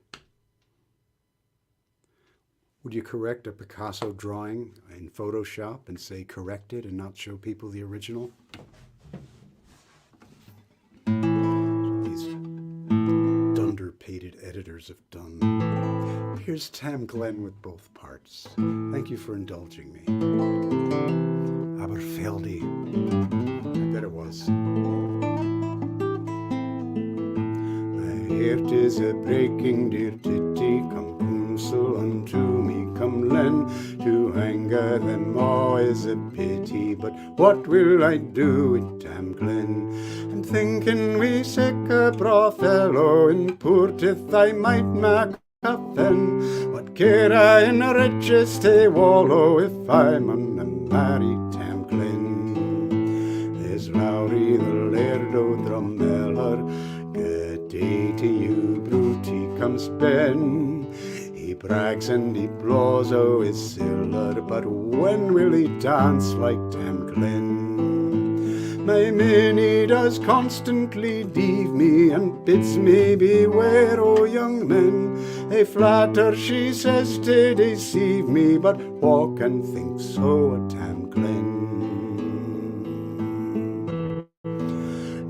Would you correct a Picasso drawing in Photoshop and say corrected and not show people the original? These dunder-pated editors have done. Here's Tam Glen with both parts. Thank you for indulging me. Aberfeldy. I bet it was. My heart is a breaking, dear Titty, come counsel unto me, come len, to anger them all is a pity, but what will I do with Tam Glen? I'm thinking we sick a bra fellow in poor tith I might mak a fen. What care I in riches to wallow if I'm on marry Tam Glen? There's Lowry the Laird o' Drumeller, good day to you, Brute, comes Ben. He brags and he blows o' his siller, but when will he dance like Tam Glen? My Minnie does constantly deave me and bids me beware o' young men. They flatter, she says, to deceive me, but walk and think so o' Tam Glen.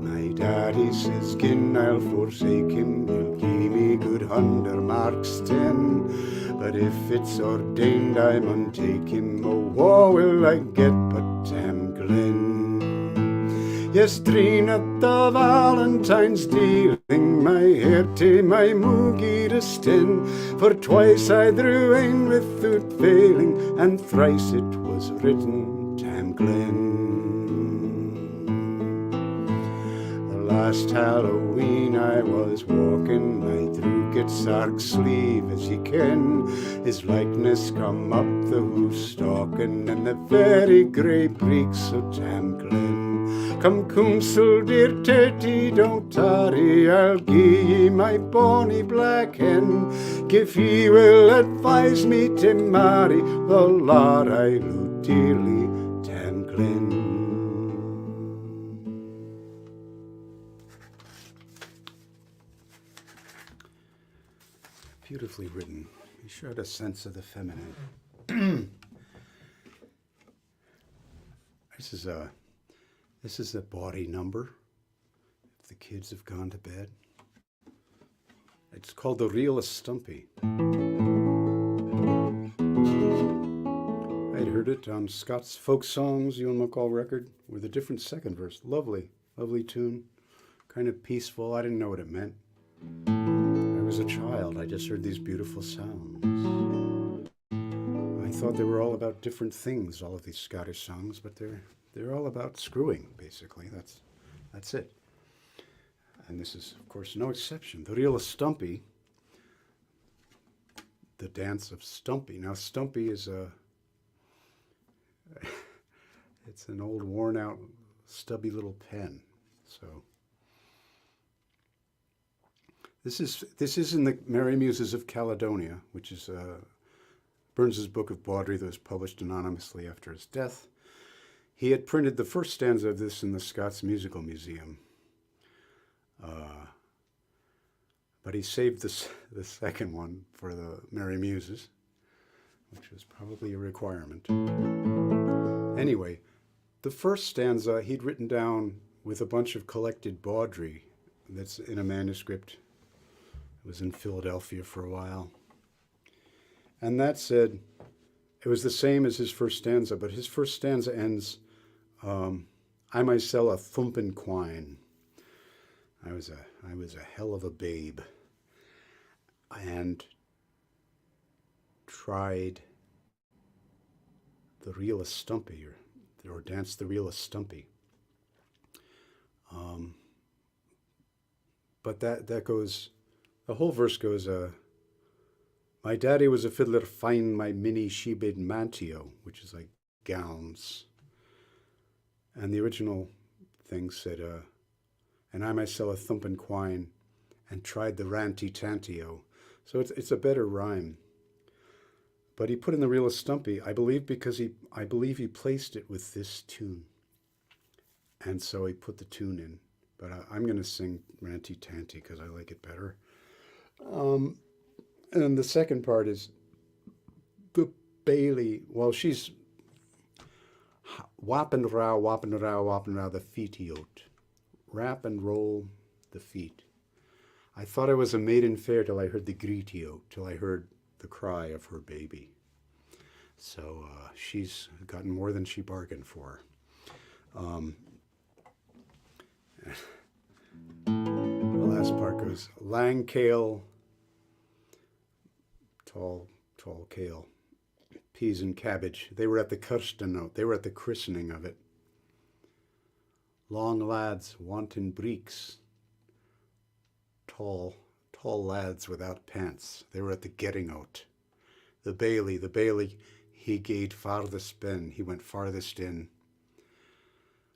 My daddy says, gin I'll forsake him, he'll gie me good 100 marks 10. But if it's ordained I mun take him, oh, what will I get but Tam Glen? Yes, Trina the Valentine's dealing my hair to my moogie to stin, for twice I drew ein without failing, and thrice it was written Tam Glen. Last Halloween I was walking my through Gitsark's sleeve, as ye ken, his likeness come up the hoof stalking, and the very grey breeks o' Tam Glen. Come Coomsel, dear Teddy, don't tarry, I'll gie ye my bonny black hen, if ye will advise me to marry the lad I love dearly, Tam Glen. Beautifully written. He showed a sense of the feminine. This is a bawdy number. If the kids have gone to bed. It's called The Reel of Stumpy. I'd heard it on Scott's Folk Songs, Ewan MacColl record, with a different second verse. Lovely, lovely tune. Kind of peaceful. I didn't know what it meant. I was a child. I just heard these beautiful sounds. I thought they were all about different things, all of these Scottish songs, but they're all about screwing, basically. That's it. And this is, of course, no exception. The Reel of Stumpy, the dance of Stumpy. Now, Stumpy is it's an old, worn-out, stubby little pen. So this is in the Merry Muses of Caledonia, which is Burns's book of Bawdry that was published anonymously after his death. He had printed the first stanza of this in the Scots Musical Museum, but he saved the second one for the Merry Muses, which was probably a requirement. Anyway, the first stanza he'd written down with a bunch of collected Bawdry that's in a manuscript. It was in Philadelphia for a while. And that said, it was the same as his first stanza, but his first stanza ends, I mysel a thumpin' quine. I was a hell of a babe, and tried the Reel of Stumpy, or danced the Reel of Stumpy. But that goes, the whole verse goes, my daddy was a fiddler fine my minnie she bid mantio, which is like gowns. And the original thing said, and I myself a thumpin' quine and tried the ranty tantio. So it's a better rhyme. But he put in the Reel of Stumpy, I believe, because I believe he placed it with this tune. And so he put the tune in. But I'm going to sing Ranty Tanty because I like it better. And the second part is the Bailey. Well, she's wap and row, the feetiote. Rap and roll the feet. I thought I was a maiden fair till I heard the greetio, till I heard the cry of her baby. So she's gotten more than she bargained for. The last part goes, lang kale, tall kale, peas and cabbage. They were at the kirstenote. They were at the christening of it. Long lads, wanton breeks. Tall lads without pants. They were at the getting out. The Bailey, he gaed farthest ben. He went farthest in.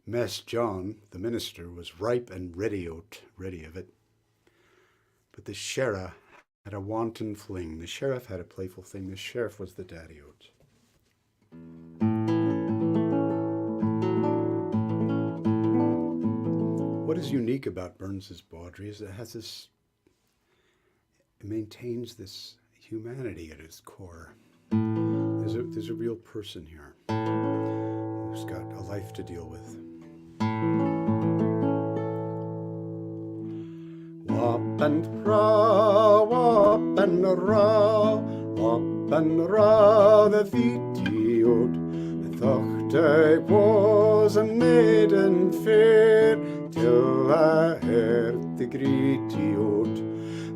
Mess John, the minister, was ripe and ready of it. But the sheriff had a wanton fling. The sheriff had a playful thing. The sheriff was the daddy-oat. What is unique about Burns's Bawdry is that it maintains this humanity at its core. There's a real person here who's got a life to deal with. Wap and raw, wap and raw, wap and rather vitiot. I thought I was a maiden fair till I heard the greetie-oat.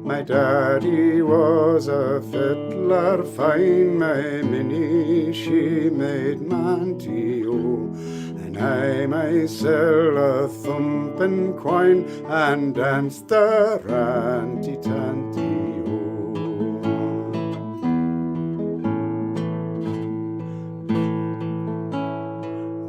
My daddy was a fiddler fine, my Minnie she made manty-o, and I myself a thumping quine and danced the ranty-tanty-o.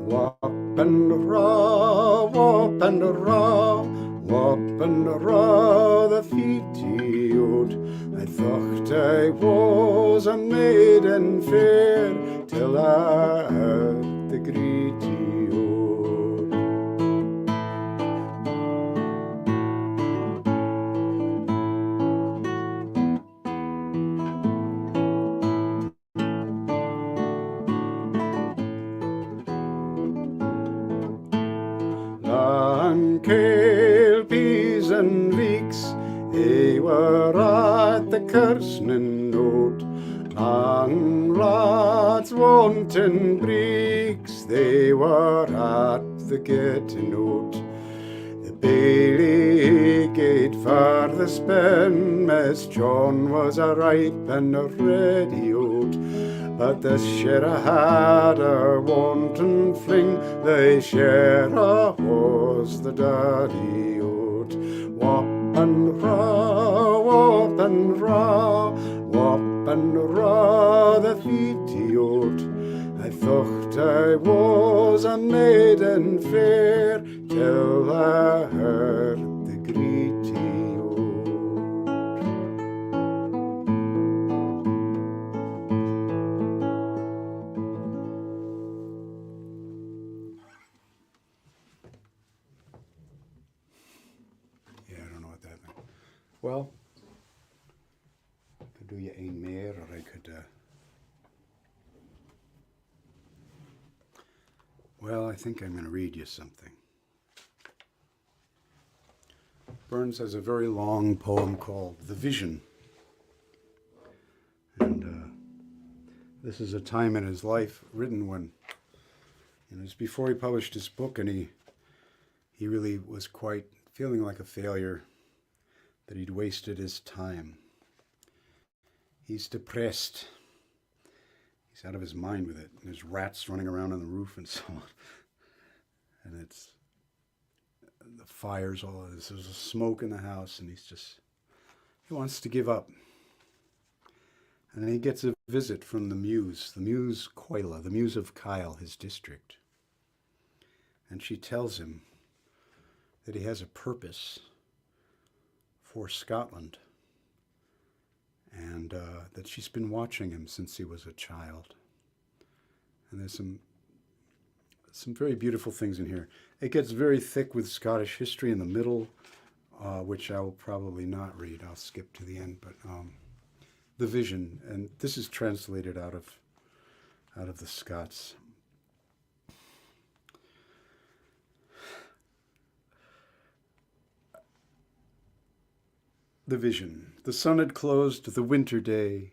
Wop and raw, wop and raw, wop and raw the feety-oat. I thought I was a maiden fair till I heard the greetie-oat. Long kale, peas and leeks, they were at the kirstening note. Long rods, wanton breeks, they were at the getting out. The Bailey gate for the spin, Miss John was a ripe and a ready out. But the sheriff had a wanton fling, the sheriff was the daddy-oat. Wop and raw, wop and raw, wop and raw the feety-oat. I thought I was a maiden fair till I heard the greetie-oat. Well, I could do you een meer, or I could, well, I think I'm going to read you something. Burns has a very long poem called The Vision. And this is a time in his life written when, it was before he published his book, and he really was quite feeling like a failure, that he'd wasted his time. He's depressed. He's out of his mind with it. And there's rats running around on the roof and so on. And it's the fires, all of this. There's a smoke in the house, and he wants to give up. And then he gets a visit from the Muse Coila, the Muse of Kyle, his district. And she tells him that he has a purpose for Scotland, and that she's been watching him since he was a child. And there's some very beautiful things in here. It gets very thick with Scottish history in the middle, which I will probably not read. I'll skip to the end. But The Vision, and this is translated out of the Scots. The Vision. The sun had closed the winter day.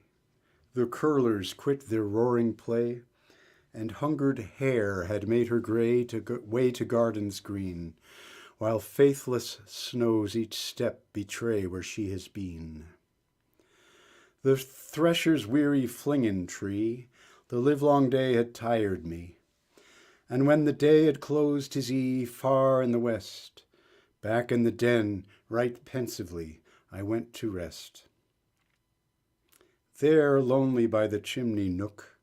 The curlers quit their roaring play, and hungered hare had made her way to gardens green, while faithless snows each step betray where she has been. The thresher's weary flingin' tree, the livelong day had tired me, and when the day had closed his ee far in the west, back in the den, right pensively, I went to rest. There, lonely by the chimney nook,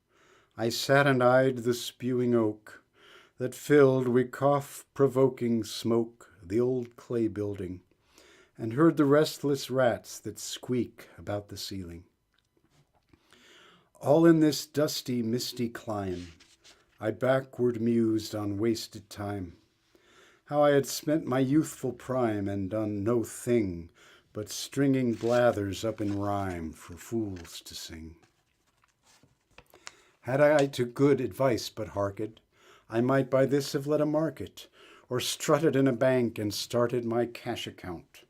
I sat and eyed the spewing oak that filled wi' cough-provoking smoke the old clay building, and heard the restless rats that squeak about the ceiling. All in this dusty, misty clime, I backward mused on wasted time, how I had spent my youthful prime and done no thing but stringing blathers up in rhyme for fools to sing. Had I to good advice but hearkened, I might by this have led a market, or strutted in a bank and started my cash account,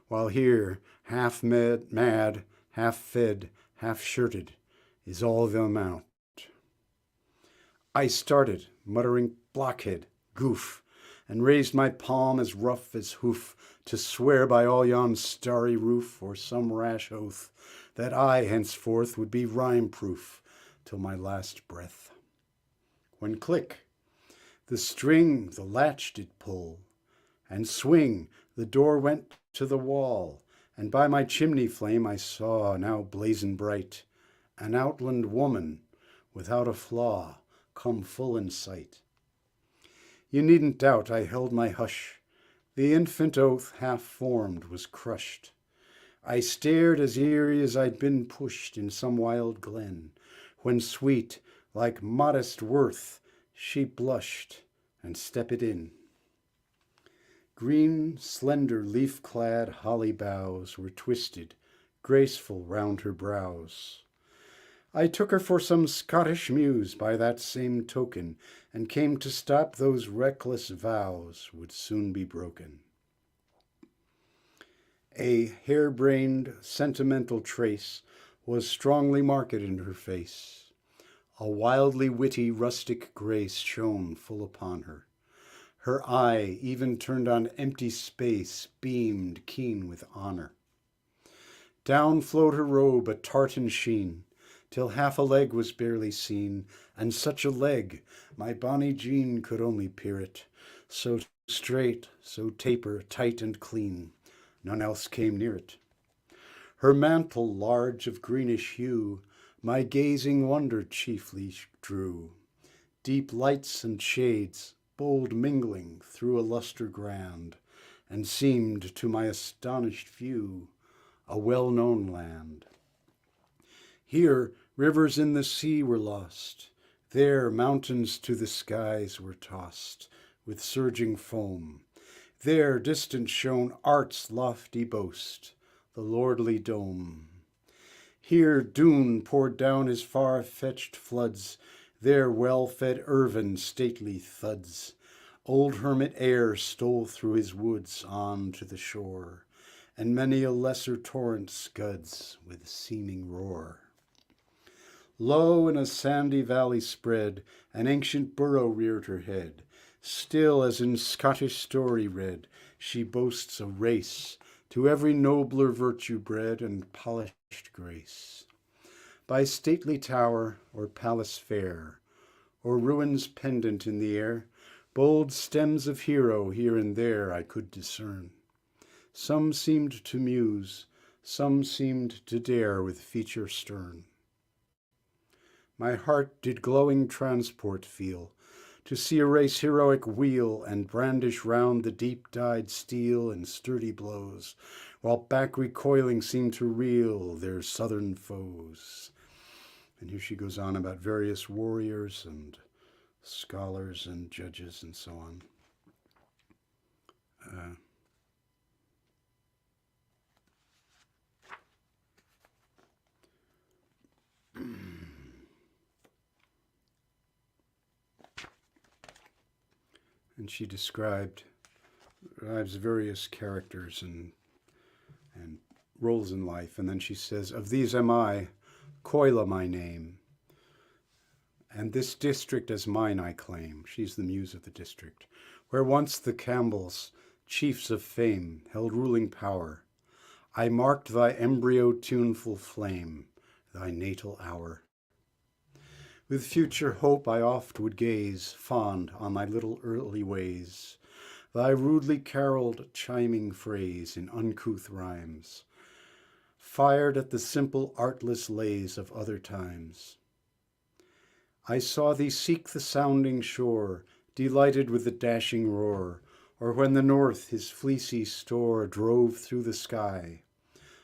while here, half mad, half fed, half shirted, is all the amount. I started, muttering blockhead, goof, and raised my palm as rough as hoof to swear by all yon starry roof or some rash oath that I henceforth would be rhyme-proof till my last breath. When click, the string the latch did pull, and swing, the door went to the wall, and by my chimney flame I saw, now blazing bright, an outland woman without a flaw come full in sight. You needn't doubt I held my hush. The infant oath half formed was crushed. I stared as eerie as I'd been pushed in some wild glen, when sweet, like modest worth, she blushed and stepped in. Green, slender, leaf-clad holly boughs were twisted, graceful round her brows. I took her for some Scottish muse by that same token, and came to stop those reckless vows would soon be broken. A harebrained, sentimental trace was strongly marked in her face. A wildly witty, rustic grace shone full upon her. Her eye, even turned on empty space, beamed keen with honor. Down flowed her robe a tartan sheen, till half a leg was barely seen, and such a leg, my bonny Jean could only peer it, so straight, so taper, tight and clean, none else came near it. Her mantle, large of greenish hue, my gazing wonder chiefly drew. Deep lights and shades, bold mingling, threw a lustre grand, and seemed to my astonished view a well-known land. Here rivers in the sea were lost, there mountains to the skies were tossed with surging foam. There distant shone art's lofty boast, the lordly dome. Here Doon poured down his far-fetched floods, there well-fed Irvine stately thuds. Old hermit Ayr stole through his woods on to the shore, and many a lesser torrent scuds with seeming roar. Low in a sandy valley spread, an ancient burrow reared her head. Still as in Scottish story read, she boasts a race, to every nobler virtue bred and polished grace. By stately tower or palace fair, or ruins pendant in the air, bold stems of hero here and there I could discern. Some seemed to muse, some seemed to dare with feature stern. My heart did glowing transport feel, to see a race heroic wheel and brandish round the deep-dyed steel in sturdy blows, while back recoiling seemed to reel their southern foes. And here she goes on about various warriors and scholars and judges and so on. And she described various characters and roles in life. And then she says, of these am I, Coila my name, and this district as mine I claim. She's the muse of the district, where once the Campbells, chiefs of fame, held ruling power. I marked thy embryo tuneful flame, thy natal hour. With future hope I oft would gaze, fond on thy little early ways, thy rudely caroled chiming phrase in uncouth rhymes, fired at the simple artless lays of other times. I saw thee seek the sounding shore, delighted with the dashing roar, or when the north his fleecy store drove through the sky.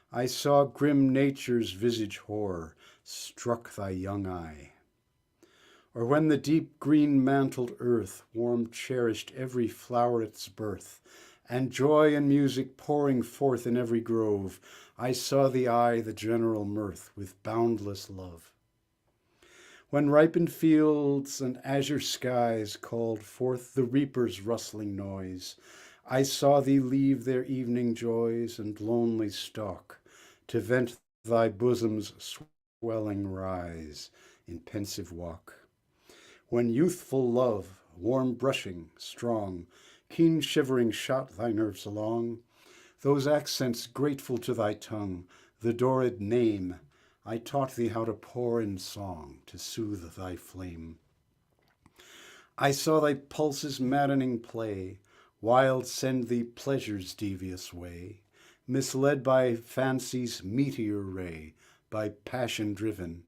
I saw grim nature's visage hoar struck thy young eye. Or when the deep green-mantled earth warm cherished every floweret's birth, and joy and music pouring forth in every grove, I saw thee eye the general mirth with boundless love. When ripened fields and azure skies called forth the reaper's rustling noise, I saw thee leave their evening joys and lonely stalk to vent thy bosom's swelling rise in pensive walk. When youthful love, warm brushing, strong, keen shivering shot thy nerves along, those accents grateful to thy tongue, the Doric name, I taught thee how to pour in song to soothe thy flame. I saw thy pulses maddening play, wild send thee pleasure's devious way, misled by fancy's meteor ray, by passion driven.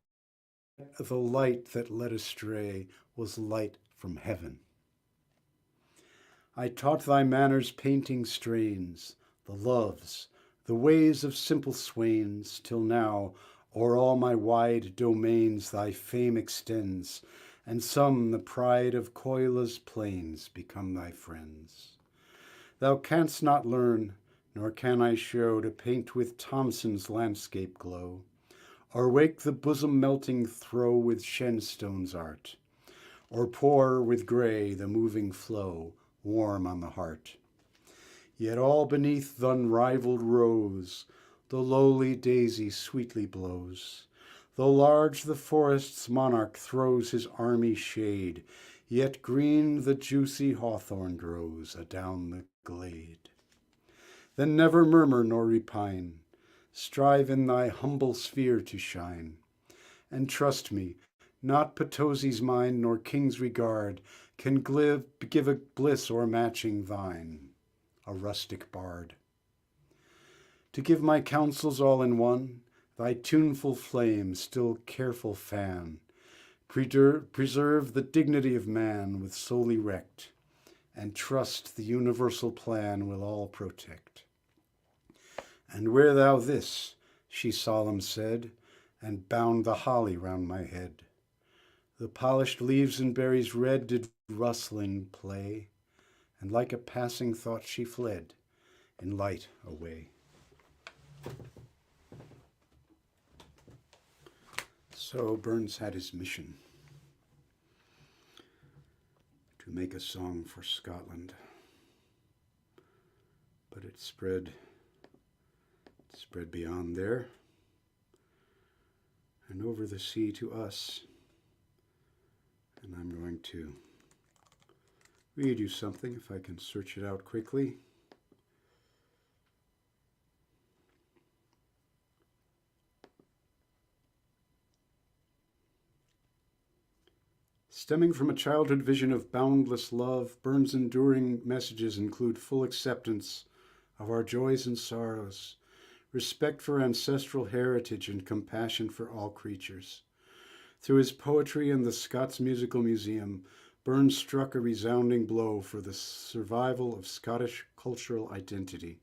The light that led astray was light from heaven. I taught thy manners painting strains, the loves, the ways of simple swains, till now o'er all my wide domains thy fame extends, and some the pride of Coila's plains become thy friends. Thou canst not learn, nor can I show, to paint with Thomson's landscape glow, or wake the bosom melting throe with Shenstone's art, or pour with Gray the moving flow warm on the heart. Yet all beneath th' unrivalled rose the lowly daisy sweetly blows. Though large the forest's monarch throws his army shade, yet green the juicy hawthorn grows adown the glade. Then never murmur nor repine, strive in thy humble sphere to shine, and trust me, not Potosi's mind nor king's regard can give a bliss o'ermatching thine, a rustic bard. To give my counsels all in one, thy tuneful flame still careful fan, preserve the dignity of man with soul erect, and trust the universal plan will all protect. And wear thou this, she solemn said, and bound the holly round my head. The polished leaves and berries red did rustling play, and like a passing thought she fled in light away. So Burns had his mission to make a song for Scotland, but it spread beyond there and over the sea to us. And I'm going to read you something, if I can search it out quickly. Stemming from a childhood vision of boundless love, Burns' enduring messages include full acceptance of our joys and sorrows, respect for ancestral heritage, and compassion for all creatures. Through his poetry and the Scots Musical Museum, Burns struck a resounding blow for the survival of Scottish cultural identity.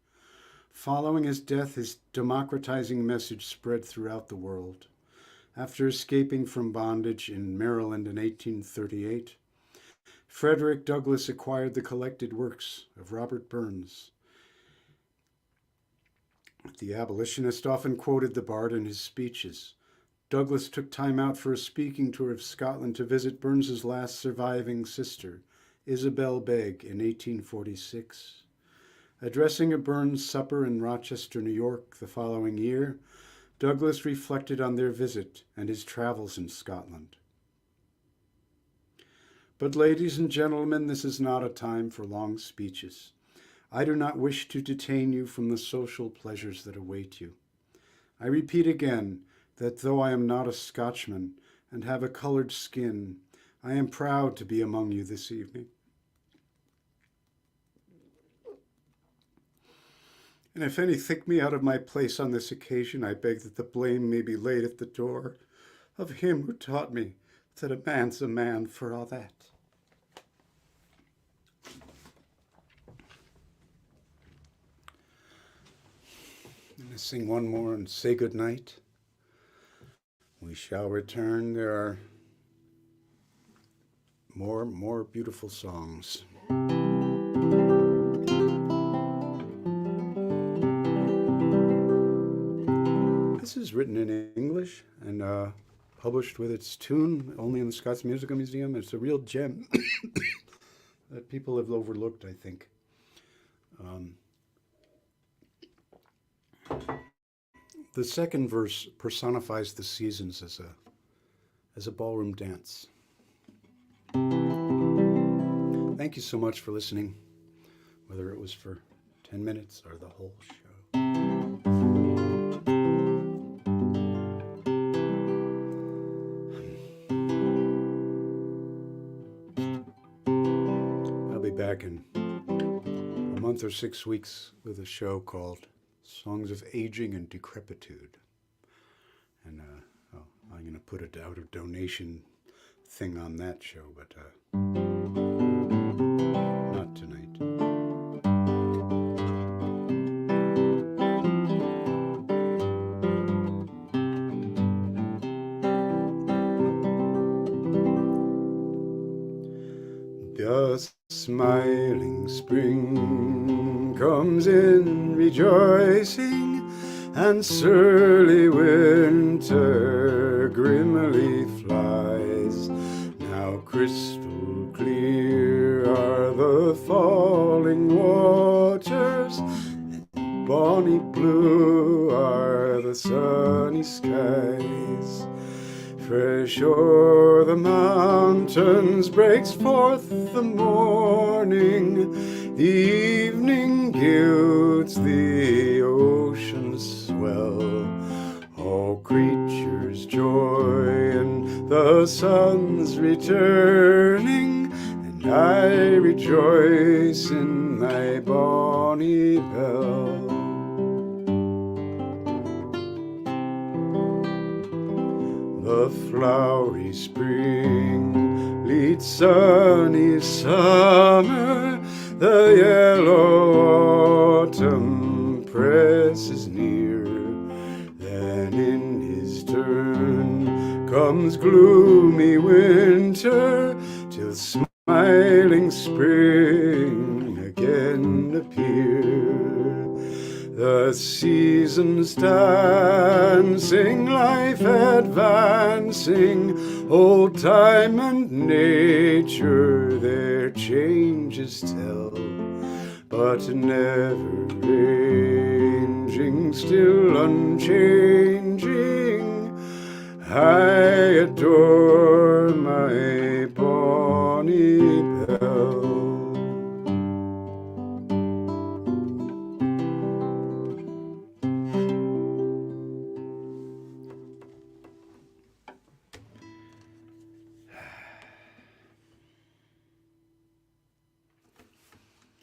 Following his death, his democratizing message spread throughout the world. After escaping from bondage in Maryland in 1838, Frederick Douglass acquired the collected works of Robert Burns. The abolitionist often quoted the bard in his speeches. Douglass took time out for a speaking tour of Scotland to visit Burns's last surviving sister, Isabel Begg, in 1846. Addressing a Burns supper in Rochester, New York, the following year, Douglass reflected on their visit and his travels in Scotland. But ladies and gentlemen, this is not a time for long speeches. I do not wish to detain you from the social pleasures that await you. I repeat again that though I am not a Scotchman and have a colored skin, I am proud to be among you this evening. And if any think me out of my place on this occasion, I beg that the blame may be laid at the door of him who taught me that a man's a man for all that. I'm going to sing one more and say good night. We shall return. There are more beautiful songs. This is written in English and published with its tune only in the Scots Musical Museum. It's a real gem that people have overlooked, I think. The second verse personifies the seasons as a ballroom dance. Thank you so much for listening, whether it was for 10 minutes or the whole show. I'll be back in a month or 6 weeks with a show called Songs of Aging and Decrepitude. And I'm going to put out a donation thing on that show, but not tonight. The smiling spring comes in rejoicing, and surly winter grimly flies. Now crystal clear are the falling waters, and bonny blue are the sunny skies. Fresh o'er the mountains breaks forth the morning, the evening gilds the ocean's swell. All creatures joy in the sun's returning, and I rejoice in my bonny bell. The flowery spring leads sunny summer, the yellow autumn presses near. Then in his turn comes gloomy winter, till smiling spring again appear. The seasons dancing, life advancing, old time and nature their changes tell, but never ranging, still unchanging, I adore my bonny bell.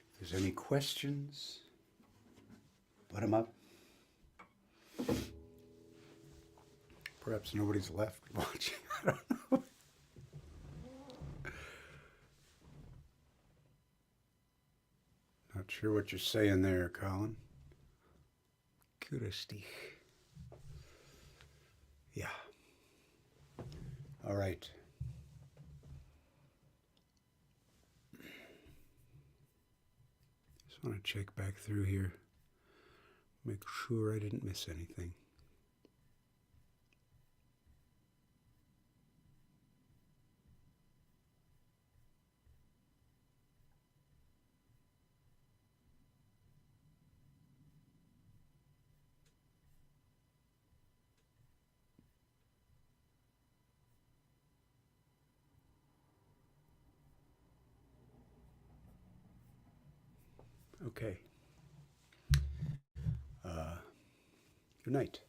If there's any questions, put them up. Perhaps nobody's left watching. I don't know. Not sure what you're saying there, Colin. Kuristich. Yeah. All right. Just want to check back through here. Make sure I didn't miss anything. Okay. Good night.